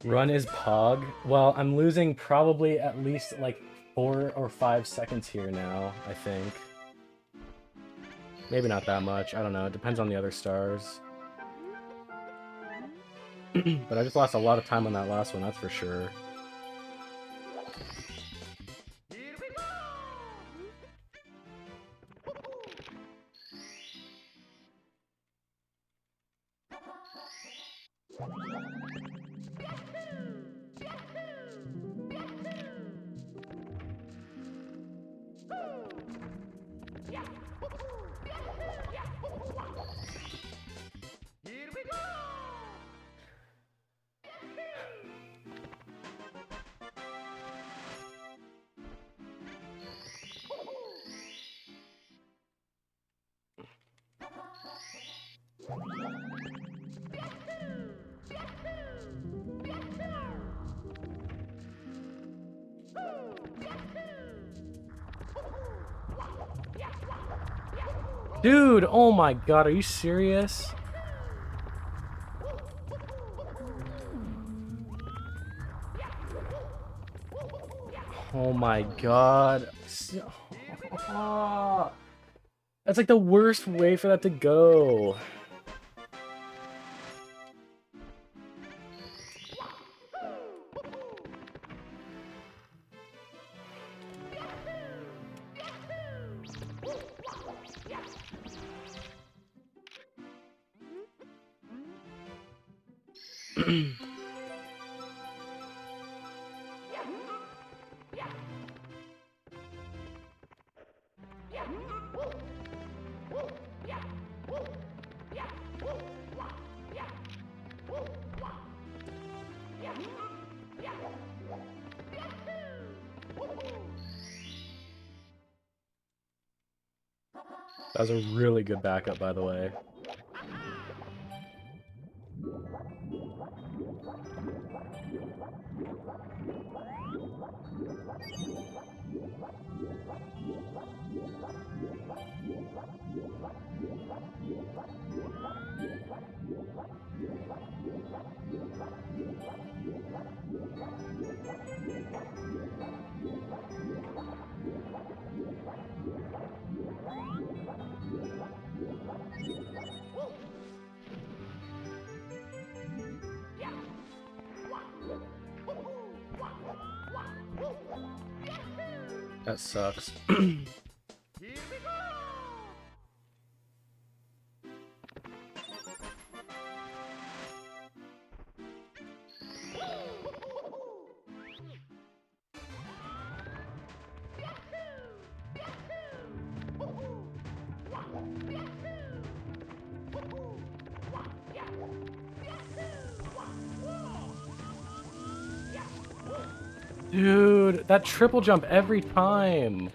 Run is Pog. Well, I'm losing probably at least like 4 or 5 seconds here now, I think. Maybe not that much. I don't know. It depends on the other stars. But I just lost a lot of time on that last one, that's for sure. Here we go! Here we go! Dude, oh my god, are you serious? Oh my god. That's like the worst way for that to go. That was a really good backup, by the way. That sucks. Here we go! Dude, that triple jump every time.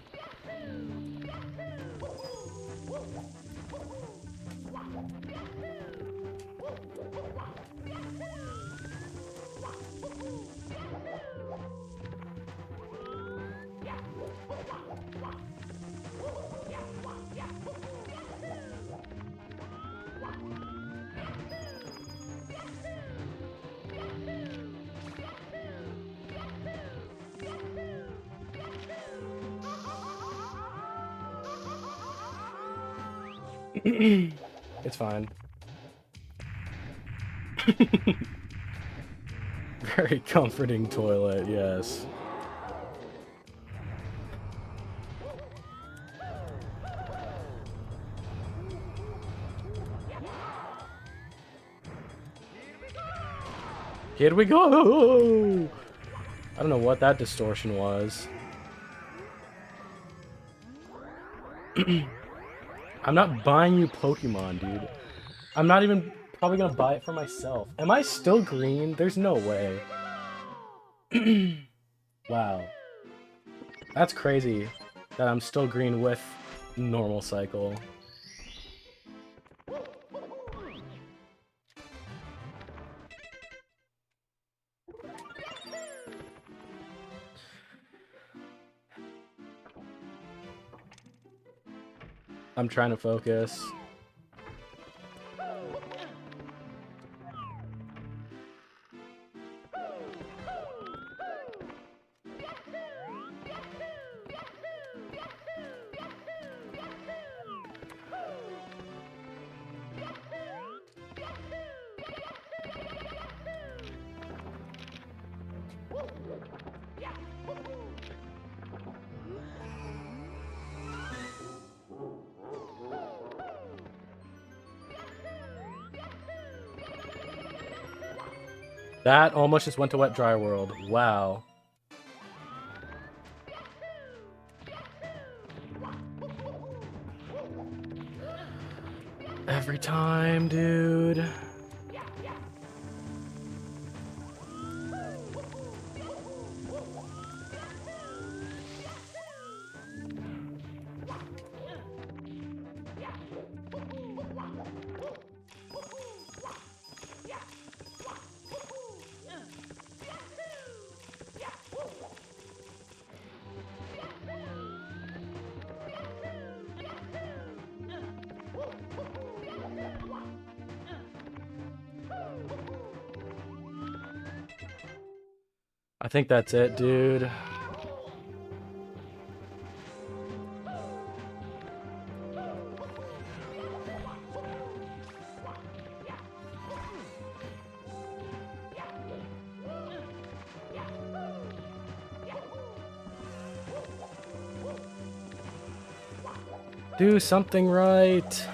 It's fine. Very comforting toilet, yes. Here we go! I don't know what that distortion was. I'm not buying you Pokemon, dude. I'm not even probably gonna buy it for myself. Am I still green? There's no way. Wow. That's crazy that I'm still green with normal cycle. I'm trying to focus. That almost just went to Wet Dry World. Wow. Every time, dude. I think that's it, dude. Do something right.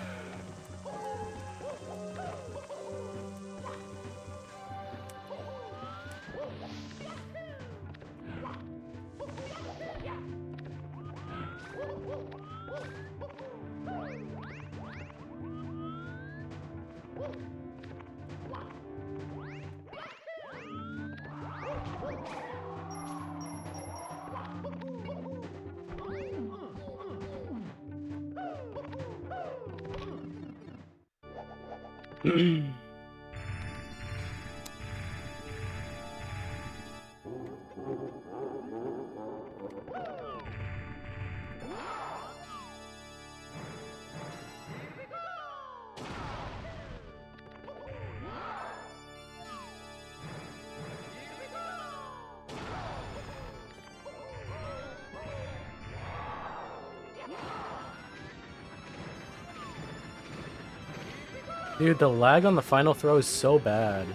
Dude, the lag on the final throw is so bad.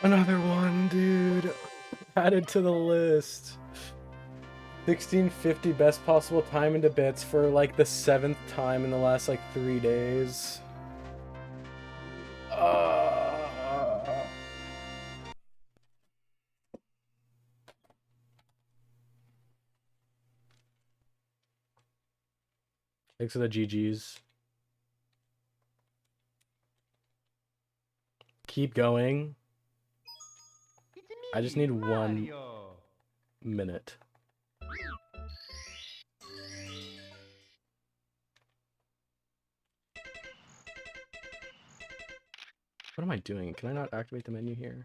Another one, dude. Added to the list. 1650 best possible time into bits for like the 7th time in the last like 3 days. Thanks for the GGs. Keep going. I just need 1 minute. What am I doing? Can I not activate the menu here?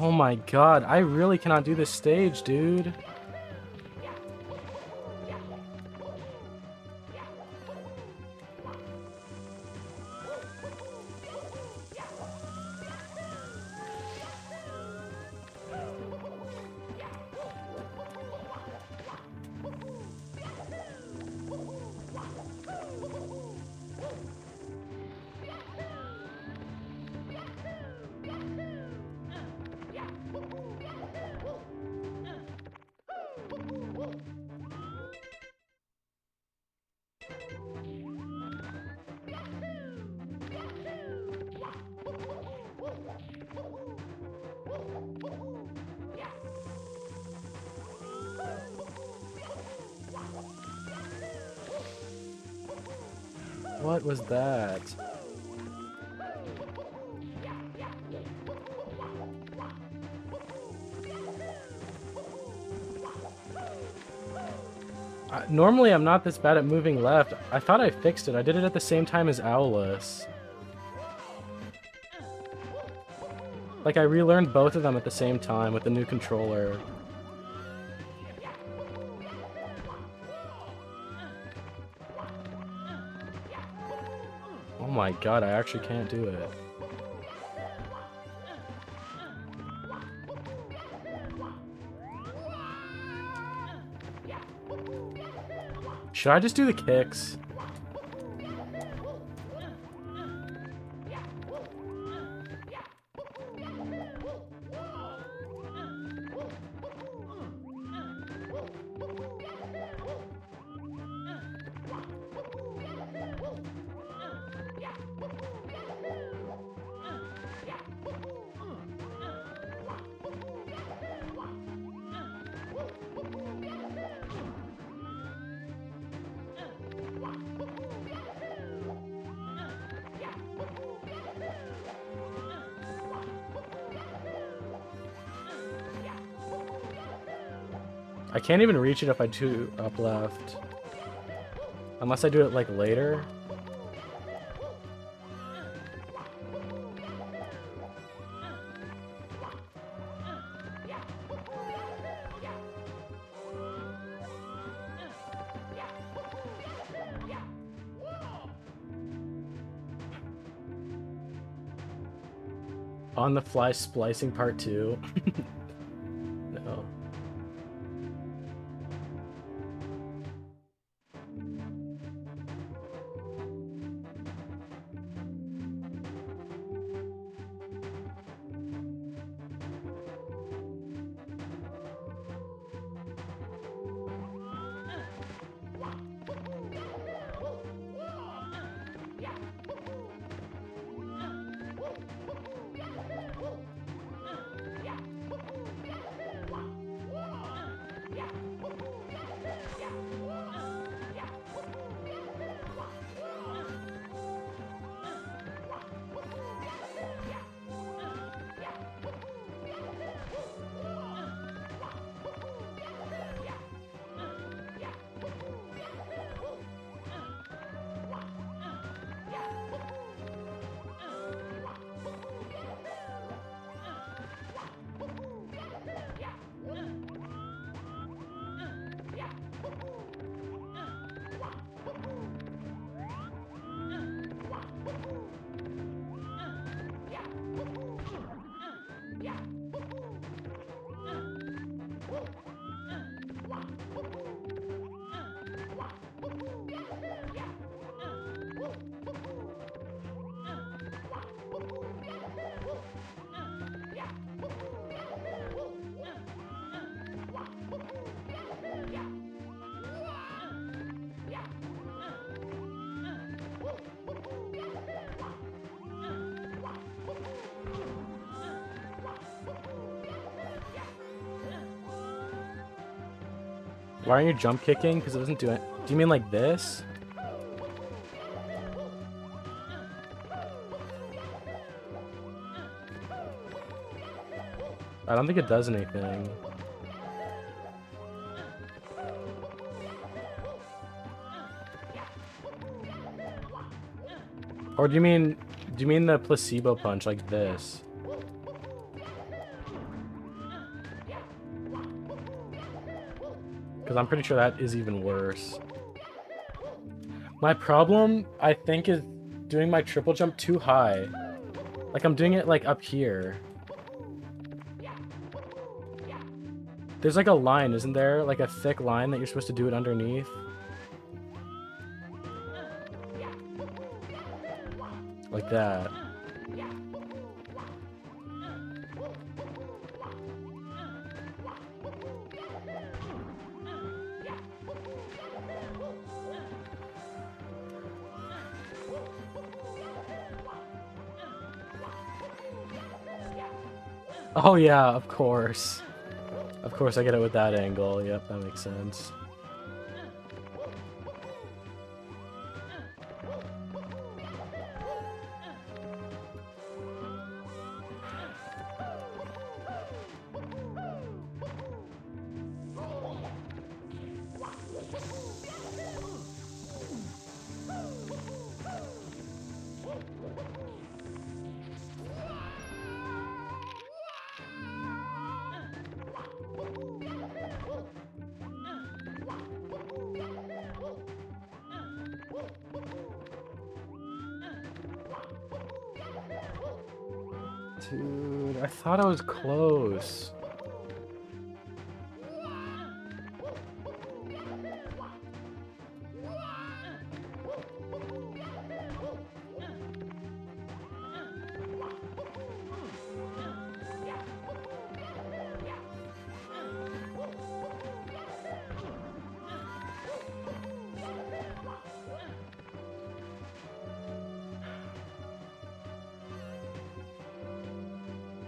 Oh my god, I really cannot do this stage, dude. What was that? Normally I'm not this bad at moving left. I thought I fixed it. I did it at the same time as Owlus. Like I relearned both of them at the same time with the new controller. Oh my god, I actually can't do it. Should I just do the kicks? I can't even reach it if I do up left. Unless I do it like later. On the fly splicing part 2. No. Why aren't you jump kicking? Because it doesn't do it. Do you mean like this? I don't think it does anything. Or do you mean the placebo punch like this? Because I'm pretty sure that is even worse. My problem, I think, is doing my triple jump too high. Like, I'm doing it, like, up here. There's, like, a line, isn't there? Like, a thick line that you're supposed to do it underneath. Like that. Oh yeah, of course. Of course I get it with that angle. Yep, that makes sense. Dude, I thought I was close.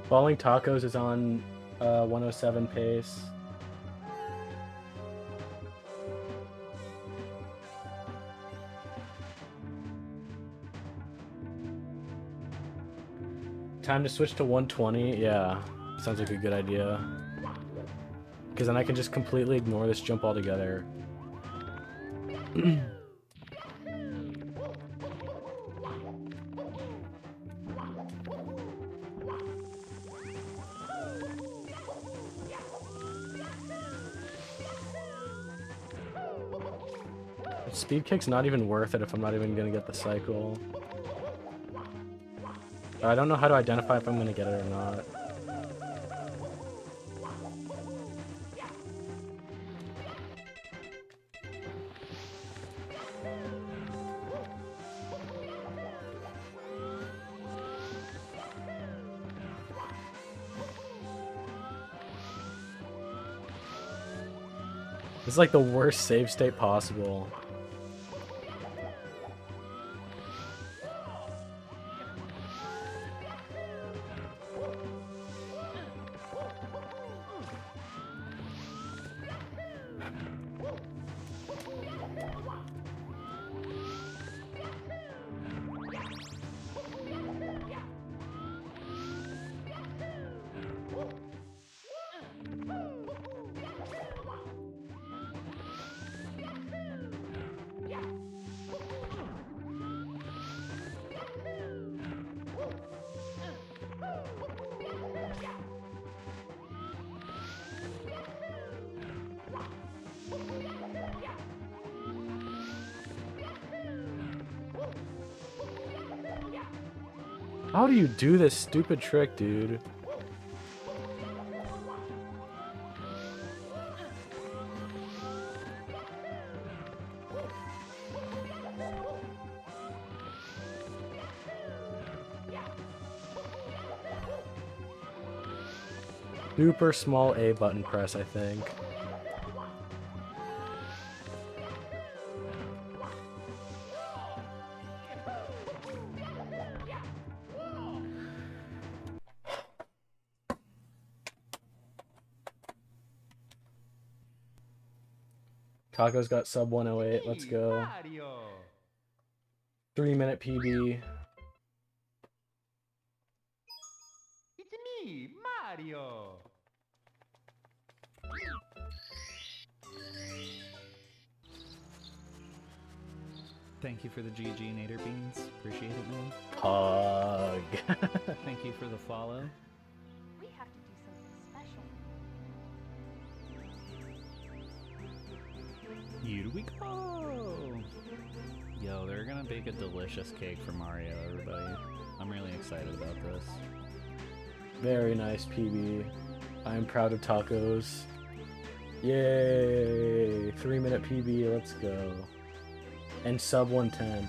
Balling Tacos is on 107 pace. Time to switch to 120? Yeah, sounds like a good idea. Because then I can just completely ignore this jump altogether. Speed kick's not even worth it if I'm not even gonna get the cycle. I don't know how to identify if I'm gonna get it or not. This is like the worst save state possible. How do you do this stupid trick, dude? Super small A button press, I think. Taco's got sub 108. Let's go. Mario. 3-minute PB. It's me, Mario. Thank you for the GG Nader Beans. Appreciate it, man. Pog. Thank you for the follow. We have to do something special. Here we go! Yo, they're gonna bake a delicious cake for Mario, everybody. I'm really excited about this. Very nice PB. I am proud of tacos. Yay! 3-minute PB. Let's go. And sub 110.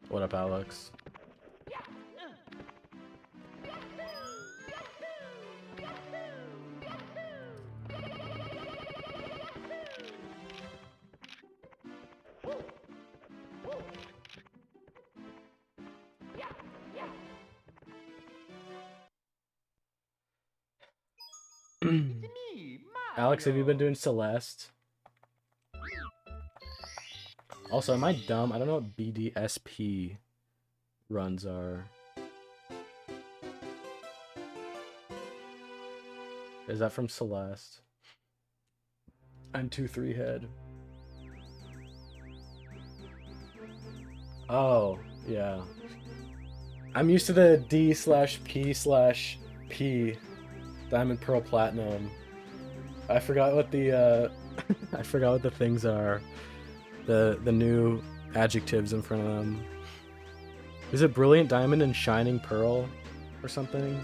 What up, Alex? Me, Alex, have you been Mario. doing Celeste? Also, am I dumb? I don't know what BDSP runs are. Is that from Celeste? I'm 2-3 head. Oh, yeah. I'm used to the D/P/P Diamond Pearl Platinum. I forgot what the I forgot what the things are. The new adjectives in front of them. Is it Brilliant Diamond and Shining Pearl or something?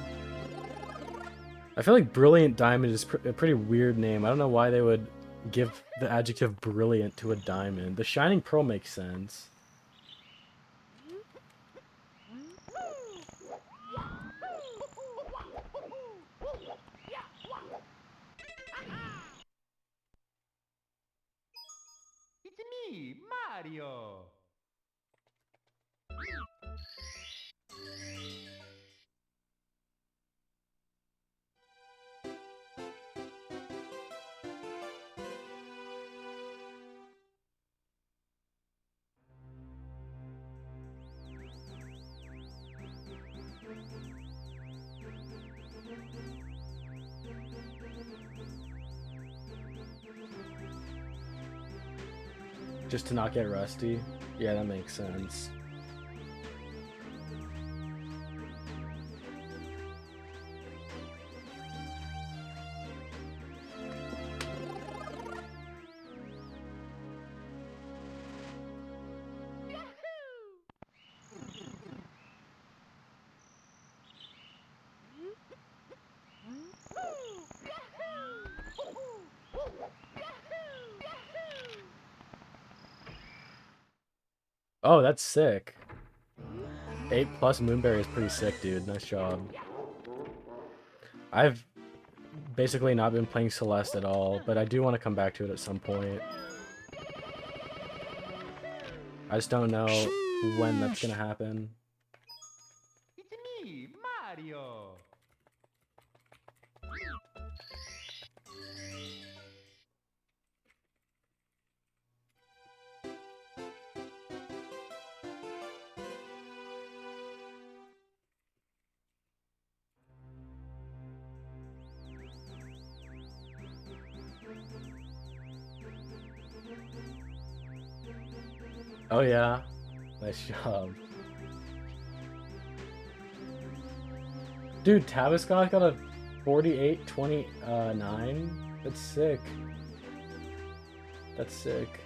I feel like Brilliant Diamond is a pretty weird name. I don't know why they would give the adjective brilliant to a diamond. The Shining Pearl makes sense. It's me, Mario. Just to not get rusty? Yeah, that makes sense. Oh, that's sick. 8+ Moonberry is pretty sick, dude. Nice job. I've basically not been playing Celeste at all, but I do want to come back to it at some point. I just don't know when that's gonna happen. It's me, Mario. Oh yeah, nice job. Dude, Tabascot got a 48-29. That's sick. That's sick.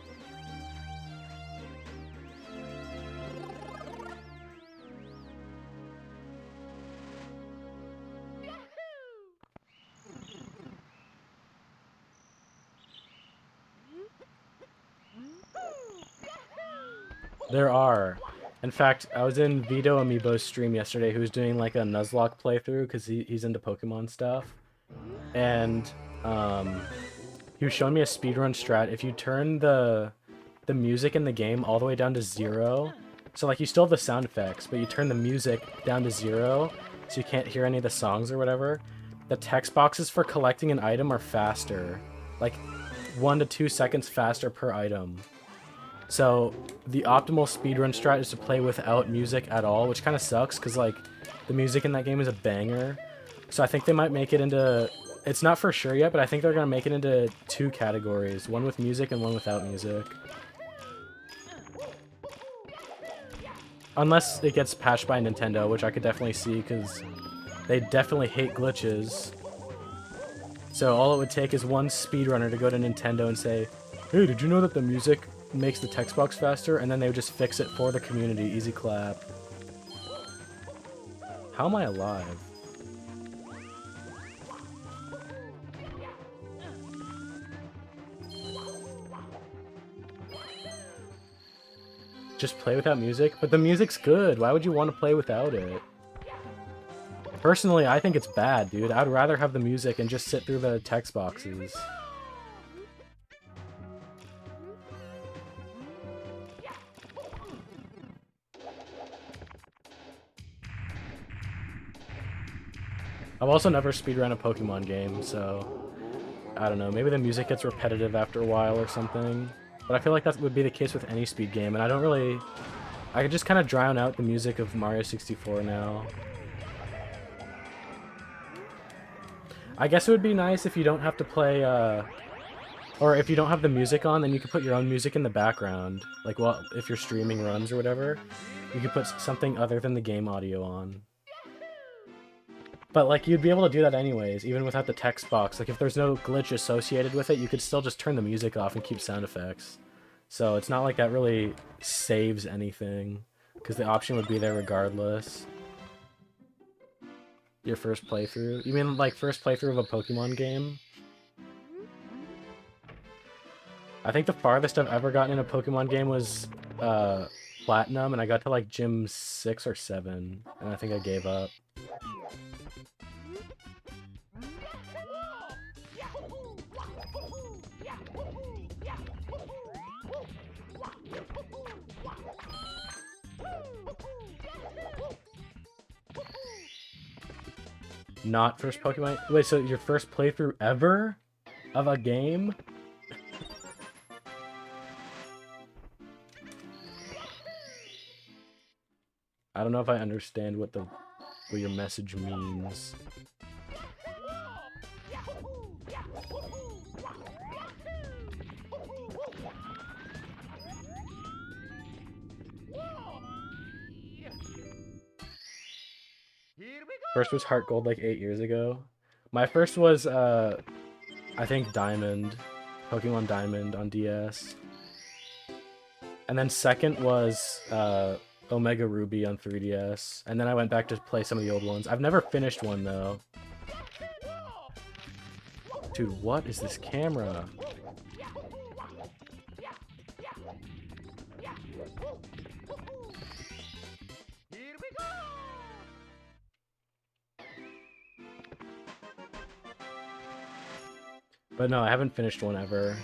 There are. In fact, I was in Vito Amiibo's stream yesterday who was doing like a Nuzlocke playthrough because he's into Pokemon stuff. And he was showing me a speedrun strat. If you turn the music in the game all the way down to 0, so like you still have the sound effects, but you turn the music down to 0 so you can't hear any of the songs or whatever, the text boxes for collecting an item are faster. Like 1 to 2 seconds faster per item. So the optimal speedrun strat is to play without music at all, which kind of sucks because like the music in that game is a banger. So I think they might make it into, it's not for sure yet, but I think they're gonna make it into 2 categories, one with music and one without music. Unless it gets patched by Nintendo, which I could definitely see because they definitely hate glitches. So all it would take is one speedrunner to go to Nintendo and say, hey, did you know that the music makes the text box faster? And then they would just fix it for the community. Easy clap. How am I alive? Just play without music? But the music's good. Why would you want to play without it? Personally, I think it's bad, dude. I'd rather have the music and just sit through the text boxes. I've also never speedrun a Pokemon game, so I don't know. Maybe the music gets repetitive after a while or something. But I feel like that would be the case with any speed game, and I don't really... I could just kind of drown out the music of Mario 64 now. I guess it would be nice if you don't have to play, or if you don't have the music on, then you could put your own music in the background. Like, well, if you're streaming runs or whatever, you could put something other than the game audio on. But, like, you'd be able to do that anyways, even without the text box. Like, if there's no glitch associated with it, you could still just turn the music off and keep sound effects. So it's not like that really saves anything, because the option would be there regardless. Your first playthrough? You mean, like, first playthrough of a Pokemon game? I think the farthest I've ever gotten in a Pokemon game was, Platinum, and I got to, like, Gym 6 or 7, and I think I gave up. Not first Pokemon? Wait, so your first playthrough ever of a game? I don't know if I understand what your message means. First was Heart Gold like 8 years ago. My first was, I think Diamond. Pokemon Diamond on DS. And then second was, Omega Ruby on 3DS. And then I went back to play some of the old ones. I've never finished one, though. Dude, what is this camera? But no, I haven't finished one ever.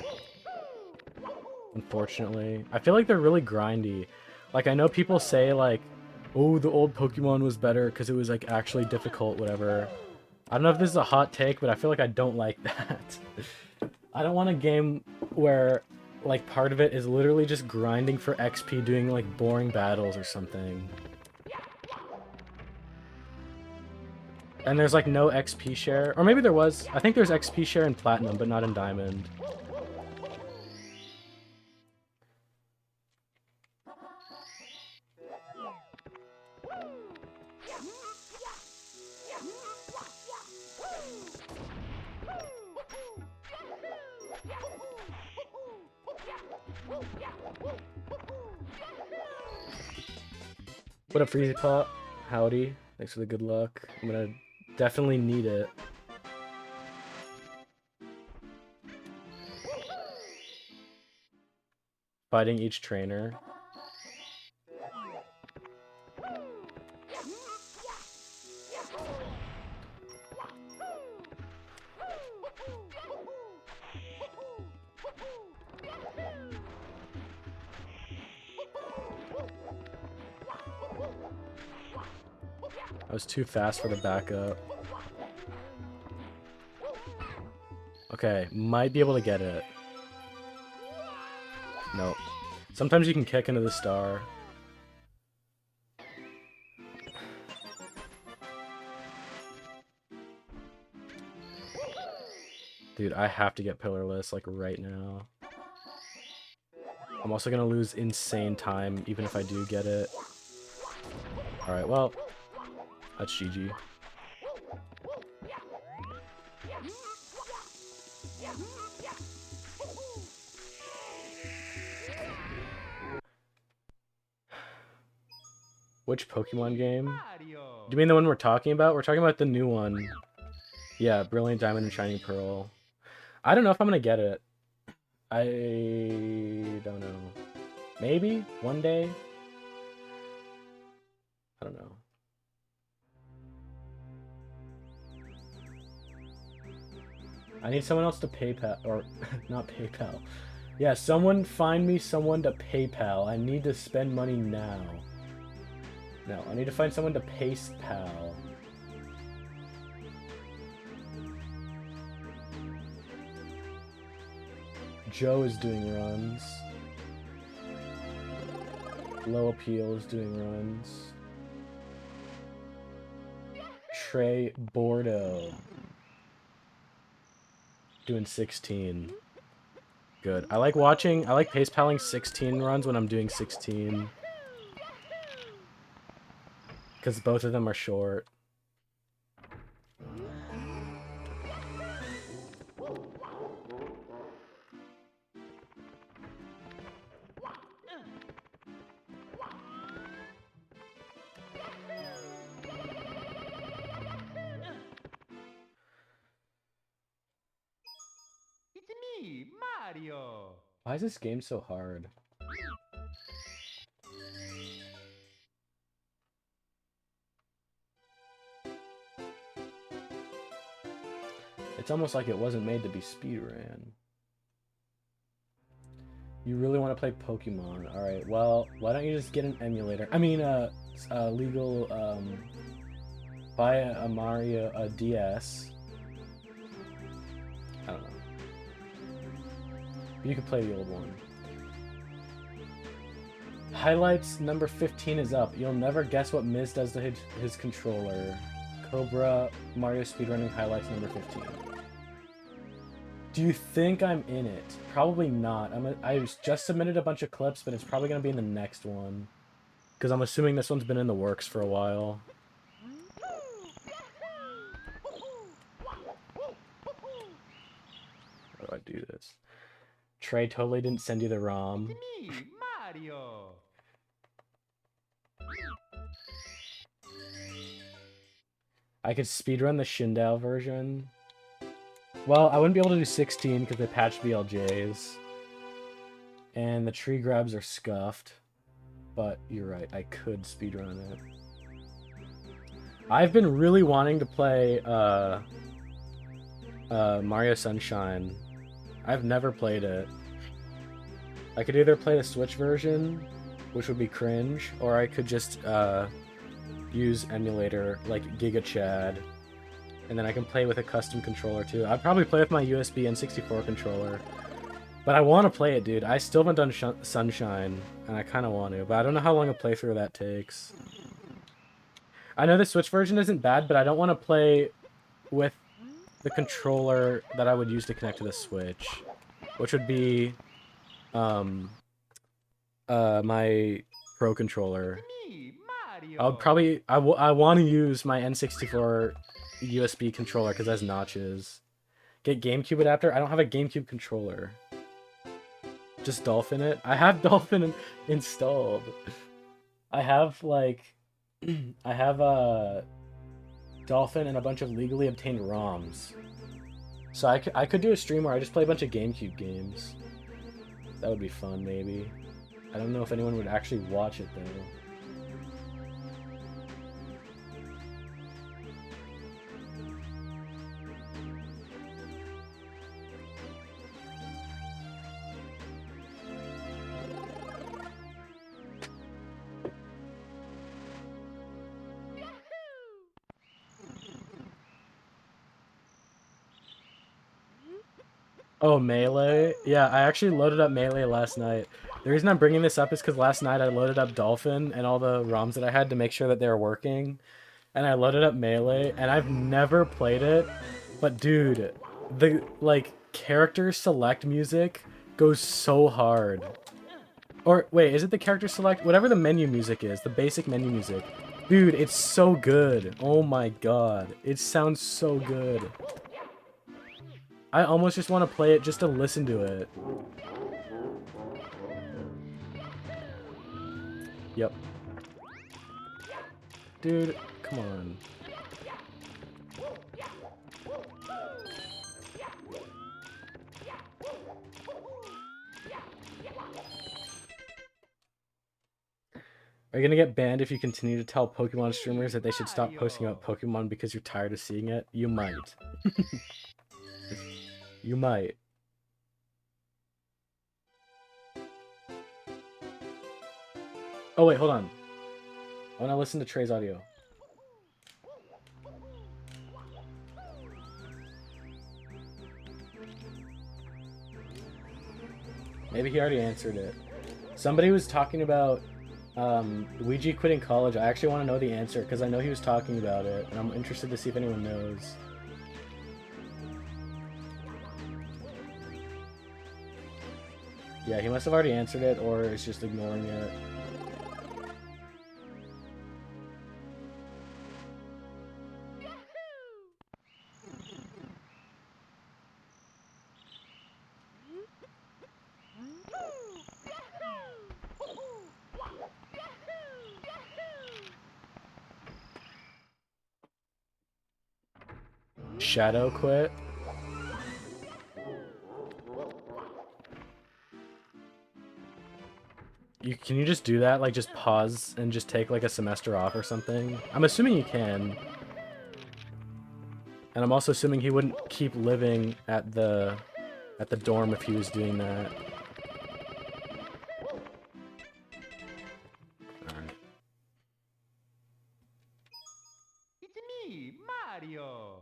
Unfortunately. I feel like they're really grindy. Like, I know people say, like, oh, the old Pokemon was better because it was, like, actually difficult, whatever. I don't know if this is a hot take, but I feel like I don't like that. I don't want a game where, like, part of it is literally just grinding for XP, doing, like, boring battles or something. And there's, like, no XP share. Or maybe there was. I think there's XP share in Platinum, but not in Diamond. What up, Freezy Pop? Howdy. Thanks for the good luck. I'm gonna definitely need it. Fighting each trainer. I was too fast for the backup. Okay, might be able to get it. Nope. Sometimes you can kick into the star. Dude, I have to get pillarless, like, right now. I'm also gonna lose insane time, even if I do get it. Alright, well, that's GG. Which Pokemon game? Mario. Do you mean the one we're talking about? We're talking about the new one. Yeah, Brilliant Diamond and Shining Pearl. I don't know if I'm gonna get it. I don't know. Maybe one day. I don't know. I need someone else to PayPal, or not PayPal. Yeah, someone find me someone to PayPal. I need to spend money now. No, I need to find someone to PayPal. Joe is doing runs. Low Appeal is doing runs. Trey Bordeaux doing 16. Good. I like pace palling 16 runs when I'm doing 16. Because both of them are short. It's me, Mario. Why is this game so hard? It's almost like it wasn't made to be speedrun. You really want to play Pokemon? Alright, well, why don't you just get an emulator? I mean, buy a Mario, DS. I don't know. You could play the old one. Highlights number 15 is up. You'll never guess what Miz does to his controller. Cobra Mario speedrunning highlights number 15. Do you think I'm in it? Probably not. I just submitted a bunch of clips, but it's probably going to be in the next one. Because I'm assuming this one's been in the works for a while. How do I do this? Trey totally didn't send you the ROM. It's me, Mario. I could speedrun the Shindao version. Well, I wouldn't be able to do 16 because they patched BLJs. And the tree grabs are scuffed. But you're right, I could speedrun it. I've been really wanting to play Mario Sunshine. I've never played it. I could either play the Switch version, which would be cringe, or I could just use emulator like Giga Chad, and then I can play with a custom controller too. I'd probably play with my USB N64 controller, but I want to play it, dude. I still haven't done Sunshine, and I kind of want to, but I don't know how long a playthrough that takes. I know the Switch version isn't bad, but I don't want to play with the controller that I would use to connect to the Switch, which would be my Pro controller. Me, Mario. I want to use my N64 USB controller because it has notches. Get GameCube adapter. I don't have a GameCube controller. Just Dolphin it. I have Dolphin installed. I have Dolphin and a bunch of legally obtained ROMs. So I could do a stream where I just play a bunch of GameCube games. That would be fun, maybe. I don't know if anyone would actually watch it, though. Oh, Melee? Yeah, I actually loaded up Melee last night. The reason I'm bringing this up is because last night I loaded up Dolphin and all the ROMs that I had to make sure that they were working. And I loaded up Melee, and I've never played it. But dude, the, like, character select music goes so hard. Or, wait, is it the character select? Whatever the menu music is, the basic menu music. Dude, it's so good. Oh my god. It sounds so good. I almost just want to play it just to listen to it. Yep. Dude, come on. Are you gonna get banned if you continue to tell Pokemon streamers that they should stop posting about Pokemon because you're tired of seeing it? You might. You might. Oh wait, hold on. I wanna listen to Trey's audio. Maybe he already answered it. Somebody was talking about Luigi quitting college. I actually want to know the answer because I know he was talking about it, and I'm interested to see if anyone knows. Yeah, he must have already answered it, or is just ignoring it. Shadow quit. Can you just do that? Like, just pause and just take, like, a semester off or something? I'm assuming you can. And I'm also assuming he wouldn't keep living at the dorm if he was doing that. Alright. It's me, Mario.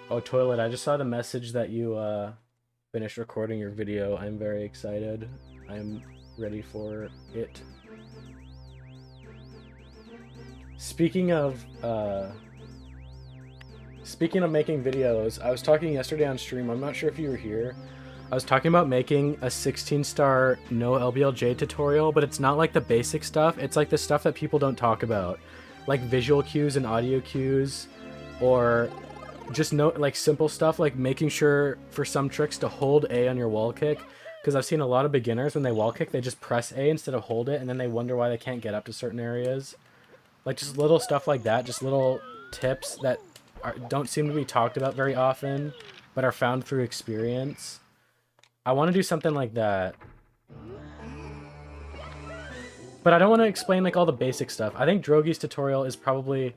Oh, Toilet, I just saw the message that you finished recording your video. I'm very excited. I'm ready for it. Speaking of making videos, I was talking yesterday on stream, I'm not sure if you were here. I was talking about making a 16-star no LBLJ tutorial, but it's not like the basic stuff, it's like the stuff that people don't talk about. Like visual cues and audio cues, or just like simple stuff like making sure for some tricks to hold A on your wall kick, because I've seen a lot of beginners when they wall kick, they just press A instead of hold it, and then they wonder why they can't get up to certain areas. Like just little stuff like that, just little tips that don't seem to be talked about very often, but are found through experience. I want to do something like that. But I don't want to explain like all the basic stuff. I think Drogi's tutorial is probably...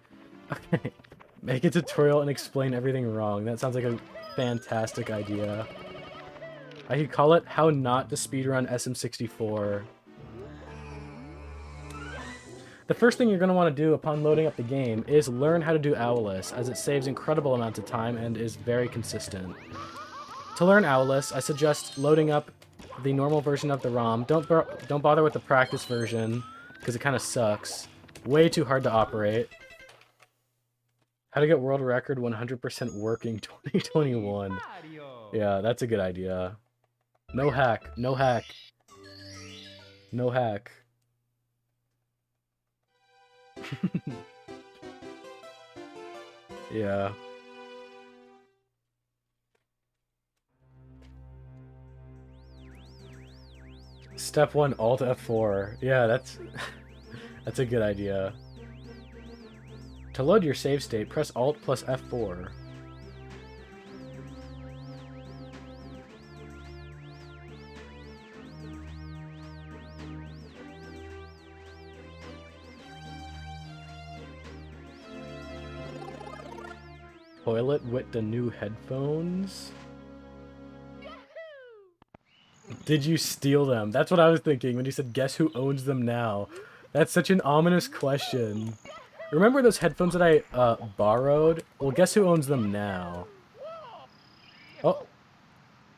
Okay. Make a tutorial and explain everything wrong. That sounds like a fantastic idea. I could call it How Not to Speedrun SM64. The first thing you're going to want to do upon loading up the game is learn how to do Owless, as it saves incredible amounts of time and is very consistent. To learn Owless, I suggest loading up the normal version of the ROM. Don't bother with the practice version, because it kind of sucks. Way too hard to operate. How to get world record 100% working 2021. Mario. Yeah, that's a good idea. No hack. No hack. No hack. Yeah. Step 1, Alt F4. Yeah, that's that's a good idea. To load your save state, press Alt plus F4. Toilet with the new headphones. Did you steal them? That's what I was thinking when you said, guess who owns them now? That's such an ominous question. Remember those headphones that I borrowed? Well, guess who owns them now? Oh.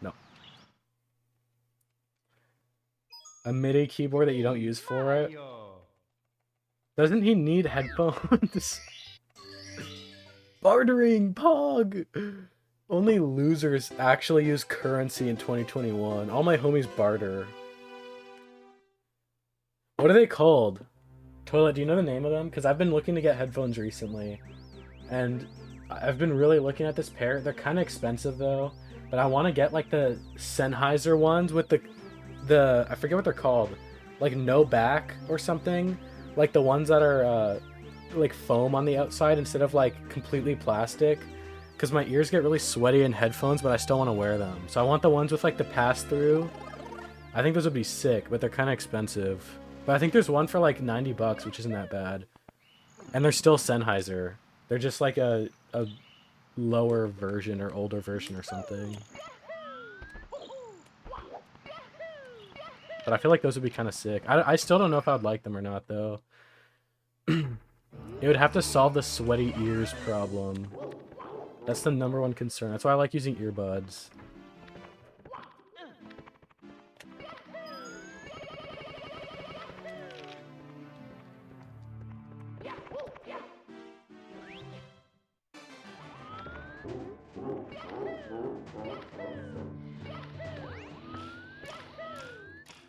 No. A MIDI keyboard that you don't use for it? Mario. Doesn't he need headphones? Bartering, Pog! Only losers actually use currency in 2021. All my homies barter. What are they called? Toilet, do you know the name of them? Because I've been looking to get headphones recently. And I've been really looking at this pair. They're kind of expensive though. But I want to get like the Sennheiser ones with the I forget what they're called. Like no back or something. Like the ones that are like foam on the outside instead of like completely plastic. Because my ears get really sweaty in headphones, but I still want to wear them. So I want the ones with like the pass-through. I think those would be sick, but they're kind of expensive. But I think there's one for like 90 bucks, which isn't that bad. And they're still Sennheiser. They're just like a lower version or older version or something. But I feel like those would be kind of sick. I still don't know if I would like them or not, though. It would have to solve the sweaty ears problem. That's the #1 concern. That's why I like using earbuds.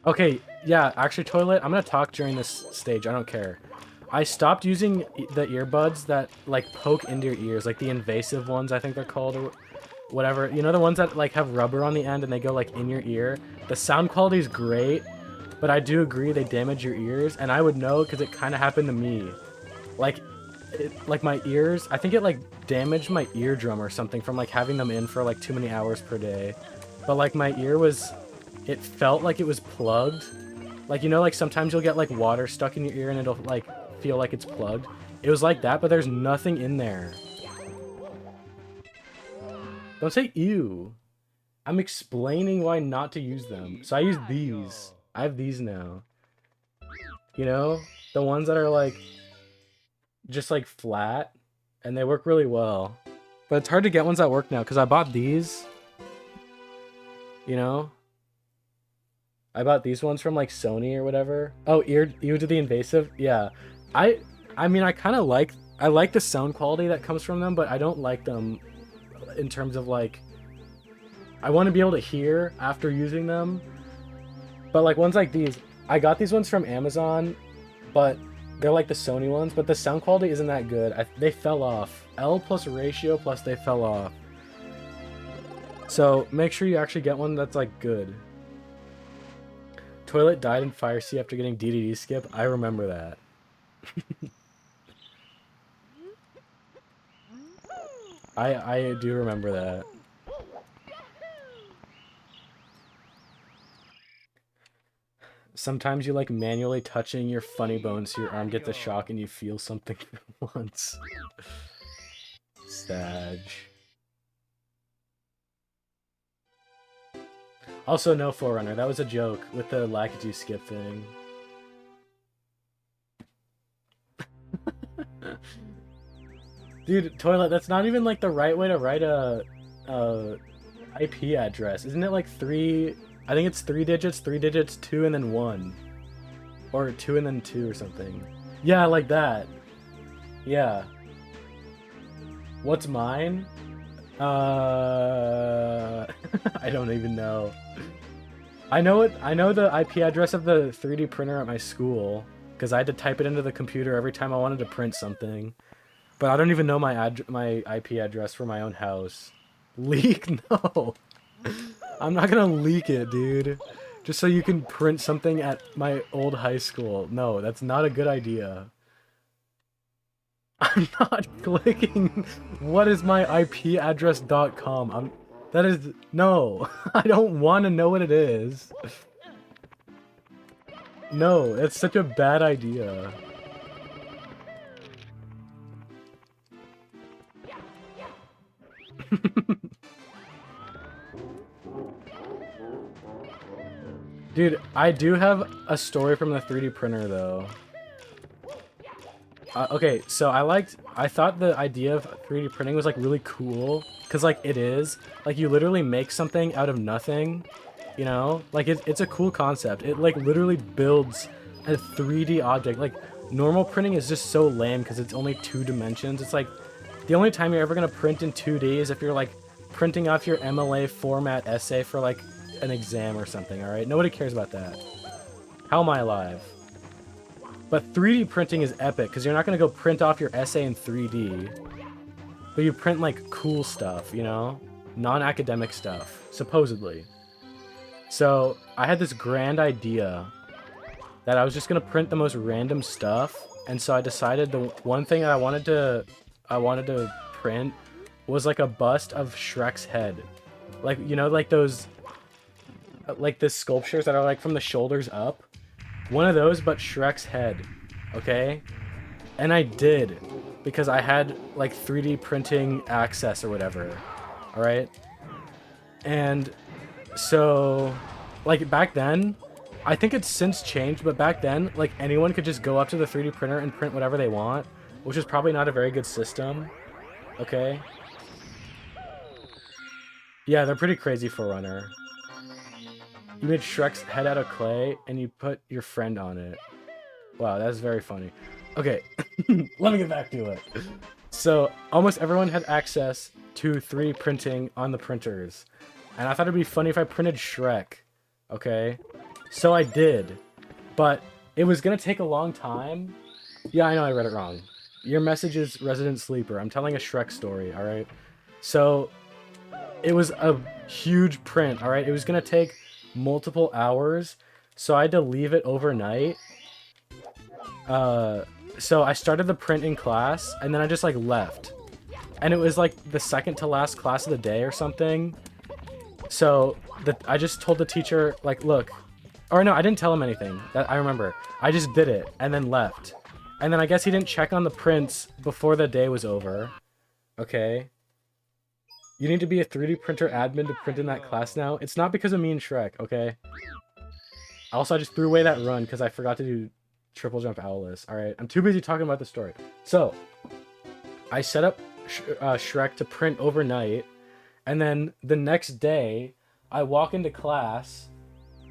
Okay, yeah, actually, Toilet, I'm gonna talk during this stage. I don't care. I stopped using the earbuds that, like, poke into your ears. Like, the invasive ones, I think they're called, or whatever. You know, the ones that, like, have rubber on the end and they go, like, in your ear? The sound quality is great, but I do agree they damage your ears. And I would know because it kind of happened to me. Like, like, my ears, I think it, like, damaged my eardrum or something from, like, having them in for, like, too many hours per day. But, like, my ear was... It felt like it was plugged. Like, you know, like, sometimes you'll get, like, water stuck in your ear and it'll, like, feel like it's plugged. It was like that, but there's nothing in there. Don't say ew. I'm explaining why not to use them. So I use these. I have these now. You know? The ones that are, like, just, like, flat. And they work really well. But it's hard to get ones that work now, because I bought these. You know? I bought these ones from, like, Sony or whatever. Oh, ear to the invasive? Yeah. I mean, I kind of like... I like the sound quality that comes from them, but I don't like them in terms of, like... I want to be able to hear after using them. But, like, ones like these... I got these ones from Amazon, but they're like the Sony ones, but the sound quality isn't that good. They fell off. L plus ratio plus they fell off. So, make sure you actually get one that's, like, good. Toilet died in Fire Sea after getting DDD skip. I remember that. I do remember that. Sometimes you like manually touching your funny bones so your arm gets a shock and you feel something for once. Sag. Also, no Forerunner. That was a joke with the Lakitu skip thing. Dude, Toilet, that's not even like the right way to write a IP address. Isn't it like 3... I think it's 3 digits, 2, and then 1. Or 2 and then 2 or something. Yeah, like that. Yeah. What's mine? I don't even know. I know the IP address of the 3D printer at my school, because I had to type it into the computer every time I wanted to print something. But I don't even know my IP address for my own house. Leak? No. I'm not gonna leak it, dude. Just so you can print something at my old high school. No, that's not a good idea. I'm not clicking what is my IP address.com. That is no. I don't want to know what it is. No, it's such a bad idea. Dude, I do have a story from the 3D printer though. Okay, so I thought the idea of 3D printing was like really cool, cause like it is, like you literally make something out of nothing, you know? Like it's a cool concept. It like literally builds a 3D object. Like normal printing is just so lame because it's only 2 dimensions. It's like the only time you're ever gonna print in 2D is if you're like printing off your MLA format essay for like an exam or something, alright? Nobody cares about that. How am I alive? But 3D printing is epic, because you're not going to go print off your essay in 3D. But you print, like, cool stuff, you know? Non-academic stuff, supposedly. So, I had this grand idea that I was just going to print the most random stuff. And so I decided the one thing that I wanted to print was, like, a bust of Shrek's head. Like, you know, like those... like the sculptures that are, like, from the shoulders up? One of those, but Shrek's head, okay? And I did, because I had, like, 3D printing access or whatever, alright? And so, like, back then, I think it's since changed, but back then, like, anyone could just go up to the 3D printer and print whatever they want, which is probably not a very good system, okay? Yeah, they're pretty crazy for Runner. You made Shrek's head out of clay, and you put your friend on it. Wow, that's very funny. Okay, let me get back to it. So, almost everyone had access to 3D printing on the printers. And I thought it'd be funny if I printed Shrek. Okay? So I did. But it was gonna take a long time. Yeah, I know I read it wrong. Your message is Resident Sleeper. I'm telling a Shrek story, alright? So, it was a huge print, alright? It was gonna take multiple hours, so I had to leave it overnight. So I started the print in class, and then I just like left. And it was like the second to last class of the day or something. So I just told the teacher, like, look, or no, I didn't tell him anything. I remember. I just did it and then left. And then I guess he didn't check on the prints before the day was over. Okay. You need to be a 3D printer admin to print in that class now. It's not because of me and Shrek, okay? Also, I just threw away that run because I forgot to do triple jump Owless. Alright, I'm too busy talking about the story. So, I set up Shrek to print overnight, and then the next day, I walk into class,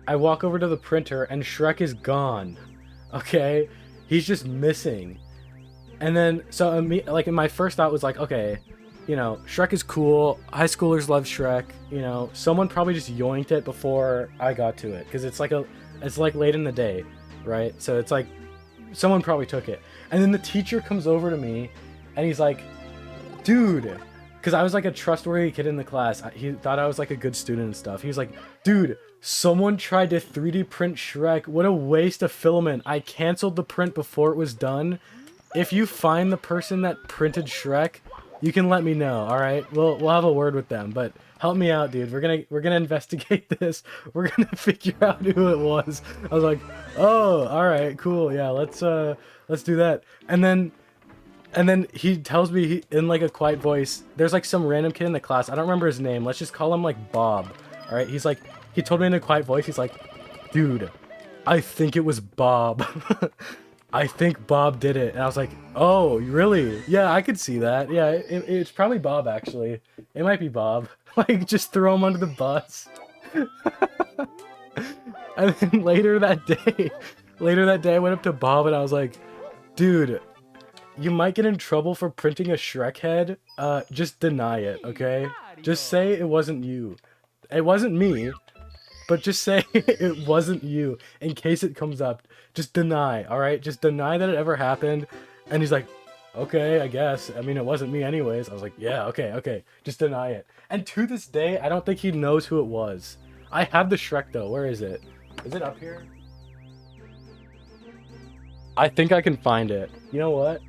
I walk over to the printer, and Shrek is gone. Okay? He's just missing. And then, so, like, my first thought was like, okay, you know, Shrek is cool. High schoolers love Shrek. You know, someone probably just yoinked it before I got to it, because it's like late in the day, right? So it's like someone probably took it. And then the teacher comes over to me, and he's like, "Dude," because I was like a trustworthy kid in the class. He thought I was like a good student and stuff. He was like, "Dude, someone tried to 3D print Shrek. What a waste of filament. I canceled the print before it was done. If you find the person that printed Shrek, you can let me know, all right? We'll have a word with them, but help me out, dude. We're gonna investigate this. We're gonna figure out who it was." I was like, "Oh, all right, cool. Yeah, let's do that." And then he tells me in like a quiet voice, there's like some random kid in the class. I don't remember his name. Let's just call him like Bob. All right? He's like, he told me in a quiet voice. He's like, "Dude, I think it was Bob." I think Bob did it. And I was like, "Oh, really? Yeah, I could see that. Yeah, it's probably Bob, actually. It might be Bob." Like, just throw him under the bus. And then later that day, I went up to Bob and I was like, "Dude, you might get in trouble for printing a Shrek head. Just deny it, okay? Just say it wasn't you. It wasn't me. But just say it wasn't you in case it comes up. Just deny, alright? Just deny that it ever happened." And he's like, "Okay, I guess. I mean, it wasn't me anyways." I was like, "Yeah, okay. Just deny it." And to this day, I don't think he knows who it was. I have the Shrek, though. Where is it? Is it up here? I think I can find it. You know what?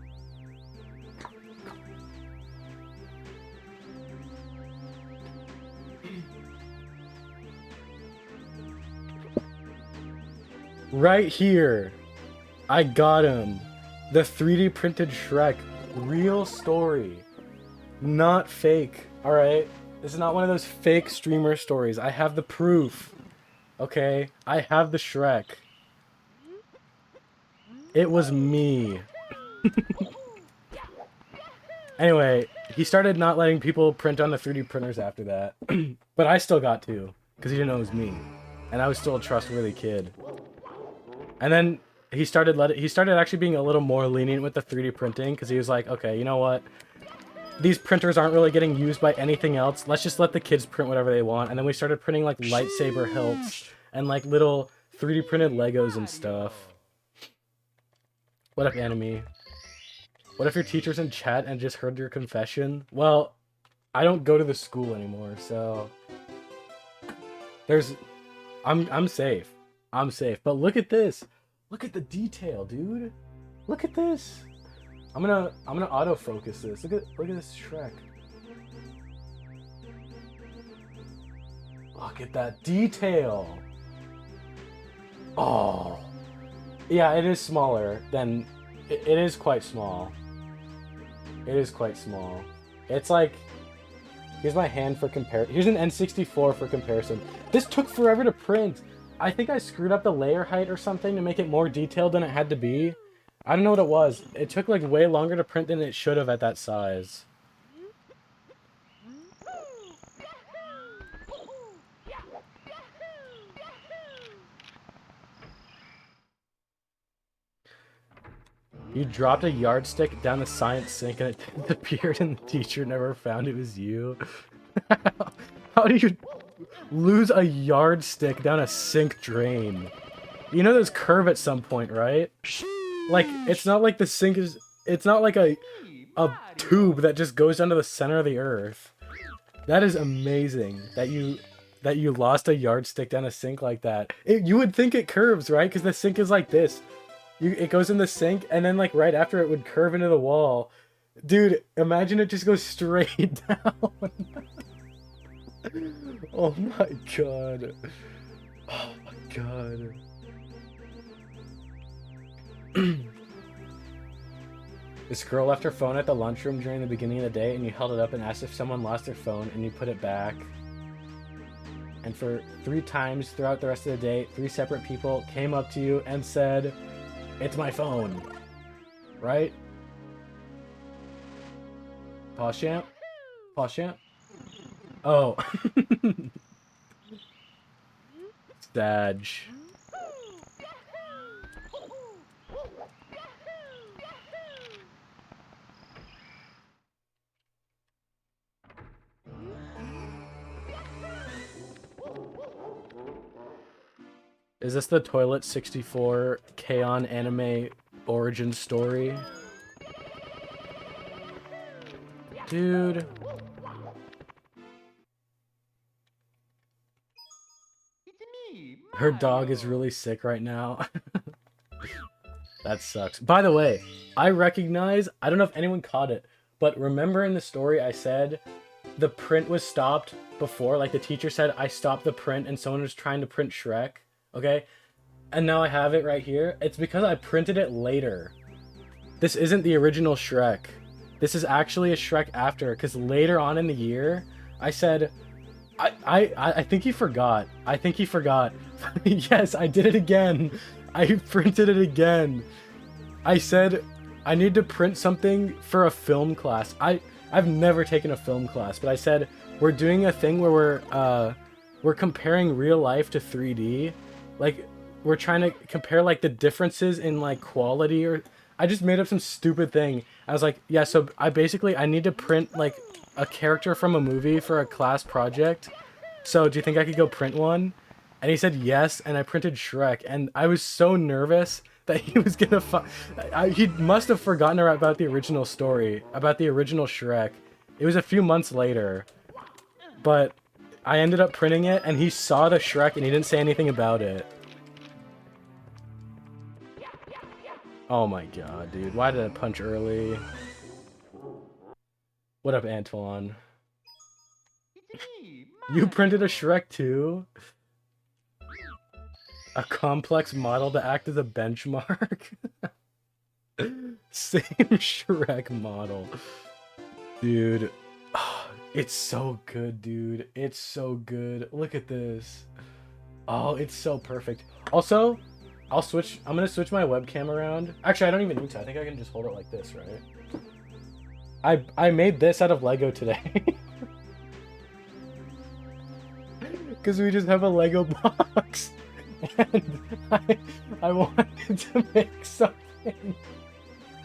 Right here. I got him. The 3D printed Shrek. Real story. Not fake. Alright? This is not one of those fake streamer stories. I have the proof. Okay? I have the Shrek. It was me. Anyway, he started not letting people print on the 3D printers after that. But I still got to, because he didn't know it was me. And I was still a trustworthy kid. And then he started actually being a little more lenient with the 3D printing, because he was like, okay, you know what? These printers aren't really getting used by anything else. Let's just let the kids print whatever they want. And then we started printing like lightsaber hilts and like little 3D printed Legos and stuff. What up, Anime? What if your teacher's in chat and just heard your confession? Well, I don't go to the school anymore, so I'm safe. I'm safe. But look at this. Look at the detail, dude. Look at this. I'm gonna autofocus this. Look at this Shrek. Look at that detail. Oh. Yeah, it is smaller than it is quite small. It is quite small. It's like, here's my hand for comparison. Here's an N64 for comparison. This took forever to print. I think I screwed up the layer height or something to make it more detailed than it had to be. I don't know what it was. It took like way longer to print than it should have at that size. You dropped a yardstick down the science sink and it disappeared and the teacher never found it was you. How do you lose a yardstick down a sink drain? You know there's curve at some point, right? Like, it's not like the sink is... It's not like a tube that just goes down to the center of the earth. That is amazing that you lost a yardstick down a sink like that. You would think it curves, right? Because the sink is like this. It goes in the sink, and then like right after it would curve into the wall. Dude, imagine it just goes straight down. Oh my god. Oh my god. This girl left her phone at the lunchroom during the beginning of the day, and you held it up and asked if someone lost their phone, and you put it back. And for 3 times throughout the rest of the day, 3 separate people came up to you and said, "It's my phone." Right? Pause champ? Pause champ? Oh. Sag. Is this the Toilet 64 K-On! Anime origin story? Dude. Her dog is really sick right now. That sucks. By the way, I recognize, I don't know if anyone caught it, but remember in the story I said the print was stopped before? Like the teacher said, I stopped the print and someone was trying to print Shrek. Okay? And now I have it right here. It's because I printed it later. This isn't the original Shrek. This is actually a Shrek after, because later on in the year, I said, I think he forgot. I think he forgot. Yes, I did it again. I printed it again. I said, I need to print something for a film class. I've never taken a film class, but I said, we're doing a thing where we're comparing real life to 3D. Like, we're trying to compare, like, the differences in, like, quality, or... I just made up some stupid thing. I was like, yeah, so I need to print, like, a character from a movie for a class project. So, do you think I could go print one? And he said yes, and I printed Shrek, and I was so nervous that he was gonna he must have forgotten about the original story, about the original Shrek. It was a few months later. But... I ended up printing it, and he saw the Shrek, and he didn't say anything about it. Oh my god, dude. Why did I punch early? What up, Antoine? You printed a Shrek too? A complex model to act as a benchmark? Same Shrek model. Dude. It's so good, dude. It's so good. Look at this. Oh, it's so perfect. Also, I'm gonna switch my webcam around. Actually, I don't even need to. I think I can just hold it like this, right? I made this out of Lego today. Because we just have a Lego box. And I wanted to make something.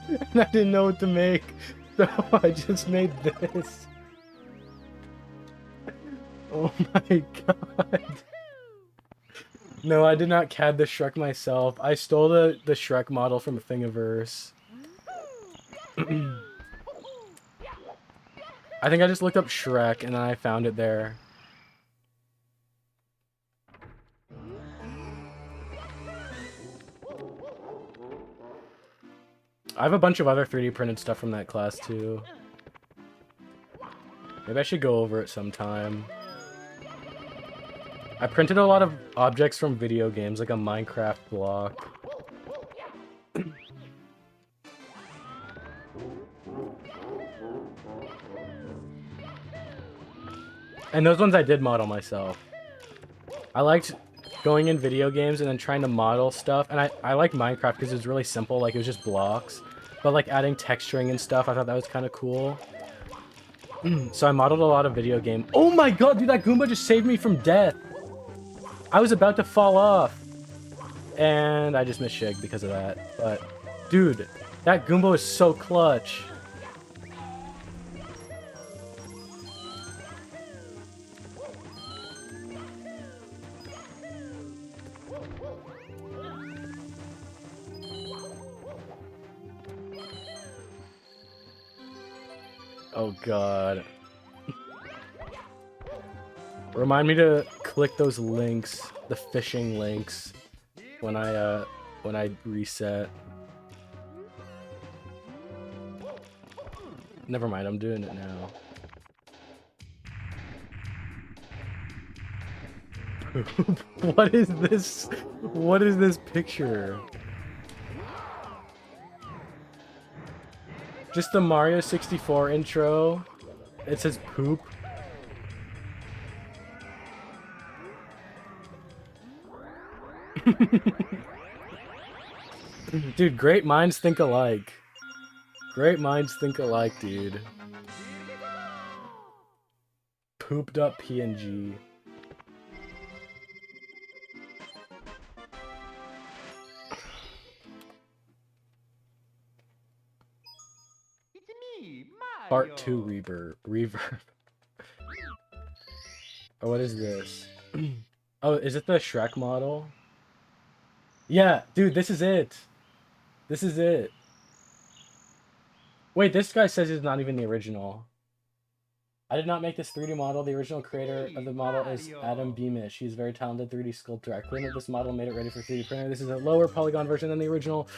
And I didn't know what to make. So I just made this. Oh my god. No, I did not CAD the Shrek myself. I stole the Shrek model from Thingiverse. I think I just looked up Shrek and then I found it there. I have a bunch of other 3D printed stuff from that class too. Maybe I should go over it sometime. I printed a lot of objects from video games, like a Minecraft block. And those ones I did model myself. I liked going in video games and then trying to model stuff, and I like Minecraft because it was really simple, like it was just blocks. But like adding texturing and stuff, I thought that was kind of cool. So I modeled a lot of video game. Oh my god, dude, that Goomba just saved me from death. I was about to fall off. And I just missed Shig because of that. But, dude, that Goomba is so clutch. Oh god. Remind me to click those links, the phishing links, when I reset. Never mind, I'm doing it now. What is this? What is this picture? Just the Mario 64 intro. It says poop. Dude, great minds think alike. Great minds think alike, dude. Pooped up PNG. It's me, Mario. Part 2 reverb. Oh, what is this? Oh, is it the Shrek model? Yeah, dude, this is it. This is it. Wait, this guy says it's not even the original. I did not make this 3D model. The original creator of the model is Adam Beamish. He's a very talented 3D sculptor. I cleaned this model, made it ready for 3D printer. This is a lower polygon version than the original.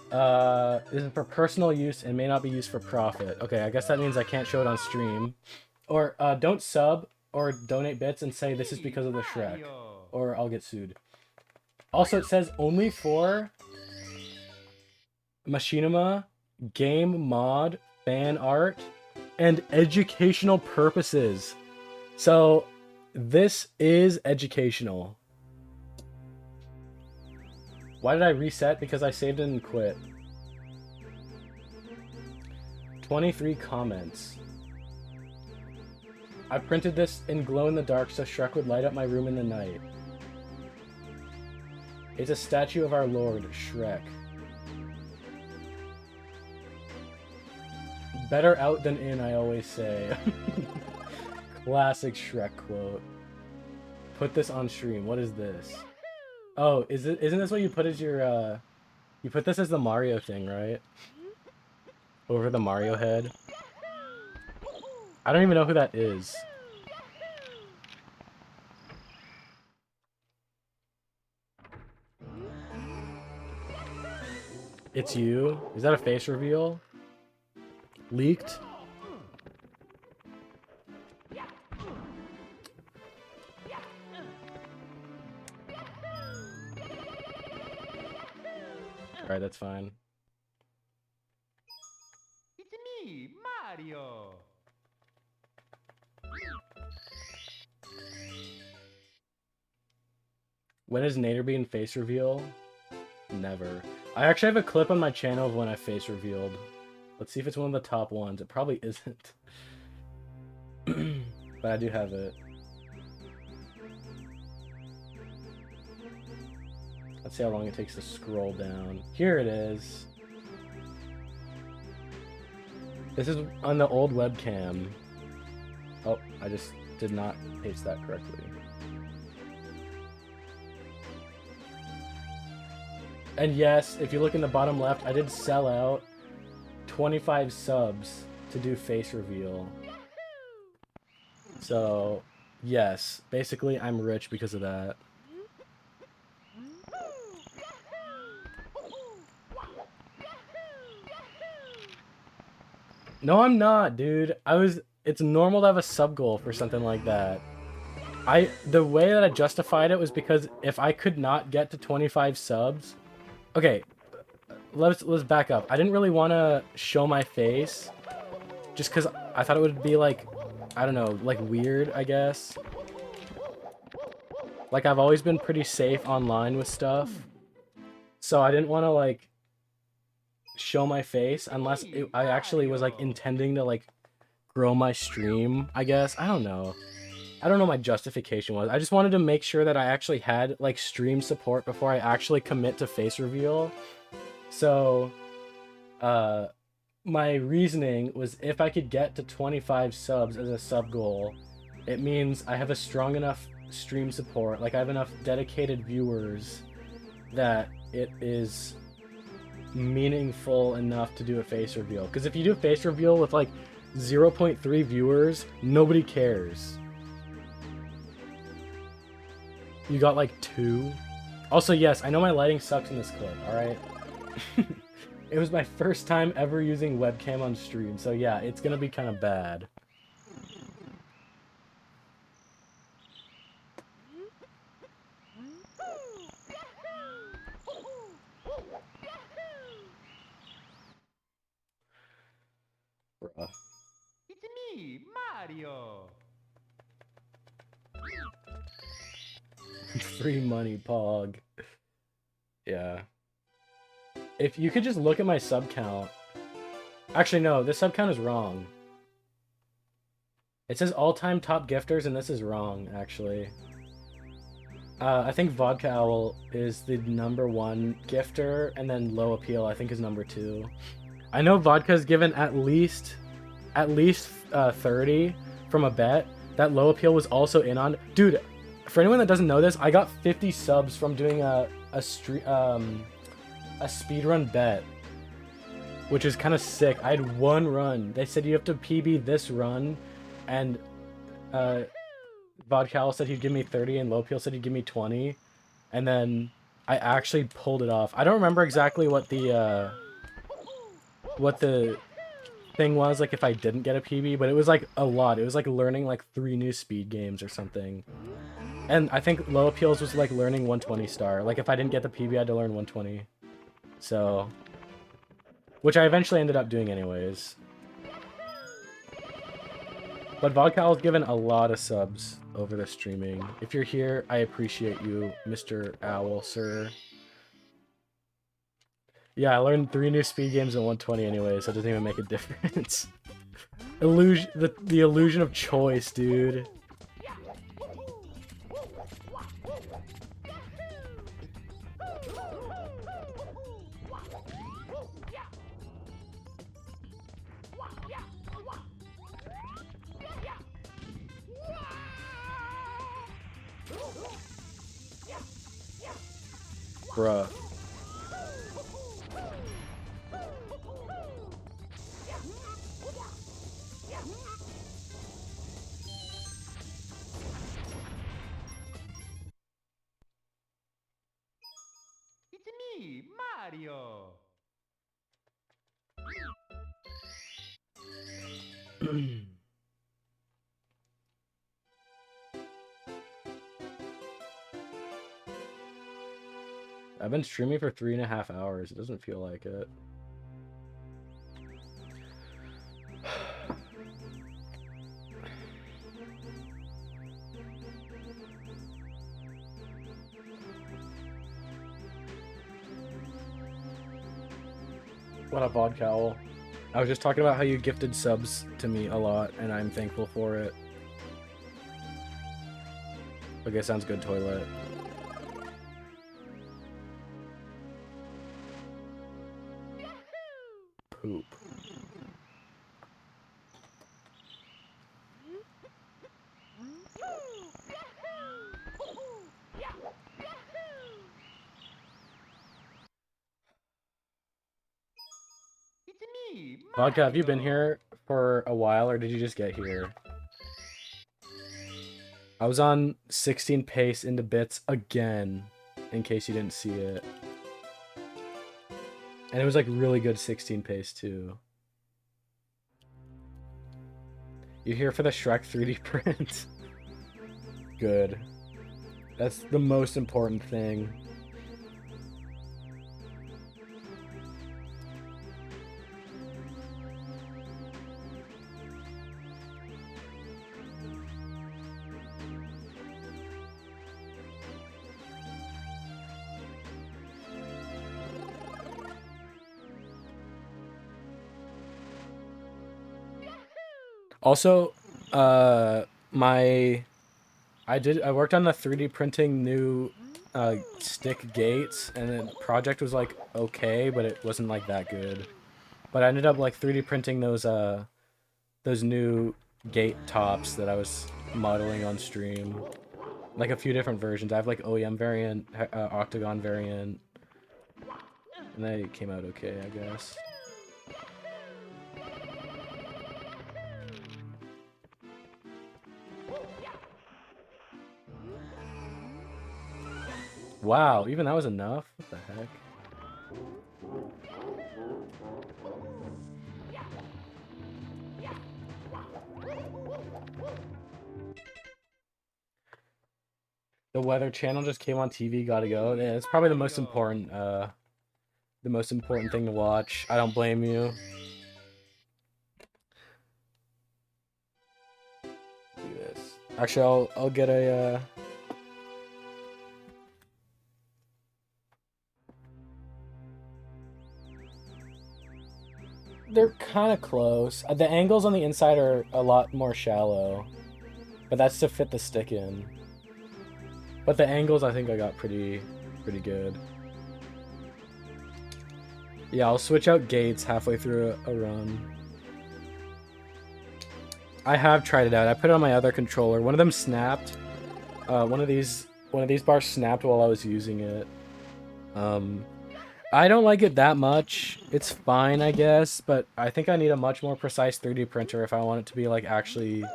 This is for personal use and may not be used for profit. Okay, I guess that means I can't show it on stream. Or, don't sub or donate bits and say this is because of the Shrek. Or I'll get sued. Also, it says only for machinima, game mod, fan art, and educational purposes. So, this is educational. Why did I reset? Because I saved it and quit. 23 comments. I printed this in glow-in-the-dark so Shrek would light up my room in the night. It's a statue of our Lord, Shrek. Better out than in, I always say. Classic Shrek quote. Put this on stream. What is this? Oh, isn't this what you put as your, you put this as the Mario thing, right? Over the Mario head. I don't even know who that is. It's you? Is that a face reveal? Leaked? Alright, that's fine. It's me, Mario. When is Nader being face reveal? Never. I actually have a clip on my channel of when I face revealed. Let's see if it's one of the top ones. It probably isn't. But I do have it. Let's see how long it takes to scroll down. Here it is. This is on the old webcam. Oh, I just did not paste that correctly. And yes, if you look in the bottom left, I did sell out 25 subs to do face reveal. So, yes, basically I'm rich because of that. No, I'm not, dude. It's normal to have a sub goal for something like that. The way that I justified it was because if I could not get to 25 subs, okay, let's back up. I didn't really want to show my face just because I thought it would be like, I don't know, like weird, I guess. Like I've always been pretty safe online with stuff. So I didn't want to like show my face unless I actually was like intending to like grow my stream, I guess. I don't know what my justification was. I just wanted to make sure that I actually had like stream support before I actually commit to face reveal. So my reasoning was if I could get to 25 subs as a sub goal, it means I have a strong enough stream support, like I have enough dedicated viewers that it is meaningful enough to do a face reveal. Because if you do a face reveal with like 0.3 viewers, nobody cares. You got like 2. Also, yes, I know my lighting sucks in this clip, alright? It was my first time ever using webcam on stream, so yeah, it's gonna be kind of bad. Bruh. It's me, Mario. Free money, Pog. Yeah. If you could just look at my sub count. Actually, no, this sub count is wrong. It says all-time top gifters, and this is wrong, actually. I think Vodka Owl is the #1 gifter, and then Low Appeal, I think, is #2. I know Vodka's given at least 30 from a bet. That Low Appeal was also in on. Dude, for anyone that doesn't know this, I got 50 subs from doing a speedrun bet, which is kind of sick. I had one run. They said you have to PB this run, and Vodka said he'd give me 30, and Lopeel said he'd give me 20, and then I actually pulled it off. I don't remember exactly what the thing was, like if I didn't get a PB, but it was like a lot. It was like learning like 3 new speed games or something. And I think Low Appeals was like learning 120 star. Like if I didn't get the PB, I had to learn 120. So, which I eventually ended up doing anyways. But Vodka was given a lot of subs over the streaming. If you're here, I appreciate you, Mr. Owl, sir. Yeah, I learned 3 new speed games in 120 anyway, so it doesn't even make a difference. The illusion of choice, dude. Bruh. It's me, Mario. I've been streaming for 3.5 hours. It doesn't feel like it. What up, Odd Cowl? I was just talking about how you gifted subs to me a lot, and I'm thankful for it. Okay, sounds good, Toilet. Poop. It's me, Vodka, have you been Mario. here for a while, or did you just get here? I was on 16 pace into bits again, in case you didn't see it. And it was like really good 16 pace too. You're here for the Shrek 3D print? Good. That's the most important thing. Also, I worked on the 3D printing new stick gates, and the project was like okay, but it wasn't like that good. But I ended up like 3D printing those new gate tops that I was modeling on stream. Like a few different versions. I have like OEM variant, octagon variant, and they came out okay, I guess. Wow, even that was enough? What the heck? The Weather Channel just came on TV, gotta go. Yeah, it's probably the most important thing to watch. I don't blame you. Do this. Actually, I'll get a They're kind of close. The angles on the inside are a lot more shallow, but that's to fit the stick in. But the angles, I think I got pretty good. Yeah, I'll switch out gates halfway through a run. I have tried it out. I put it on my other controller. One of them snapped. One of these bars snapped while I was using it. I don't like it that much. It's fine, I guess, but I think I need a much more precise 3D printer if I want it to be like actually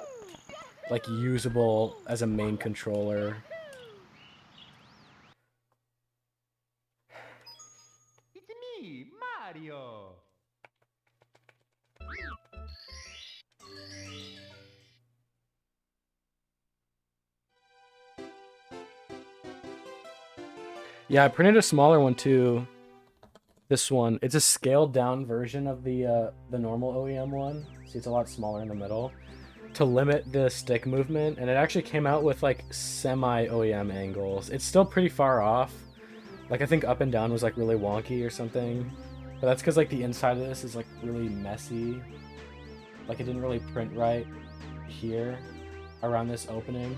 like usable as a main controller. It's me, Mario. Yeah, I printed a smaller one too. This one, it's a scaled down version of the normal OEM one. See, it's a lot smaller in the middle to limit the stick movement, and it actually came out with like semi OEM angles. It's still pretty far off. Like I think up and down was like really wonky or something, but that's because like the inside of this is like really messy. Like it didn't really print right here around this opening.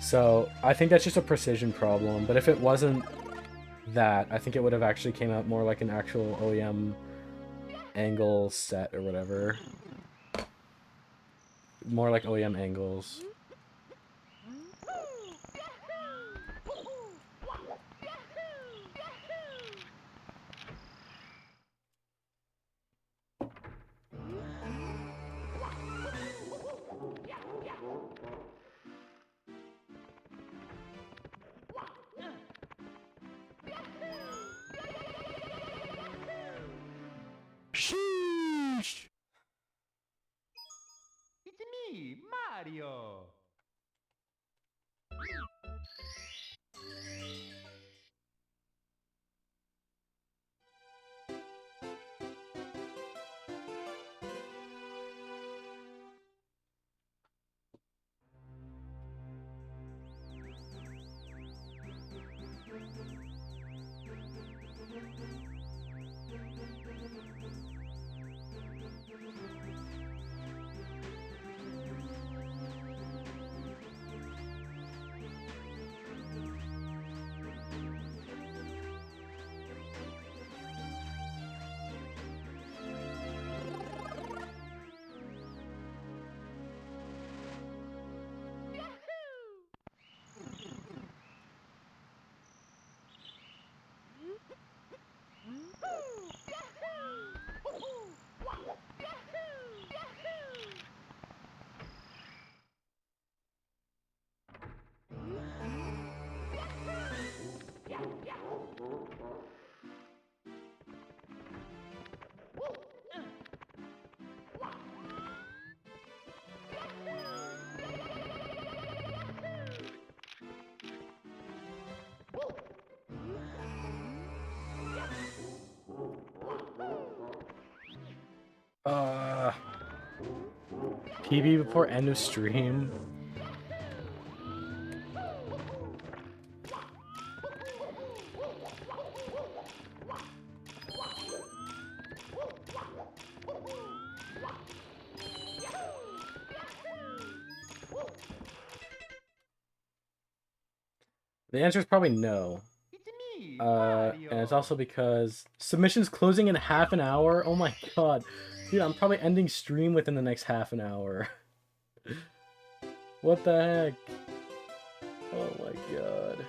So I think that's just a precision problem, but if it wasn't that, I think it would have actually came out more like an actual OEM angle set or whatever. More like OEM angles. Sheesh! It's me, Mario. PB before end of stream. The answer is probably no. It's me, And Mario. it's also because submission's closing in half an hour. Oh my god. Dude, I'm probably ending stream within the next half an hour. What the heck? Oh my god.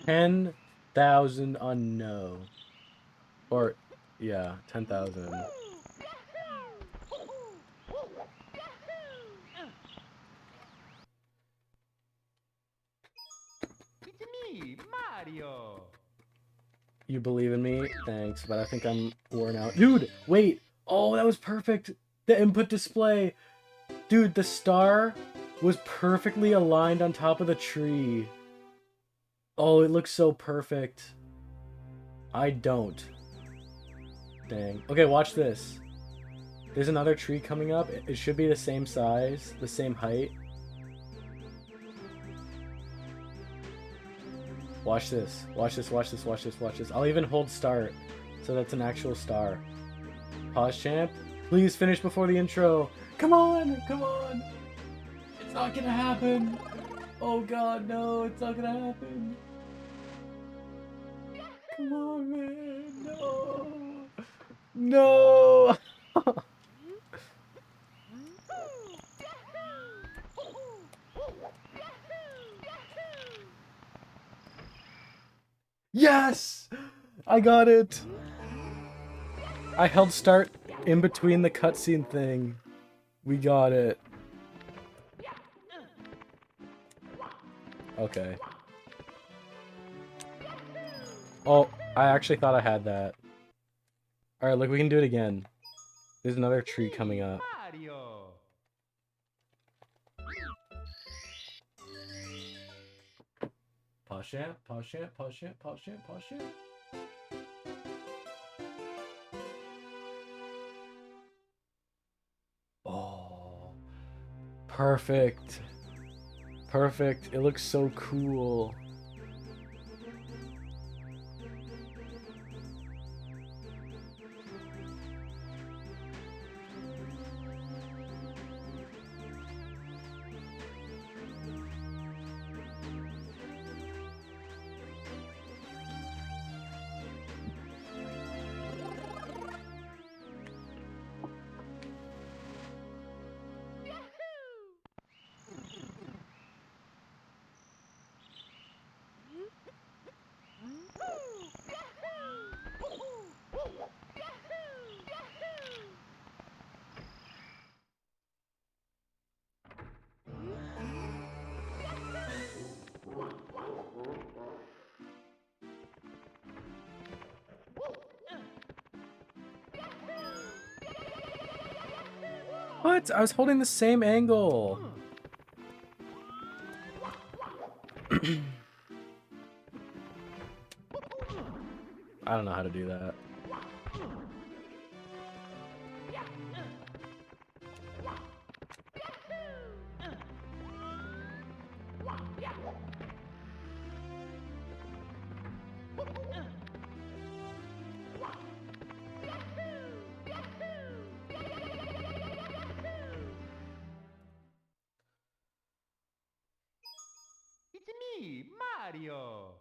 $10,000 on no. Or, yeah, 10,000. It's me, Mario. You believe in me? Thanks, but I think I'm worn out. Dude, wait! Oh, that was perfect! The input display! Dude, the star was perfectly aligned on top of the tree. Oh, it looks so perfect. I don't. Dang. Okay, watch this. There's another tree coming up. It should be the same size, the same height. Watch this. Watch this, watch this, watch this, watch this. I'll even hold start, so that's an actual star. Pause champ. Please finish before the intro. Come on, come on. It's not gonna happen. Oh god, no, it's not gonna happen. Come on, man. No. No. Yes! I got it! I held start in between the cutscene thing. We got it. Okay. Oh, I actually thought I had that. Alright, look, we can do it again. There's another tree coming up. Mario. Pause champ, pause champ, pause champ, pause champ, pause champ. Oh, perfect. Perfect. It looks so cool. What? I was holding the same angle. I don't know how to do that. It's me, Mario.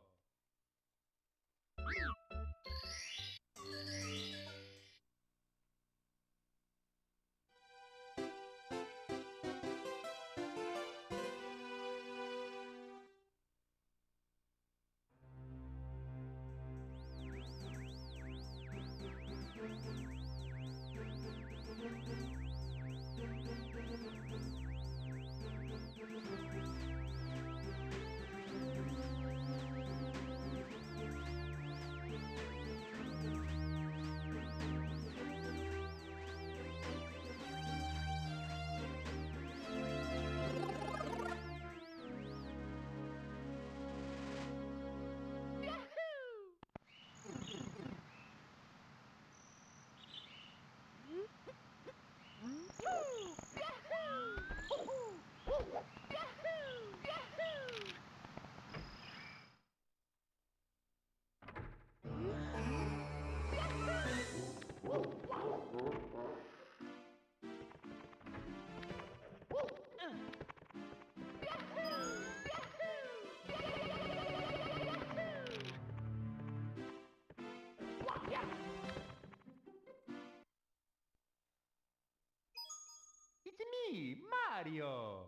Mario.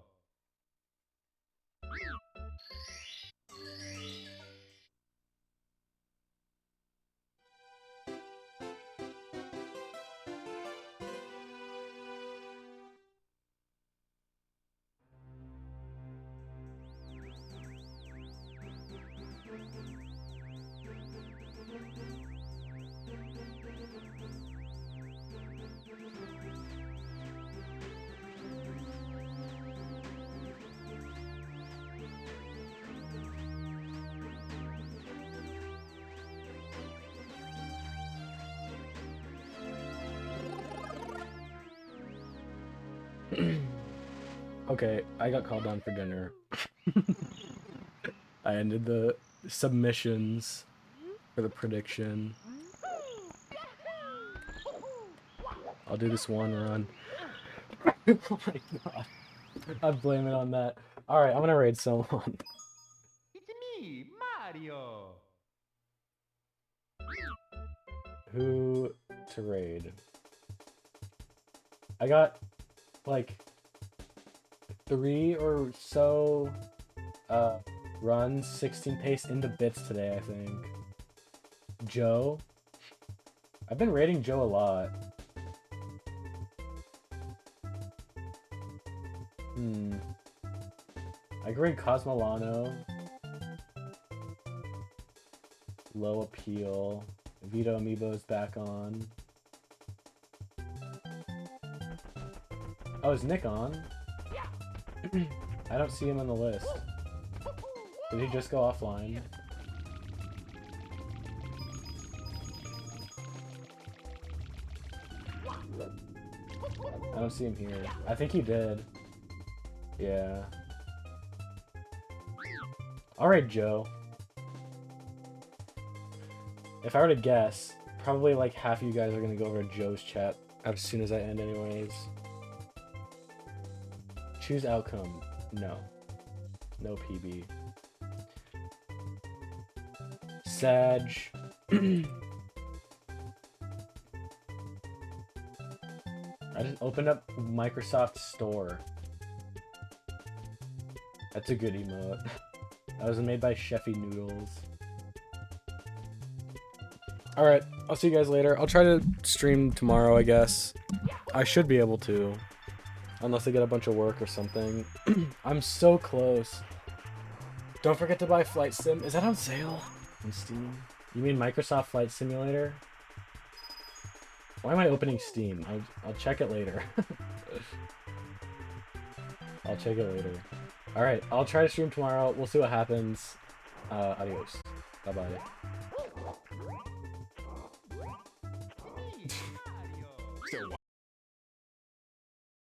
Okay, I got called on for dinner. I ended the submissions for the prediction. I'll do this one run. Oh my god. I blame it on that. Alright, I'm gonna raid someone. It's me, Mario. Who to raid? I got like 3 or so runs 16 pace into bits today, I think. Joe. I've been raiding Joe a lot. I can raid Cosmolano. Low appeal. Vito Amiibo's back on. Oh, is Nick on? I don't see him on the list. Did he just go offline? I don't see him here. I think he did. Yeah. Alright, Joe. If I were to guess, probably like half of you guys are gonna go over to Joe's chat as soon as I end anyways. Choose outcome. No. No PB. Sag. I just opened up Microsoft Store. That's a good emote. That was made by Chefy Noodles. Alright, I'll see you guys later. I'll try to stream tomorrow, I guess. I should be able to. Unless I get a bunch of work or something. I'm so close. Don't forget to buy Flight Sim. Is that on sale on Steam? You mean Microsoft Flight Simulator? Why am I opening Steam? I'll check it later. I'll check it later. Alright, I'll try to stream tomorrow. We'll see what happens. Adios. Bye-bye. Me, Mario. So